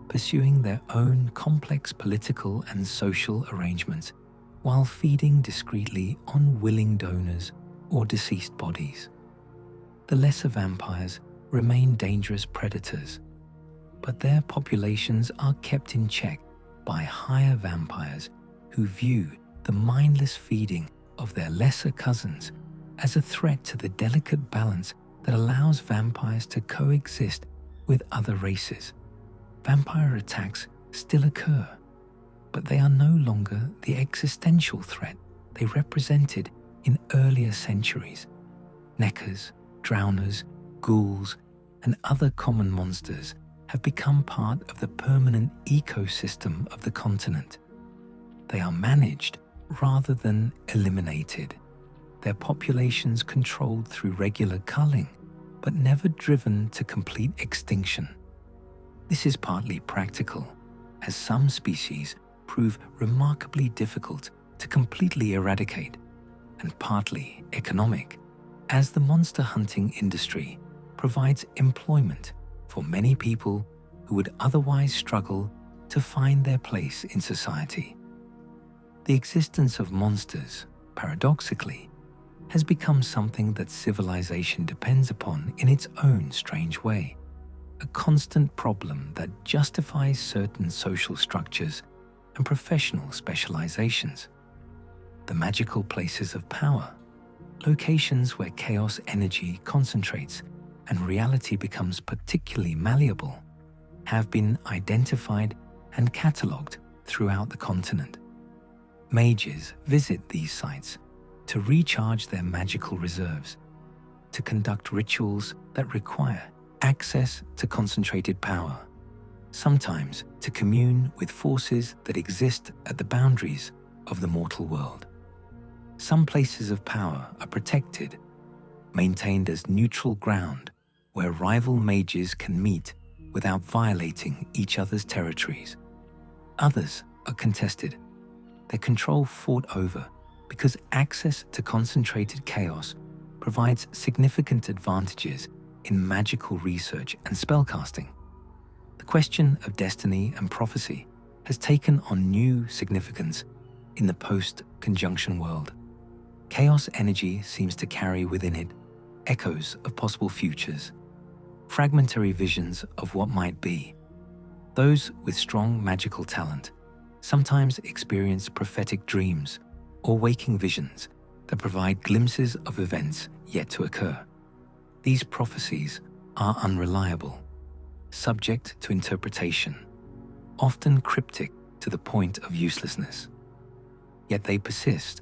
pursuing their own complex political and social arrangements while feeding discreetly on willing donors or deceased bodies. The lesser vampires remain dangerous predators, but their populations are kept in check by higher vampires who view the mindless feeding of their lesser cousins as a threat to the delicate balance that allows vampires to coexist with other races. Vampire attacks still occur, but they are no longer the existential threat they represented in earlier centuries. Neckers, drowners, ghouls, and other common monsters have become part of the permanent ecosystem of the continent. They are managed rather than eliminated, their populations controlled through regular culling, but never driven to complete extinction. This is partly practical, as some species prove remarkably difficult to completely eradicate, and partly economic, as the monster hunting industry provides employment for many people who would otherwise struggle to find their place in society. The existence of monsters, paradoxically, has become something that civilization depends upon in its own strange way, a constant problem that justifies certain social structures and professional specializations. The magical places of power, Locations where chaos energy concentrates and reality becomes particularly malleable have been identified and catalogued throughout the continent. Mages visit these sites to recharge their magical reserves, to conduct rituals that require access to concentrated power, sometimes to commune with forces that exist at the boundaries of the mortal world. Some places of power are protected, maintained as neutral ground where rival mages can meet without violating each other's territories. Others are contested, their control fought over because access to concentrated chaos provides significant advantages in magical research and spellcasting. The question of destiny and prophecy has taken on new significance in the post-conjunction world. Chaos energy seems to carry within it echoes of possible futures, fragmentary visions of what might be. Those with strong magical talent sometimes experience prophetic dreams or waking visions that provide glimpses of events yet to occur. These prophecies are unreliable, subject to interpretation, often cryptic to the point of uselessness. Yet they persist,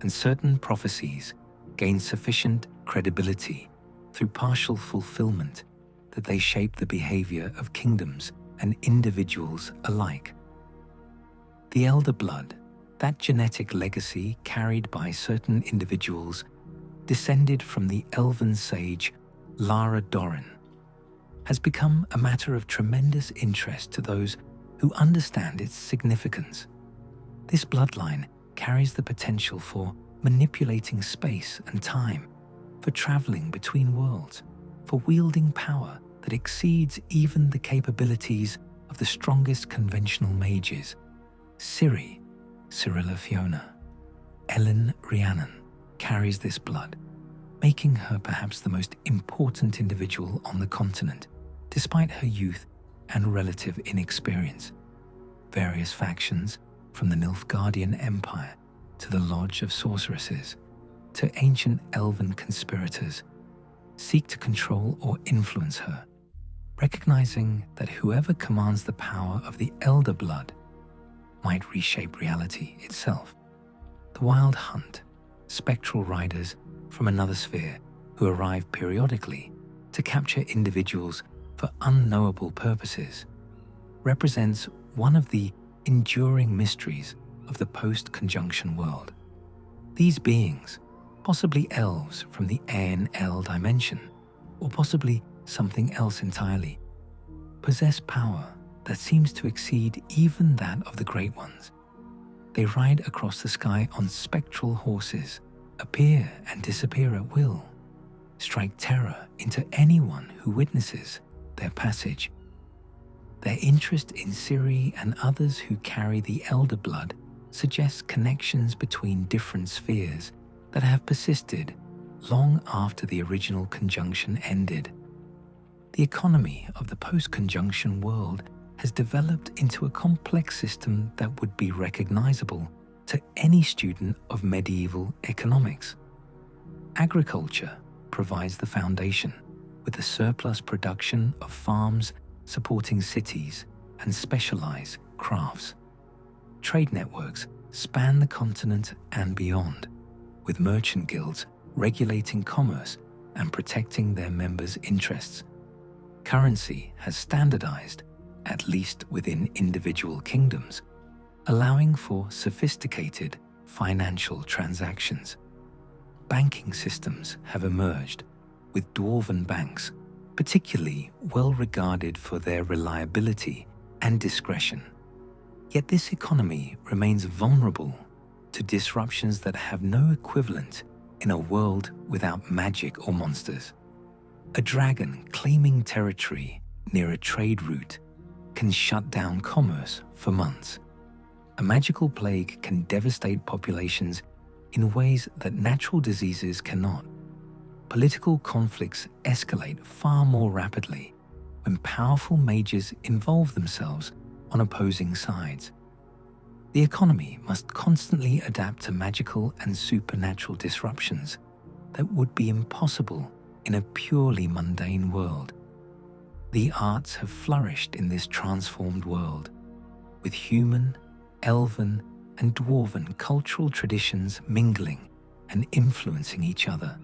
and certain prophecies gain sufficient credibility through partial fulfillment that they shape the behavior of kingdoms and individuals alike. The elder blood, that genetic legacy carried by certain individuals, descended from the elven sage Lara Dorren, has become a matter of tremendous interest to those who understand its significance. This bloodline carries the potential for manipulating space and time, for traveling between worlds, for wielding power that exceeds even the capabilities of the strongest conventional mages. Ciri, Cyrilla Fiona, Ellen Rhiannon carries this blood, making her perhaps the most important individual on the continent, despite her youth and relative inexperience. Various factions, from the Nilfgaardian Empire to the Lodge of Sorceresses to ancient elven conspirators, seek to control or influence her, recognizing that whoever commands the power of the elder blood might reshape reality itself. The Wild Hunt, spectral riders from another sphere who arrive periodically to capture individuals for unknowable purposes, represents one of the enduring mysteries of the post-conjunction world. These beings, possibly elves from the ANL dimension, or possibly something else entirely, possess power that seems to exceed even that of the Great Ones. They ride across the sky on spectral horses, appear and disappear at will, strike terror into anyone who witnesses their passage. Their interest in Ciri and others who carry the elder blood suggests connections between different spheres that have persisted long after the original conjunction ended. The economy of the post-conjunction world has developed into a complex system that would be recognizable to any student of medieval economics. Agriculture provides the foundation, with the surplus production of farms supporting cities and specialized crafts. Trade networks span the continent and beyond, with merchant guilds regulating commerce and protecting their members' interests. Currency has standardized, at least within individual kingdoms, allowing for sophisticated financial transactions. Banking systems have emerged, with dwarven banks particularly well regarded for their reliability and discretion. Yet this economy remains vulnerable to disruptions that have no equivalent in a world without magic or monsters. A dragon claiming territory near a trade route can shut down commerce for months. A magical plague can devastate populations in ways that natural diseases cannot. Political conflicts escalate far more rapidly when powerful mages involve themselves on opposing sides. The economy must constantly adapt to magical and supernatural disruptions, that would be impossible in a purely mundane world. The arts have flourished in this transformed world, with human, elven, and dwarven cultural traditions mingling and influencing each other.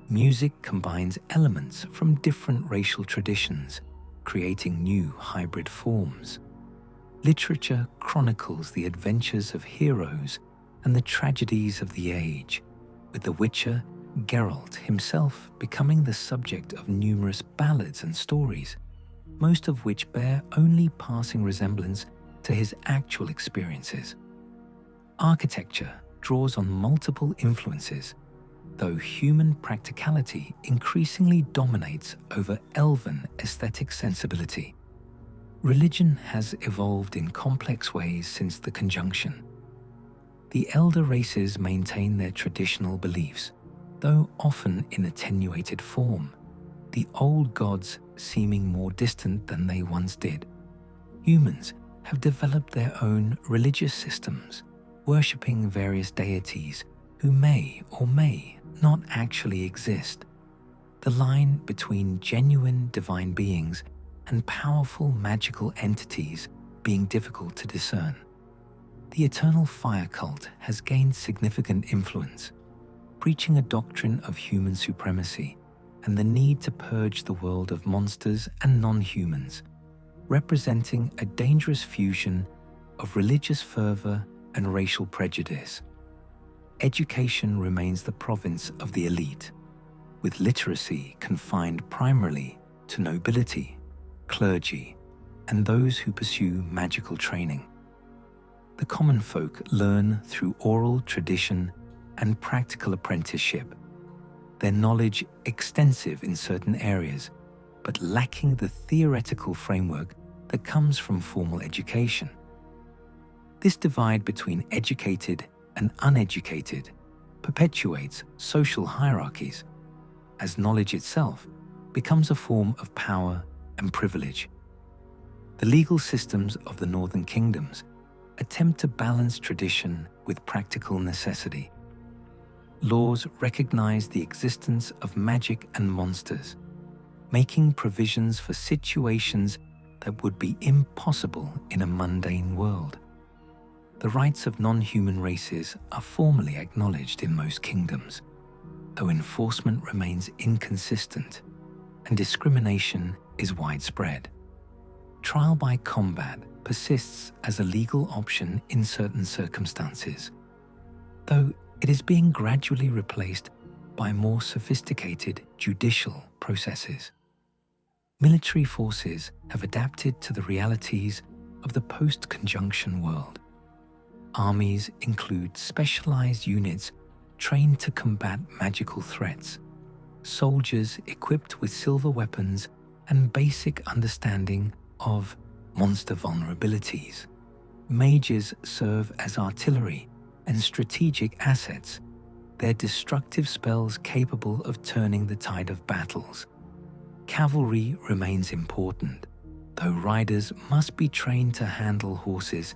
Music combines elements from different racial traditions, creating new hybrid forms. Literature chronicles the adventures of heroes and the tragedies of the age, with the Witcher Geralt himself becoming the subject of numerous ballads and stories, most of which bear only passing resemblance to his actual experiences. Architecture draws on multiple influences, though human practicality increasingly dominates over elven aesthetic sensibility. Religion has evolved in complex ways since the conjunction. The elder races maintain their traditional beliefs, though often in attenuated form, the old gods seeming more distant than they once did. Humans have developed their own religious systems, worshipping various deities who may or may not actually exist. The line between genuine divine beings and powerful magical entities being difficult to discern. The eternal fire cult has gained significant influence, preaching a doctrine of human supremacy and the need to purge the world of monsters and non-humans, representing a dangerous fusion of religious fervor and racial prejudice. Education remains the province of the elite, with literacy confined primarily to nobility, clergy, and those who pursue magical training. The common folk learn through oral tradition and practical apprenticeship, their knowledge extensive in certain areas, but lacking the theoretical framework that comes from formal education. This divide between educated and uneducated perpetuates social hierarchies, as knowledge itself becomes a form of power and privilege. The legal systems of the northern kingdoms attempt to balance tradition with practical necessity. Laws recognize the existence of magic and monsters, making provisions for situations that would be impossible in a mundane world. The rights of non-human races are formally acknowledged in most kingdoms, though enforcement remains inconsistent and discrimination is widespread. Trial by combat persists as a legal option in certain circumstances, though it is being gradually replaced by more sophisticated judicial processes. Military forces have adapted to the realities of the post-conjunction world. Armies include specialized units trained to combat magical threats, soldiers equipped with silver weapons and basic understanding of monster vulnerabilities. Mages serve as artillery and strategic assets, their destructive spells capable of turning the tide of battles. Cavalry remains important, though riders must be trained to handle horses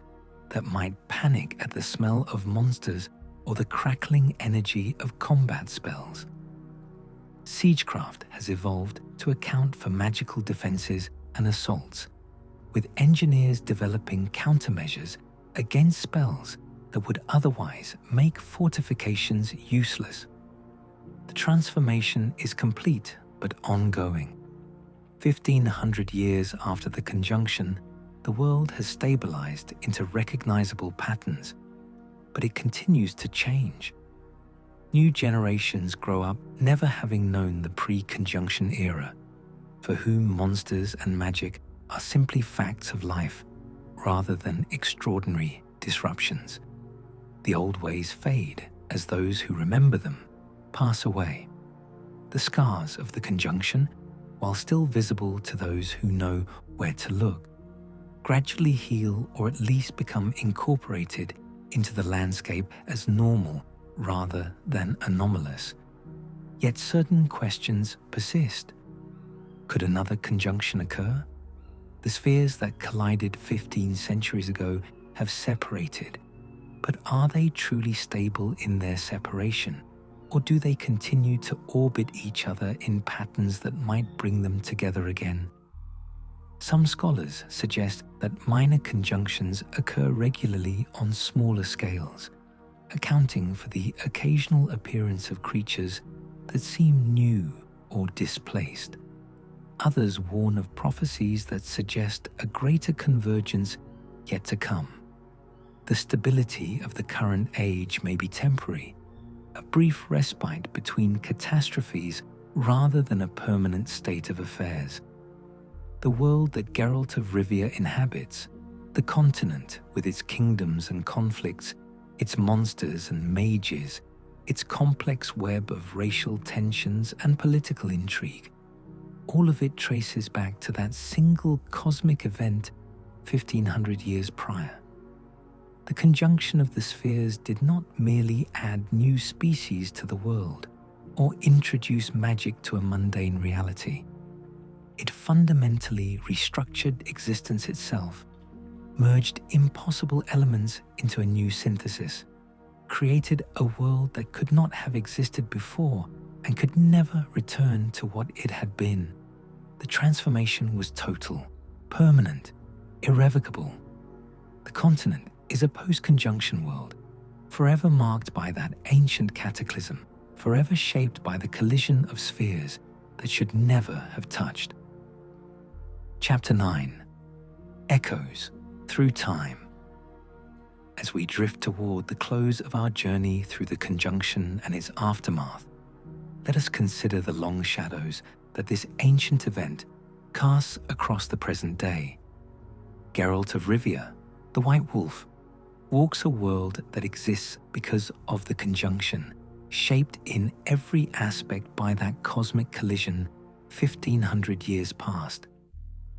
that might panic at the smell of monsters or the crackling energy of combat spells. Siegecraft has evolved to account for magical defenses and assaults, with engineers developing countermeasures against spells that would otherwise make fortifications useless. The transformation is complete but ongoing. 1,500 years after the conjunction, the world has stabilized into recognizable patterns, but it continues to change. New generations grow up never having known the pre-conjunction era, for whom monsters and magic are simply facts of life rather than extraordinary disruptions. The old ways fade as those who remember them pass away. The scars of the conjunction, while still visible to those who know where to look, gradually heal or at least become incorporated into the landscape as normal rather than anomalous. Yet certain questions persist. Could another conjunction occur? The spheres that collided 15 centuries ago have separated, but are they truly stable in their separation? Or do they continue to orbit each other in patterns that might bring them together again? Some scholars suggest that minor conjunctions occur regularly on smaller scales, accounting for the occasional appearance of creatures that seem new or displaced. Others warn of prophecies that suggest a greater convergence yet to come. The stability of the current age may be temporary, a brief respite between catastrophes rather than a permanent state of affairs. The world that Geralt of Rivia inhabits, the continent with its kingdoms and conflicts, its monsters and mages, its complex web of racial tensions and political intrigue, all of it traces back to that single cosmic event 1500 years prior. The conjunction of the spheres did not merely add new species to the world or introduce magic to a mundane reality. It fundamentally restructured existence itself, merged impossible elements into a new synthesis, created a world that could not have existed before and could never return to what it had been. The transformation was total, permanent, irrevocable. The continent is a post-conjunction world, forever marked by that ancient cataclysm, forever shaped by the collision of spheres that should never have touched. Chapter 9. Echoes through time. As we drift toward the close of our journey through the conjunction and its aftermath, let us consider the long shadows that this ancient event casts across the present day. Geralt of Rivia, the White Wolf, walks a world that exists because of the conjunction, shaped in every aspect by that cosmic collision 1500 years past.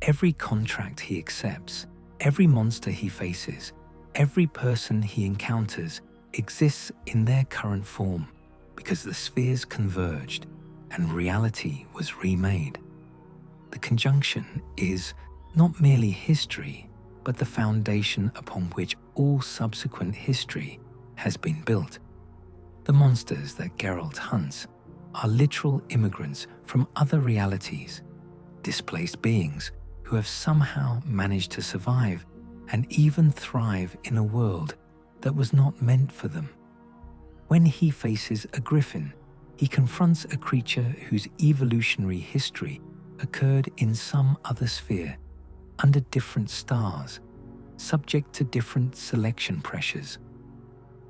Every contract he accepts, every monster he faces, every person he encounters exists in their current form because the spheres converged and reality was remade. The conjunction is not merely history, but the foundation upon which all subsequent history has been built. The monsters that Geralt hunts are literal immigrants from other realities, displaced beings who have somehow managed to survive and even thrive in a world that was not meant for them. When he faces a griffin, he confronts a creature whose evolutionary history occurred in some other sphere, under different stars, subject to different selection pressures.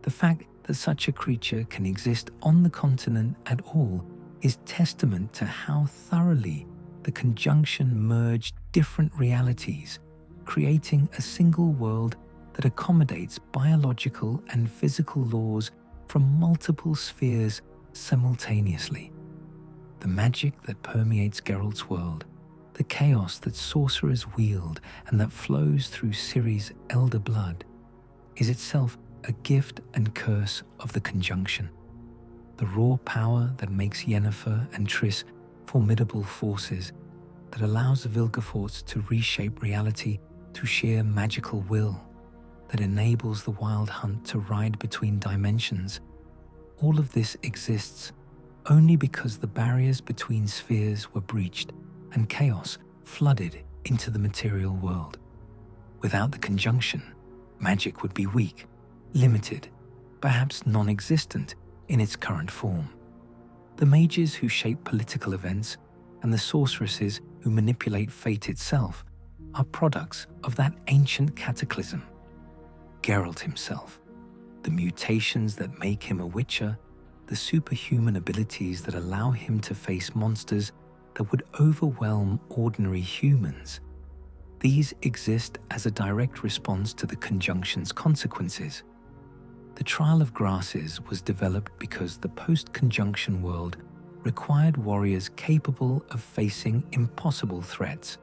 The fact that such a creature can exist on the continent at all is testament to how thoroughly the conjunction merged different realities, creating a single world that accommodates biological and physical laws from multiple spheres simultaneously. The magic that permeates Geralt's world, the chaos that sorcerers wield and that flows through Ciri's elder blood, is itself a gift and curse of the conjunction. The raw power that makes Yennefer and Triss formidable forces, that allows Vilgefortz to reshape reality through sheer magical will, that enables the Wild Hunt to ride between dimensions. All of this exists only because the barriers between spheres were breached and chaos flooded into the material world. Without the conjunction, magic would be weak, limited, perhaps non-existent in its current form. The mages who shape political events and the sorceresses who manipulate fate itself are products of that ancient cataclysm. Geralt himself, the mutations that make him a witcher, the superhuman abilities that allow him to face monsters that would overwhelm ordinary humans, these exist as a direct response to the conjunction's consequences. The Trial of Grasses was developed because the post-conjunction world required warriors capable of facing impossible threats.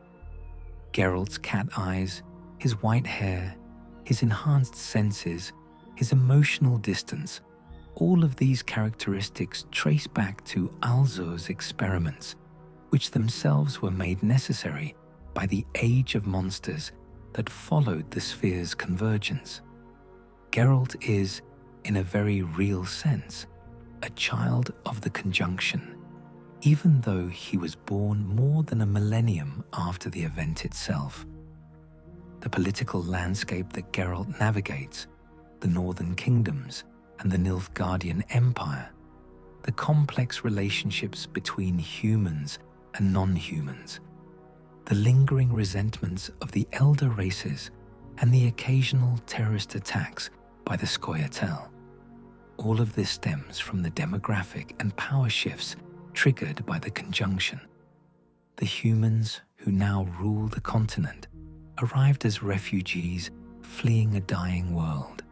Geralt's cat eyes, his white hair, his enhanced senses, his emotional distance, all of these characteristics trace back to Alzur's experiments, which themselves were made necessary by the age of monsters that followed the sphere's convergence. Geralt is, in a very real sense, a child of the conjunction, even though he was born more than a millennium after the event itself. The political landscape that Geralt navigates, the Northern Kingdoms and the Nilfgaardian Empire, the complex relationships between humans and non-humans, the lingering resentments of the elder races, and the occasional terrorist attacks by the Scoia'tael. All of this stems from the demographic and power shifts triggered by the conjunction. The humans who now rule the continent arrived as refugees fleeing a dying world.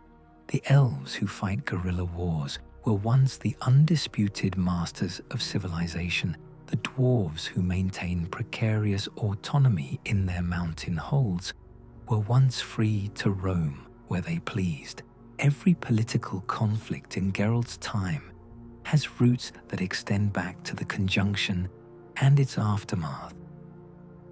The elves who fight guerrilla wars were once the undisputed masters of civilization. The dwarves who maintain precarious autonomy in their mountain holds were once free to roam where they pleased. Every political conflict in Geralt's time has roots that extend back to the conjunction and its aftermath.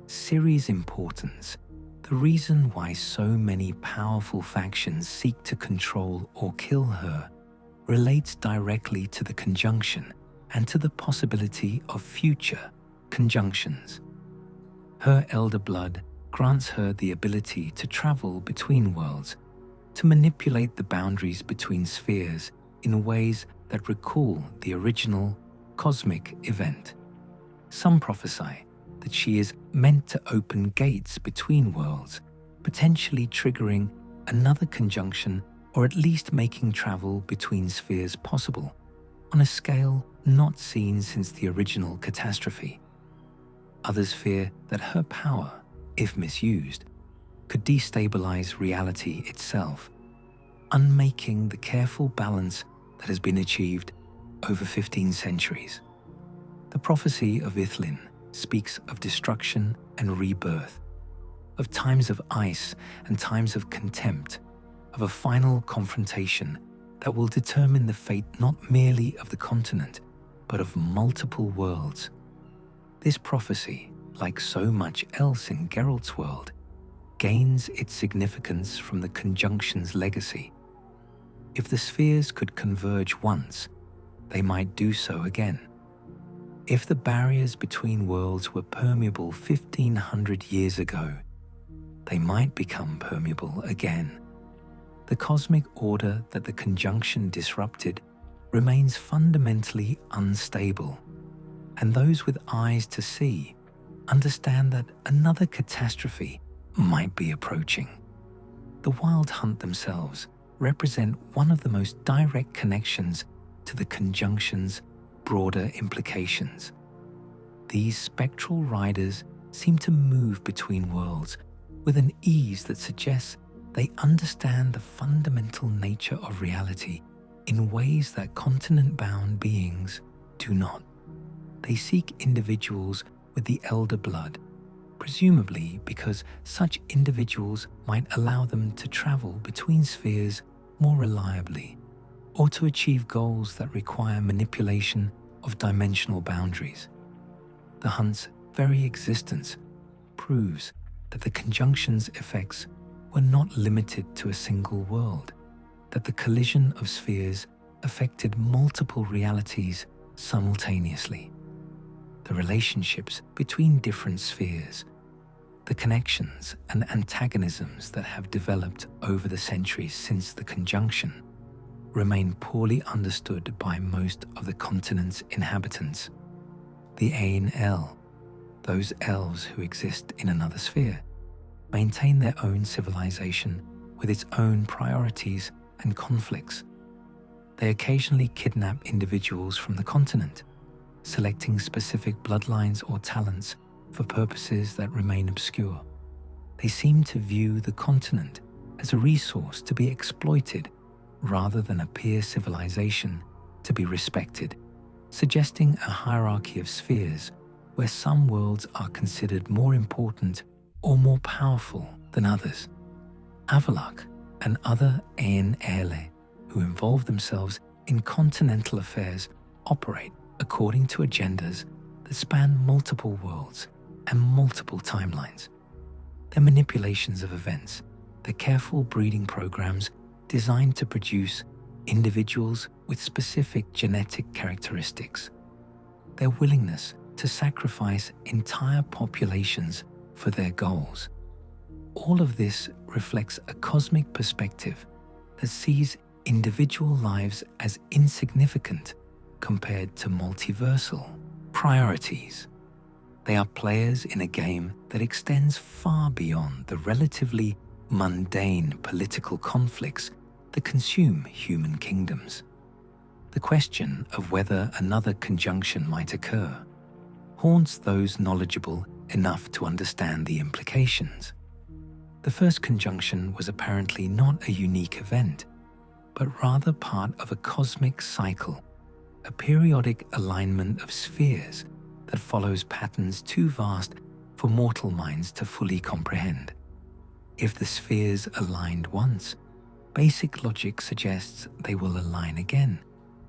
Ciri's importance, the reason why so many powerful factions seek to control or kill her, relates directly to the conjunction and to the possibility of future conjunctions. Her elder blood grants her the ability to travel between worlds, to manipulate the boundaries between spheres in ways that recall the original cosmic event. Some prophesy that she is meant to open gates between worlds, potentially triggering another conjunction or at least making travel between spheres possible on a scale not seen since the original catastrophe. Others fear that her power, if misused, could destabilize reality itself, unmaking the careful balance that has been achieved over 15 centuries. The prophecy of Ithlin speaks of destruction and rebirth, of times of ice and times of contempt, of a final confrontation that will determine the fate not merely of the continent, but of multiple worlds. This prophecy, like so much else in Geralt's world, gains its significance from the conjunction's legacy. If the spheres could converge once, they might do so again. If the barriers between worlds were permeable 1500 years ago, they might become permeable again. The cosmic order that the conjunction disrupted remains fundamentally unstable, and those with eyes to see understand that another catastrophe might be approaching. The Wild Hunt themselves represent one of the most direct connections to the conjunction's broader implications. These spectral riders seem to move between worlds with an ease that suggests they understand the fundamental nature of reality in ways that continent-bound beings do not. They seek individuals with the elder blood, presumably because such individuals might allow them to travel between spheres more reliably, or to achieve goals that require manipulation of dimensional boundaries. The hunt's very existence proves that the conjunction's effects were not limited to a single world, that the collision of spheres affected multiple realities simultaneously. The relationships between different spheres, the connections and antagonisms that have developed over the centuries since the conjunction, remain poorly understood by most of the continent's inhabitants. The Ain El, those elves who exist in another sphere, maintain their own civilization with its own priorities and conflicts. They occasionally kidnap individuals from the continent, selecting specific bloodlines or talents for purposes that remain obscure. They seem to view the continent as a resource to be exploited rather than a peer civilization to be respected, suggesting a hierarchy of spheres where some worlds are considered more important or more powerful than others. Avalok and other Aen Ele who involve themselves in continental affairs operate according to agendas that span multiple worlds and multiple timelines. Their manipulations of events, their careful breeding programs designed to produce individuals with specific genetic characteristics, their willingness to sacrifice entire populations for their goals. All of this reflects a cosmic perspective that sees individual lives as insignificant compared to multiversal priorities. They are players in a game that extends far beyond the relatively mundane political conflicts that consume human kingdoms. The question of whether another conjunction might occur haunts those knowledgeable enough to understand the implications. The first conjunction was apparently not a unique event, but rather part of a cosmic cycle, a periodic alignment of spheres that follows patterns too vast for mortal minds to fully comprehend. If the spheres aligned once, basic logic suggests they will align again,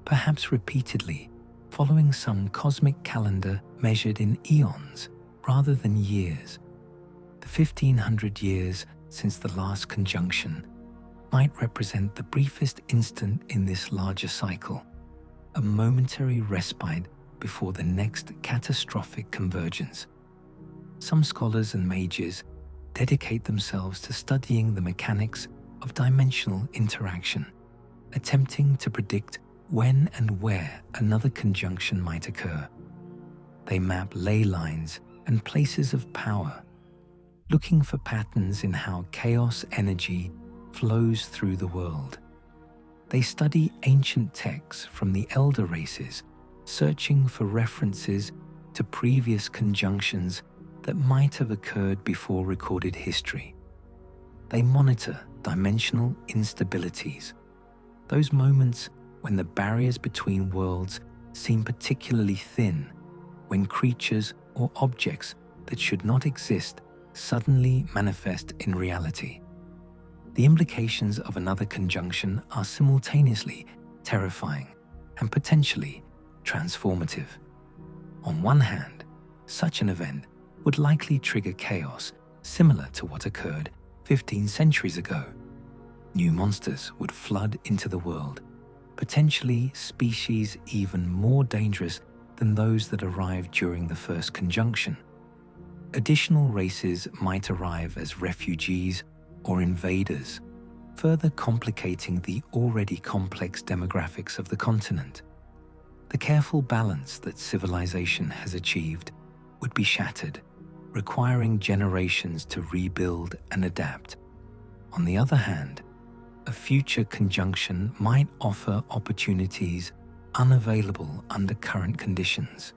perhaps repeatedly, following some cosmic calendar measured in eons rather than years. The 1500 years since the last conjunction might represent the briefest instant in this larger cycle, a momentary respite before the next catastrophic convergence. Some scholars and mages dedicate themselves to studying the mechanics of dimensional interaction, attempting to predict when and where another conjunction might occur. They map ley lines and places of power, looking for patterns in how chaos energy flows through the world. They study ancient texts from the elder races, searching for references to previous conjunctions that might have occurred before recorded history. They monitor dimensional instabilities, those moments when the barriers between worlds seem particularly thin, when creatures or objects that should not exist suddenly manifest in reality. The implications of another conjunction are simultaneously terrifying and potentially transformative. On one hand, such an event would likely trigger chaos similar to what occurred 15 centuries ago. New monsters would flood into the world, potentially species even more dangerous than those that arrived during the first conjunction. Additional races might arrive as refugees or invaders, further complicating the already complex demographics of the continent. The careful balance that civilization has achieved would be shattered, requiring generations to rebuild and adapt. On the other hand, a future conjunction might offer opportunities unavailable under current conditions.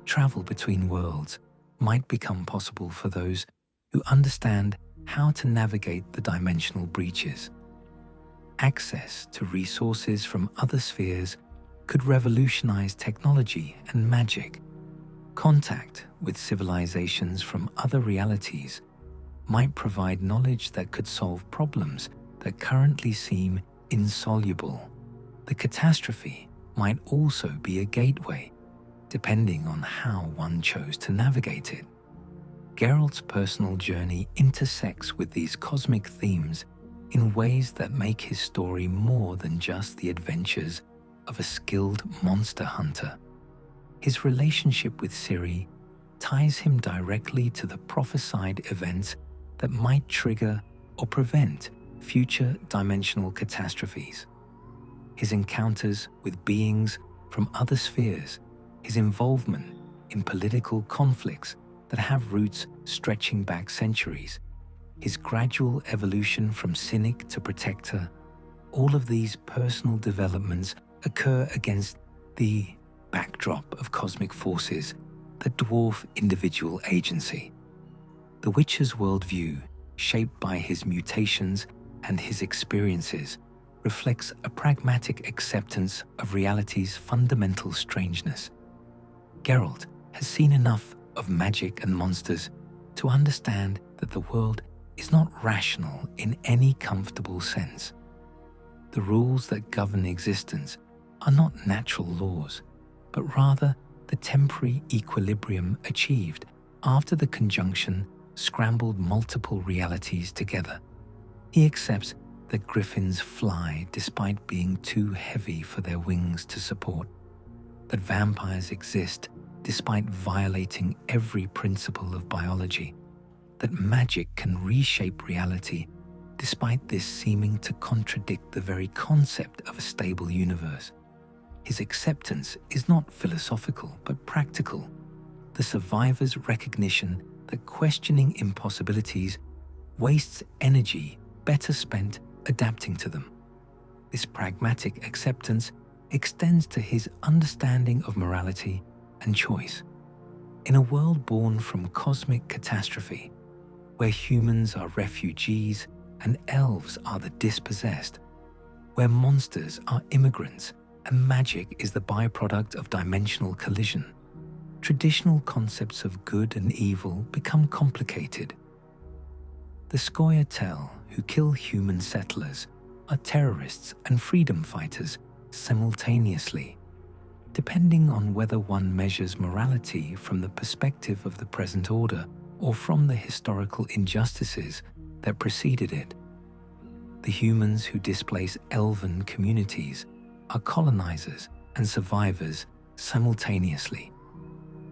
Travel between worlds might become possible for those who understand how to navigate the dimensional breaches. Access to resources from other spheres could revolutionize technology and magic. Contact with civilizations from other realities might provide knowledge that could solve problems that currently seem insoluble. The catastrophe might also be a gateway, depending on how one chose to navigate it. Geralt's personal journey intersects with these cosmic themes in ways that make his story more than just the adventures of a skilled monster hunter. His relationship with Ciri ties him directly to the prophesied events that might trigger or prevent future dimensional catastrophes. His encounters with beings from other spheres, his involvement in political conflicts that have roots stretching back centuries, his gradual evolution from cynic to protector, all of these personal developments occur against the backdrop of cosmic forces that dwarf individual agency. The Witcher's worldview, shaped by his mutations and his experiences, reflects a pragmatic acceptance of reality's fundamental strangeness. Geralt has seen enough of magic and monsters to understand that the world is not rational in any comfortable sense. The rules that govern existence are not natural laws, but rather the temporary equilibrium achieved after the conjunction scrambled multiple realities together. He accepts that griffins fly despite being too heavy for their wings to support, that vampires exist despite violating every principle of biology, that magic can reshape reality despite this seeming to contradict the very concept of a stable universe. His acceptance is not philosophical but practical, the survivor's recognition that questioning impossibilities wastes energy better spent adapting to them. This pragmatic acceptance extends to his understanding of morality and choice. In a world born from cosmic catastrophe, where humans are refugees and elves are the dispossessed, where monsters are immigrants and magic is the byproduct of dimensional collision, traditional concepts of good and evil become complicated. The Scoia'tael who kill human settlers are terrorists and freedom fighters simultaneously, depending on whether one measures morality from the perspective of the present order or from the historical injustices that preceded it. The humans who displace elven communities are colonizers and survivors simultaneously,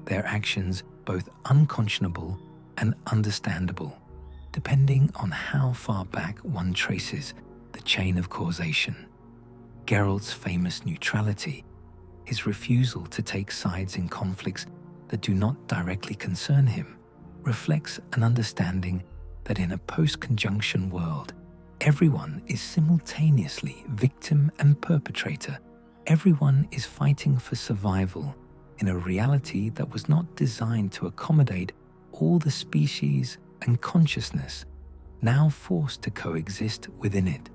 their actions both unconscionable and understandable, depending on how far back one traces the chain of causation. Geralt's famous neutrality, his refusal to take sides in conflicts that do not directly concern him, reflects an understanding that in a post-conjunction world, everyone is simultaneously victim and perpetrator. Everyone is fighting for survival in a reality that was not designed to accommodate all the species and consciousness now forced to coexist within it.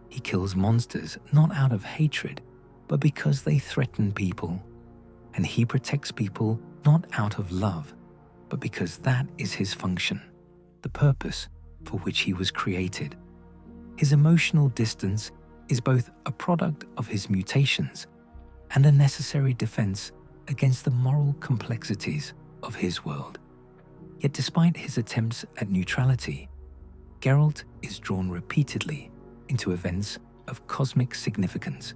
He kills monsters not out of hatred, but because they threaten people, and he protects people not out of love, but because that is his function, the purpose for which he was created. His emotional distance is both a product of his mutations and a necessary defense against the moral complexities of his world. Yet despite his attempts at neutrality, Geralt is drawn repeatedly into events of cosmic significance.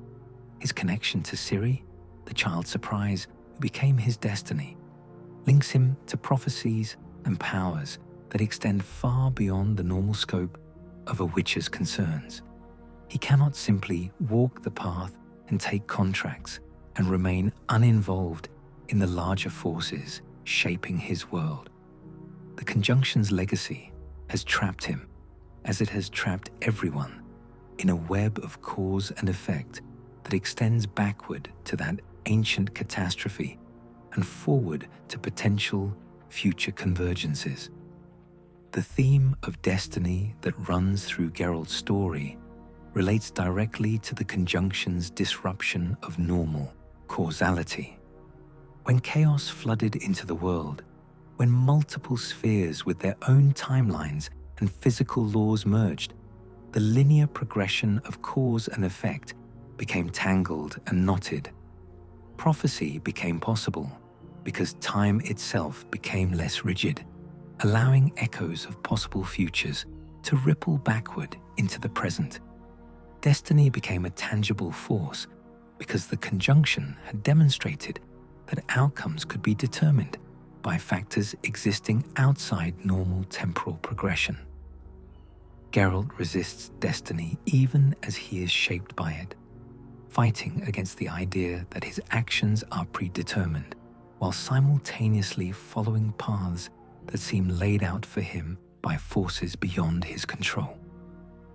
His connection to Ciri, the child surprise who became his destiny, links him to prophecies and powers that extend far beyond the normal scope of a witcher's concerns. He cannot simply walk the path and take contracts and remain uninvolved in the larger forces shaping his world. The conjunction's legacy has trapped him, as it has trapped everyone, in a web of cause and effect that extends backward to that ancient catastrophe and forward to potential future convergences. The theme of destiny that runs through Geralt's story relates directly to the conjunction's disruption of normal causality. When chaos flooded into the world, when multiple spheres with their own timelines and physical laws merged, the linear progression of cause and effect became tangled and knotted. Prophecy became possible because time itself became less rigid, allowing echoes of possible futures to ripple backward into the present. Destiny became a tangible force because the conjunction had demonstrated that outcomes could be determined by factors existing outside normal temporal progression. Geralt resists destiny even as he is shaped by it, fighting against the idea that his actions are predetermined, while simultaneously following paths that seem laid out for him by forces beyond his control.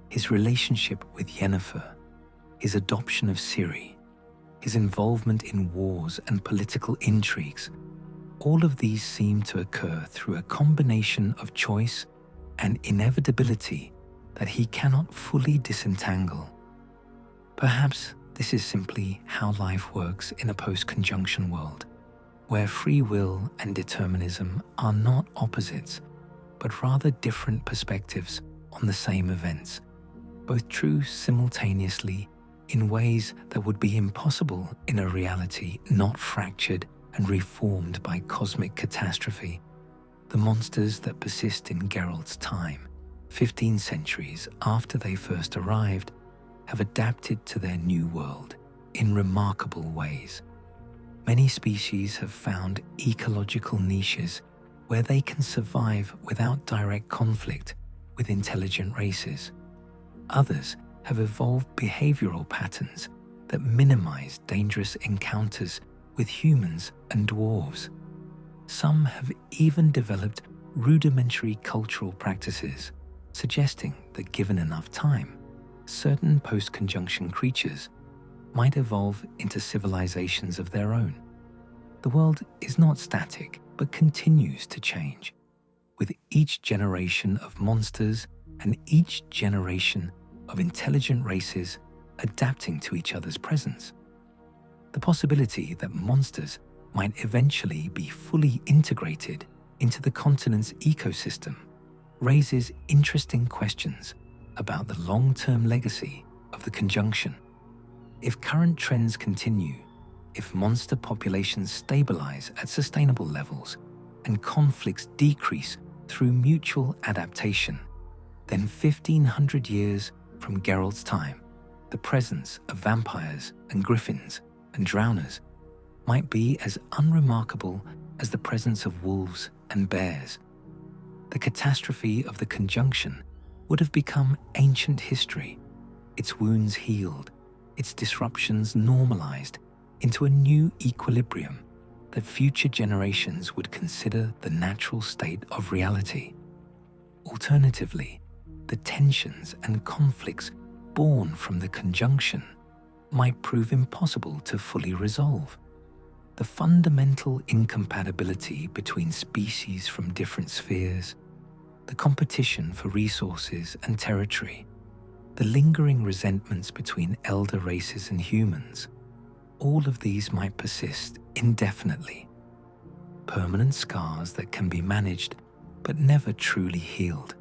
His relationship with Yennefer, his adoption of Ciri, his involvement in wars and political intrigues, all of these seem to occur through a combination of choice and inevitability that he cannot fully disentangle. Perhaps this is simply how life works in a post-conjunction world, where free will and determinism are not opposites, but rather different perspectives on the same events, both true simultaneously in ways that would be impossible in a reality not fractured and reformed by cosmic catastrophe. The monsters that persist in Geralt's time, 15 centuries after they first arrived, have adapted to their new world in remarkable ways. Many species have found ecological niches where they can survive without direct conflict with intelligent races. Others have evolved behavioral patterns that minimize dangerous encounters with humans and dwarves. Some have even developed rudimentary cultural practices, suggesting that given enough time, certain post-conjunction creatures might evolve into civilizations of their own. The world is not static, but continues to change, with each generation of monsters and each generation of intelligent races adapting to each other's presence. The possibility that monsters might eventually be fully integrated into the continent's ecosystem raises interesting questions about the long-term legacy of the conjunction. If current trends continue, if monster populations stabilize at sustainable levels and conflicts decrease through mutual adaptation, then 1500 years from Geralt's time, the presence of vampires and griffins and drowners might be as unremarkable as the presence of wolves and bears. The catastrophe of the conjunction would have become ancient history, its wounds healed, its disruptions normalized into a new equilibrium that future generations would consider the natural state of reality. Alternatively, the tensions and conflicts born from the conjunction might prove impossible to fully resolve. The fundamental incompatibility between species from different spheres, the competition for resources and territory, the lingering resentments between elder races and humans, all of these might persist indefinitely. Permanent scars that can be managed but never truly healed.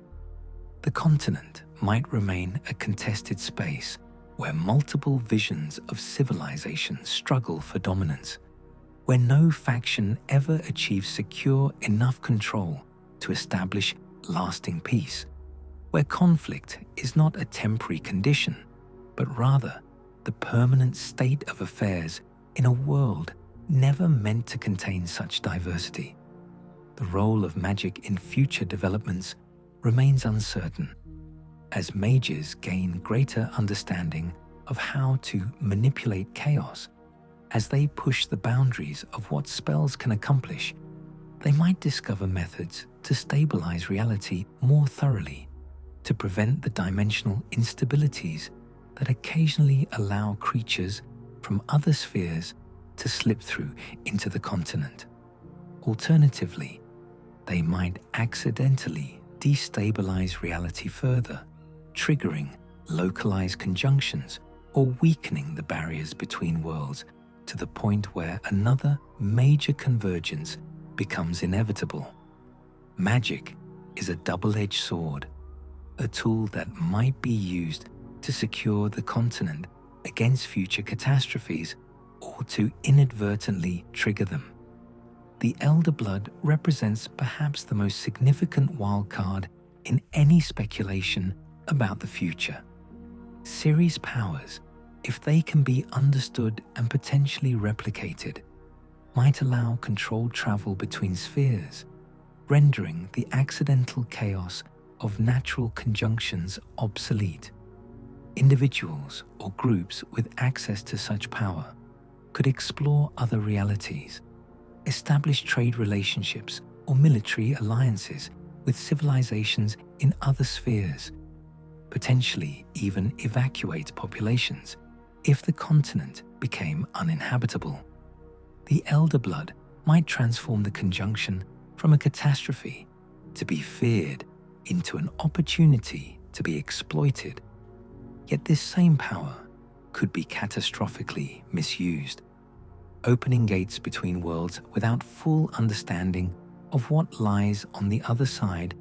The continent might remain a contested space where multiple visions of civilization struggle for dominance, where no faction ever achieves secure enough control to establish lasting peace, where conflict is not a temporary condition, but rather the permanent state of affairs in a world never meant to contain such diversity. The role of magic in future developments remains uncertain, as mages gain greater understanding of how to manipulate chaos. As they push the boundaries of what spells can accomplish, they might discover methods to stabilize reality more thoroughly, to prevent the dimensional instabilities that occasionally allow creatures from other spheres to slip through into the continent. Alternatively, they might accidentally destabilize reality further, triggering localized conjunctions or weakening the barriers between worlds to the point where another major convergence becomes inevitable. Magic is a double-edged sword, a tool that might be used to secure the continent against future catastrophes or to inadvertently trigger them. The Elder Blood represents perhaps the most significant wildcard in any speculation about the future. Ciri's powers, if they can be understood and potentially replicated, might allow controlled travel between spheres, rendering the accidental chaos of natural conjunctions obsolete. Individuals or groups with access to such power could explore other realities, establish trade relationships or military alliances with civilizations in other spheres, potentially even evacuate populations if the continent became uninhabitable. The Elder Blood might transform the conjunction from a catastrophe to be feared into an opportunity to be exploited. Yet this same power could be catastrophically misused, opening gates between worlds without full understanding of what lies on the other side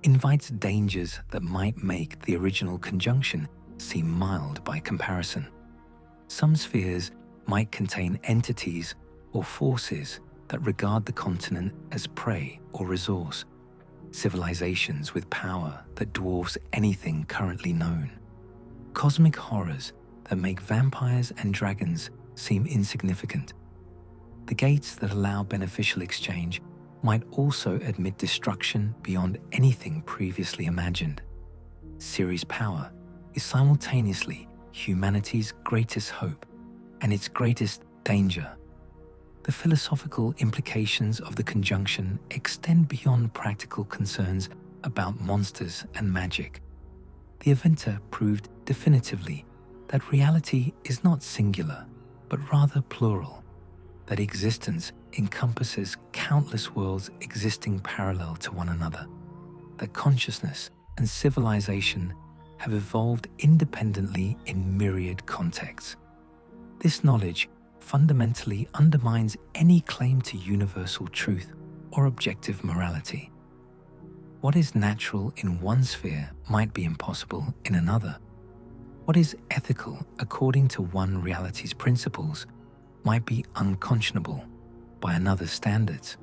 invites dangers that might make the original conjunction seem mild by comparison. Some spheres might contain entities or forces that regard the continent as prey or resource, civilizations with power that dwarfs anything currently known, cosmic horrors that make vampires and dragons seem insignificant. The gates that allow beneficial exchange might also admit destruction beyond anything previously imagined. Ceres' power is simultaneously humanity's greatest hope and its greatest danger. The philosophical implications of the conjunction extend beyond practical concerns about monsters and magic. The eventer proved definitively that reality is not singular, but rather plural, that existence encompasses countless worlds existing parallel to one another, that consciousness and civilization have evolved independently in myriad contexts. This knowledge fundamentally undermines any claim to universal truth or objective morality. What is natural in one sphere might be impossible in another. What is ethical according to one reality's principles might be unconscionable by another's standards.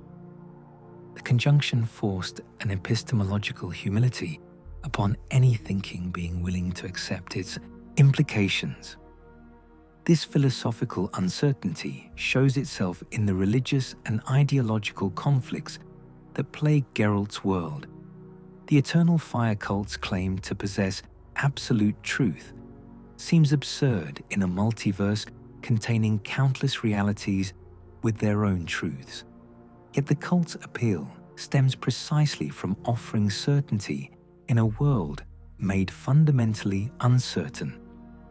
The conjunction forced an epistemological humility upon any thinking being willing to accept its implications. This philosophical uncertainty shows itself in the religious and ideological conflicts that plague Geralt's world. The eternal fire cult's claim to possess absolute truth seems absurd in a multiverse containing countless realities with their own truths. Yet the cult's appeal stems precisely from offering certainty in a world made fundamentally uncertain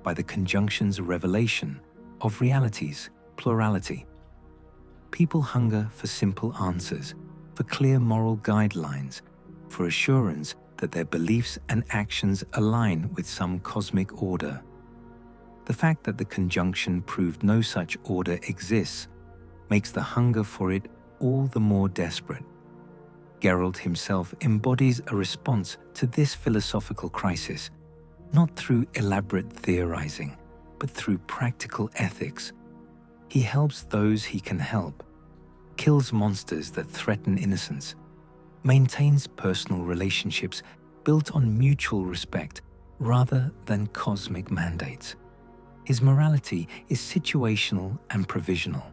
by the conjunction's revelation of reality's plurality. People hunger for simple answers, for clear moral guidelines, for assurance that their beliefs and actions align with some cosmic order. The fact that the conjunction proved no such order exists makes the hunger for it all the more desperate. Geralt himself embodies a response to this philosophical crisis, not through elaborate theorizing, but through practical ethics. He helps those he can help, kills monsters that threaten innocence, maintains personal relationships built on mutual respect rather than cosmic mandates. His morality is situational and provisional,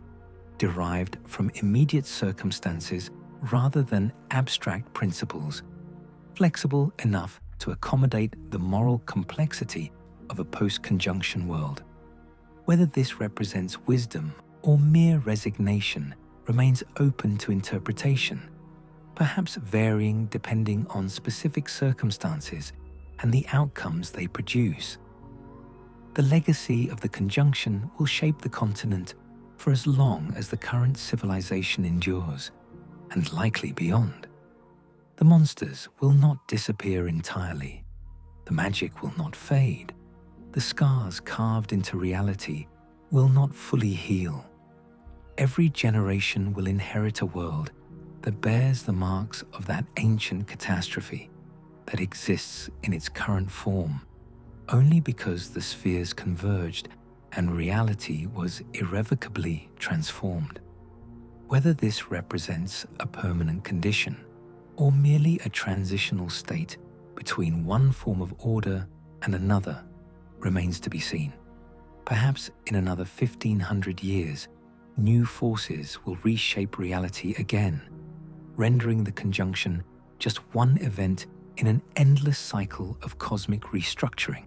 derived from immediate circumstances rather than abstract principles, flexible enough to accommodate the moral complexity of a post-conjunction world. Whether this represents wisdom or mere resignation remains open to interpretation, perhaps varying depending on specific circumstances and the outcomes they produce. The legacy of the conjunction will shape the continent for as long as the current civilization endures, and likely beyond. The monsters will not disappear entirely. The magic will not fade. The scars carved into reality will not fully heal. Every generation will inherit a world that bears the marks of that ancient catastrophe that exists in its current form only because the spheres converged and reality was irrevocably transformed. Whether this represents a permanent condition or merely a transitional state between one form of order and another remains to be seen. Perhaps in another 1500 years, new forces will reshape reality again, rendering the conjunction just one event in an endless cycle of cosmic restructuring.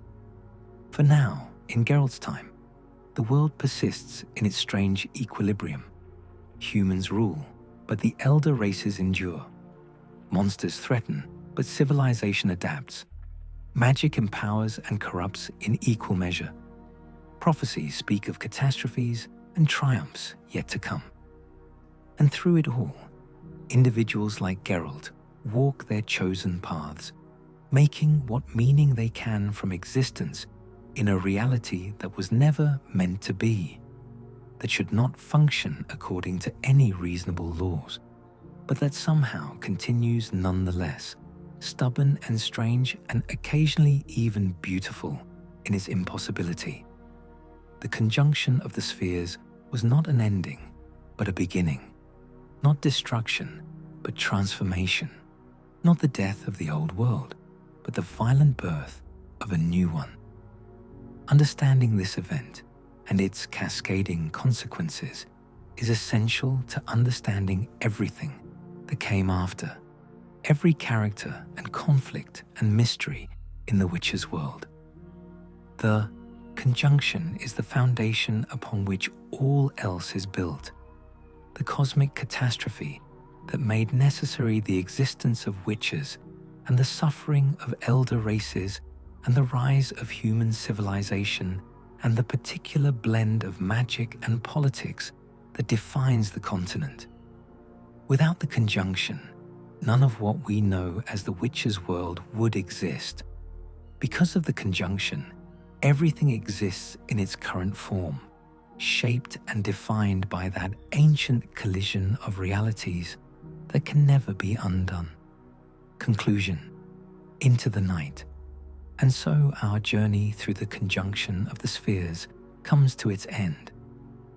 For now, in Geralt's time, the world persists in its strange equilibrium. Humans rule, but the elder races endure. Monsters threaten, but civilization adapts. Magic empowers and corrupts in equal measure. Prophecies speak of catastrophes and triumphs yet to come. And through it all, individuals like Geralt walk their chosen paths, making what meaning they can from existence in a reality that was never meant to be, that should not function according to any reasonable laws, but that somehow continues nonetheless, stubborn and strange and occasionally even beautiful in its impossibility. The conjunction of the spheres was not an ending, but a beginning, not destruction, but transformation. not the death of the old world, but the violent birth of a new one. Understanding this event and its cascading consequences is essential to understanding everything that came after, every character and conflict and mystery in the Witcher's world. The conjunction is the foundation upon which all else is built, the cosmic catastrophe that made necessary the existence of witches and the suffering of elder races and the rise of human civilization and the particular blend of magic and politics that defines the continent. Without the conjunction, none of what we know as the Witcher's world would exist. Because of the conjunction, everything exists in its current form, shaped and defined by that ancient collision of realities that can never be undone. Conclusion. Into the night. And so our journey through the conjunction of the spheres comes to its end,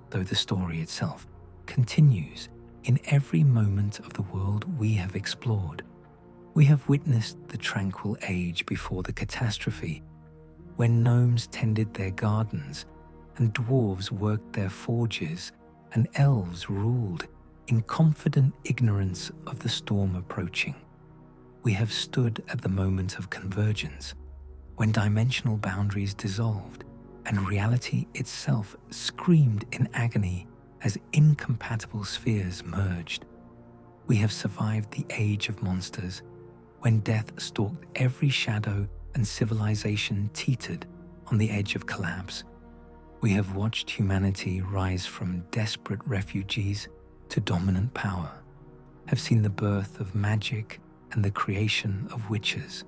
though the story itself continues in every moment of the world we have explored. We have witnessed the tranquil age before the catastrophe, when gnomes tended their gardens and dwarves worked their forges and elves ruled in confident ignorance of the storm approaching. We have stood at the moment of convergence, when dimensional boundaries dissolved and reality itself screamed in agony as incompatible spheres merged. We have survived the age of monsters, when death stalked every shadow and civilization teetered on the edge of collapse. We have watched humanity rise from desperate refugees to dominant power, have seen the birth of magic and the creation of witches,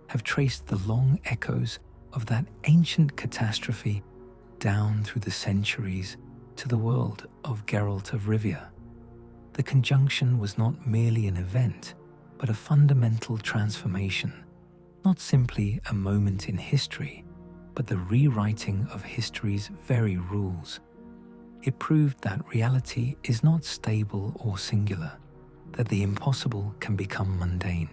have traced the long echoes of that ancient catastrophe down through the centuries to the world of Geralt of Rivia. The conjunction was not merely an event, but a fundamental transformation, not simply a moment in history, but the rewriting of history's very rules. It proved that reality is not stable or singular, that the impossible can become mundane,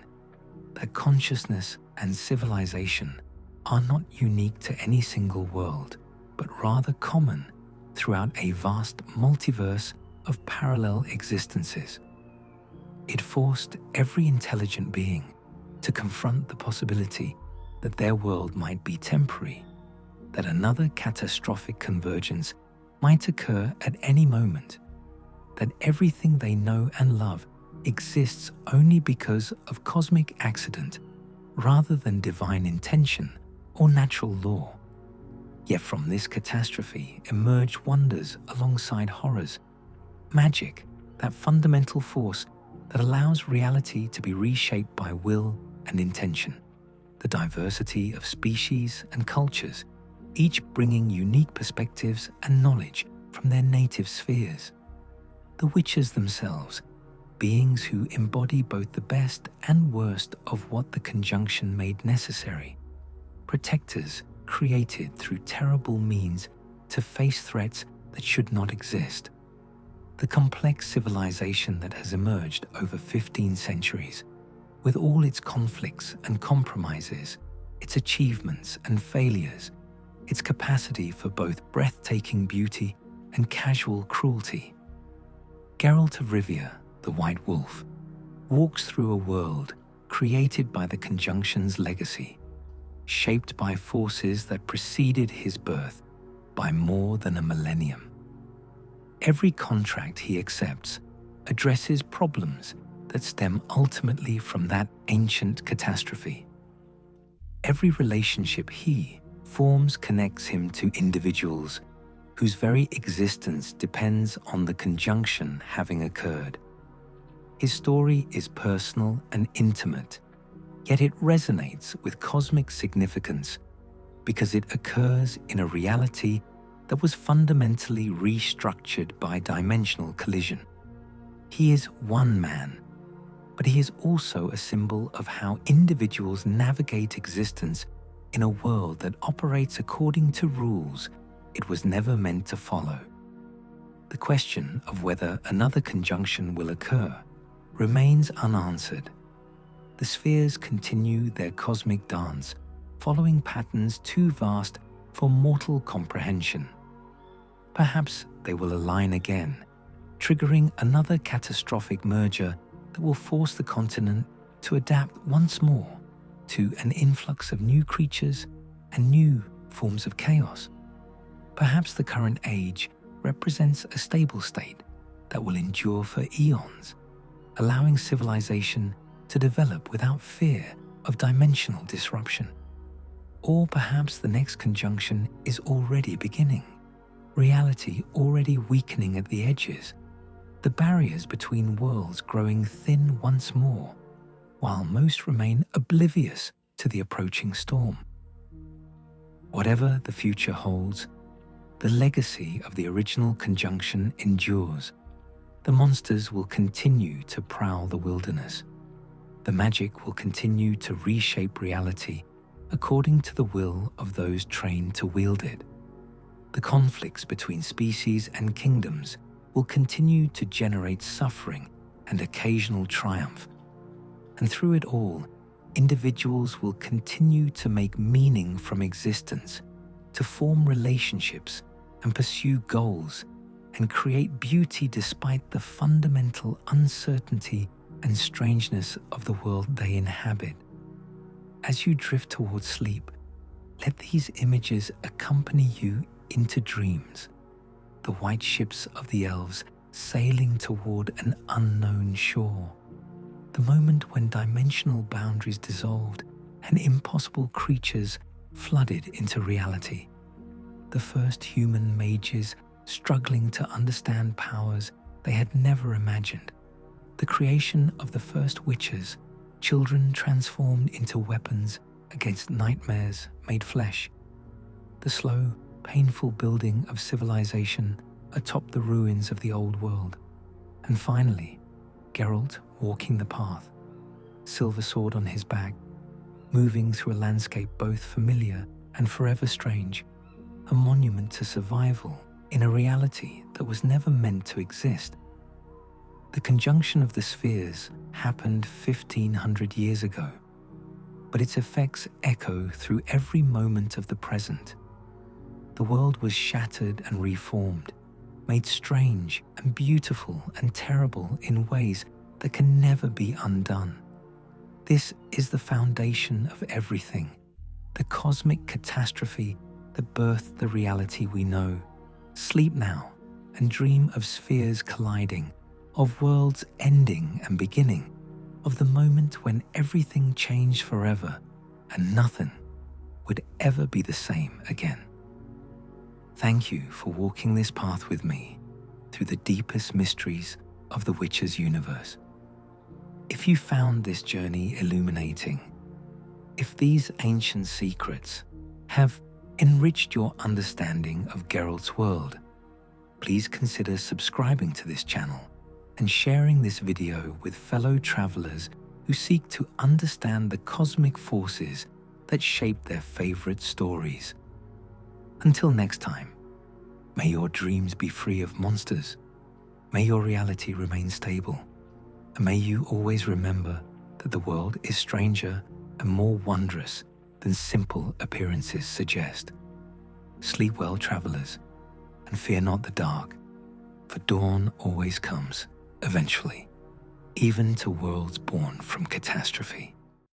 that consciousness and civilization are not unique to any single world, but rather common throughout a vast multiverse of parallel existences. It forced every intelligent being to confront the possibility that their world might be temporary, that another catastrophic convergence might occur at any moment, that everything they know and love exists only because of cosmic accident rather than divine intention or natural law. Yet from this catastrophe emerged wonders alongside horrors, magic, that fundamental force that allows reality to be reshaped by will and intention, the diversity of species and cultures, each bringing unique perspectives and knowledge from their native spheres. The witches themselves, beings who embody both the best and worst of what the conjunction made necessary, protectors created through terrible means to face threats that should not exist. The complex civilization that has emerged over 15 centuries, with all its conflicts and compromises, its achievements and failures, its capacity for both breathtaking beauty and casual cruelty. Geralt of Rivia, the White Wolf, walks through a world created by the conjunction's legacy, shaped by forces that preceded his birth by more than a millennium. Every contract he accepts addresses problems that stem ultimately from that ancient catastrophe. Every relationship he forms connects him to individuals whose very existence depends on the conjunction having occurred. His story is personal and intimate, yet it resonates with cosmic significance because it occurs in a reality that was fundamentally restructured by dimensional collision. He is one man, but he is also a symbol of how individuals navigate existence in a world that operates according to rules it was never meant to follow. The question of whether another conjunction will occur remains unanswered. The the spheres continue their cosmic dance, following patterns too vast for mortal comprehension. Perhaps they will align again, triggering another catastrophic merger that will force the continent to adapt once more to an influx of new creatures and new forms of chaos. Perhaps the current age represents a stable state that will endure for eons, allowing civilization to develop without fear of dimensional disruption. Or perhaps the next conjunction is already beginning, reality already weakening at the edges, the barriers between worlds growing thin once more, while most remain oblivious to the approaching storm. Whatever the future holds, the legacy of the original conjunction endures. The monsters will continue to prowl the wilderness. The magic will continue to reshape reality according to the will of those trained to wield it. The conflicts between species and kingdoms will continue to generate suffering and occasional triumph. And through it all, individuals will continue to make meaning from existence, to form relationships and pursue goals, and create beauty despite the fundamental uncertainty and strangeness of the world they inhabit. As you drift towards sleep, let these images accompany you into dreams. The white ships of the elves sailing toward an unknown shore. The moment when dimensional boundaries dissolved and impossible creatures flooded into reality. The first human mages struggling to understand powers they had never imagined. The creation of the first witches, children transformed into weapons against nightmares made flesh. The slow, painful building of civilization atop the ruins of the old world. And finally, Geralt walking the path, silver sword on his back, moving through a landscape both familiar and forever strange, a monument to survival in a reality that was never meant to exist. The conjunction of the spheres happened 1,500 years ago, but its effects echo through every moment of the present. The world was shattered and reformed, made strange and beautiful and terrible in ways that can never be undone. This is the foundation of everything, the cosmic catastrophe that birthed the reality we know. Sleep now and dream of spheres colliding, of worlds ending and beginning, of the moment when everything changed forever and nothing would ever be the same again. Thank you for walking this path with me through the deepest mysteries of the Witcher's universe. If you found this journey illuminating, if these ancient secrets have enriched your understanding of Geralt's world, please consider subscribing to this channel and sharing this video with fellow travelers who seek to understand the cosmic forces that shape their favorite stories. Until next time, may your dreams be free of monsters, may your reality remain stable, and may you always remember that the world is stranger and more wondrous than simple appearances suggest. Sleep well, travelers, and fear not the dark, for dawn always comes, eventually, even to worlds born from catastrophe.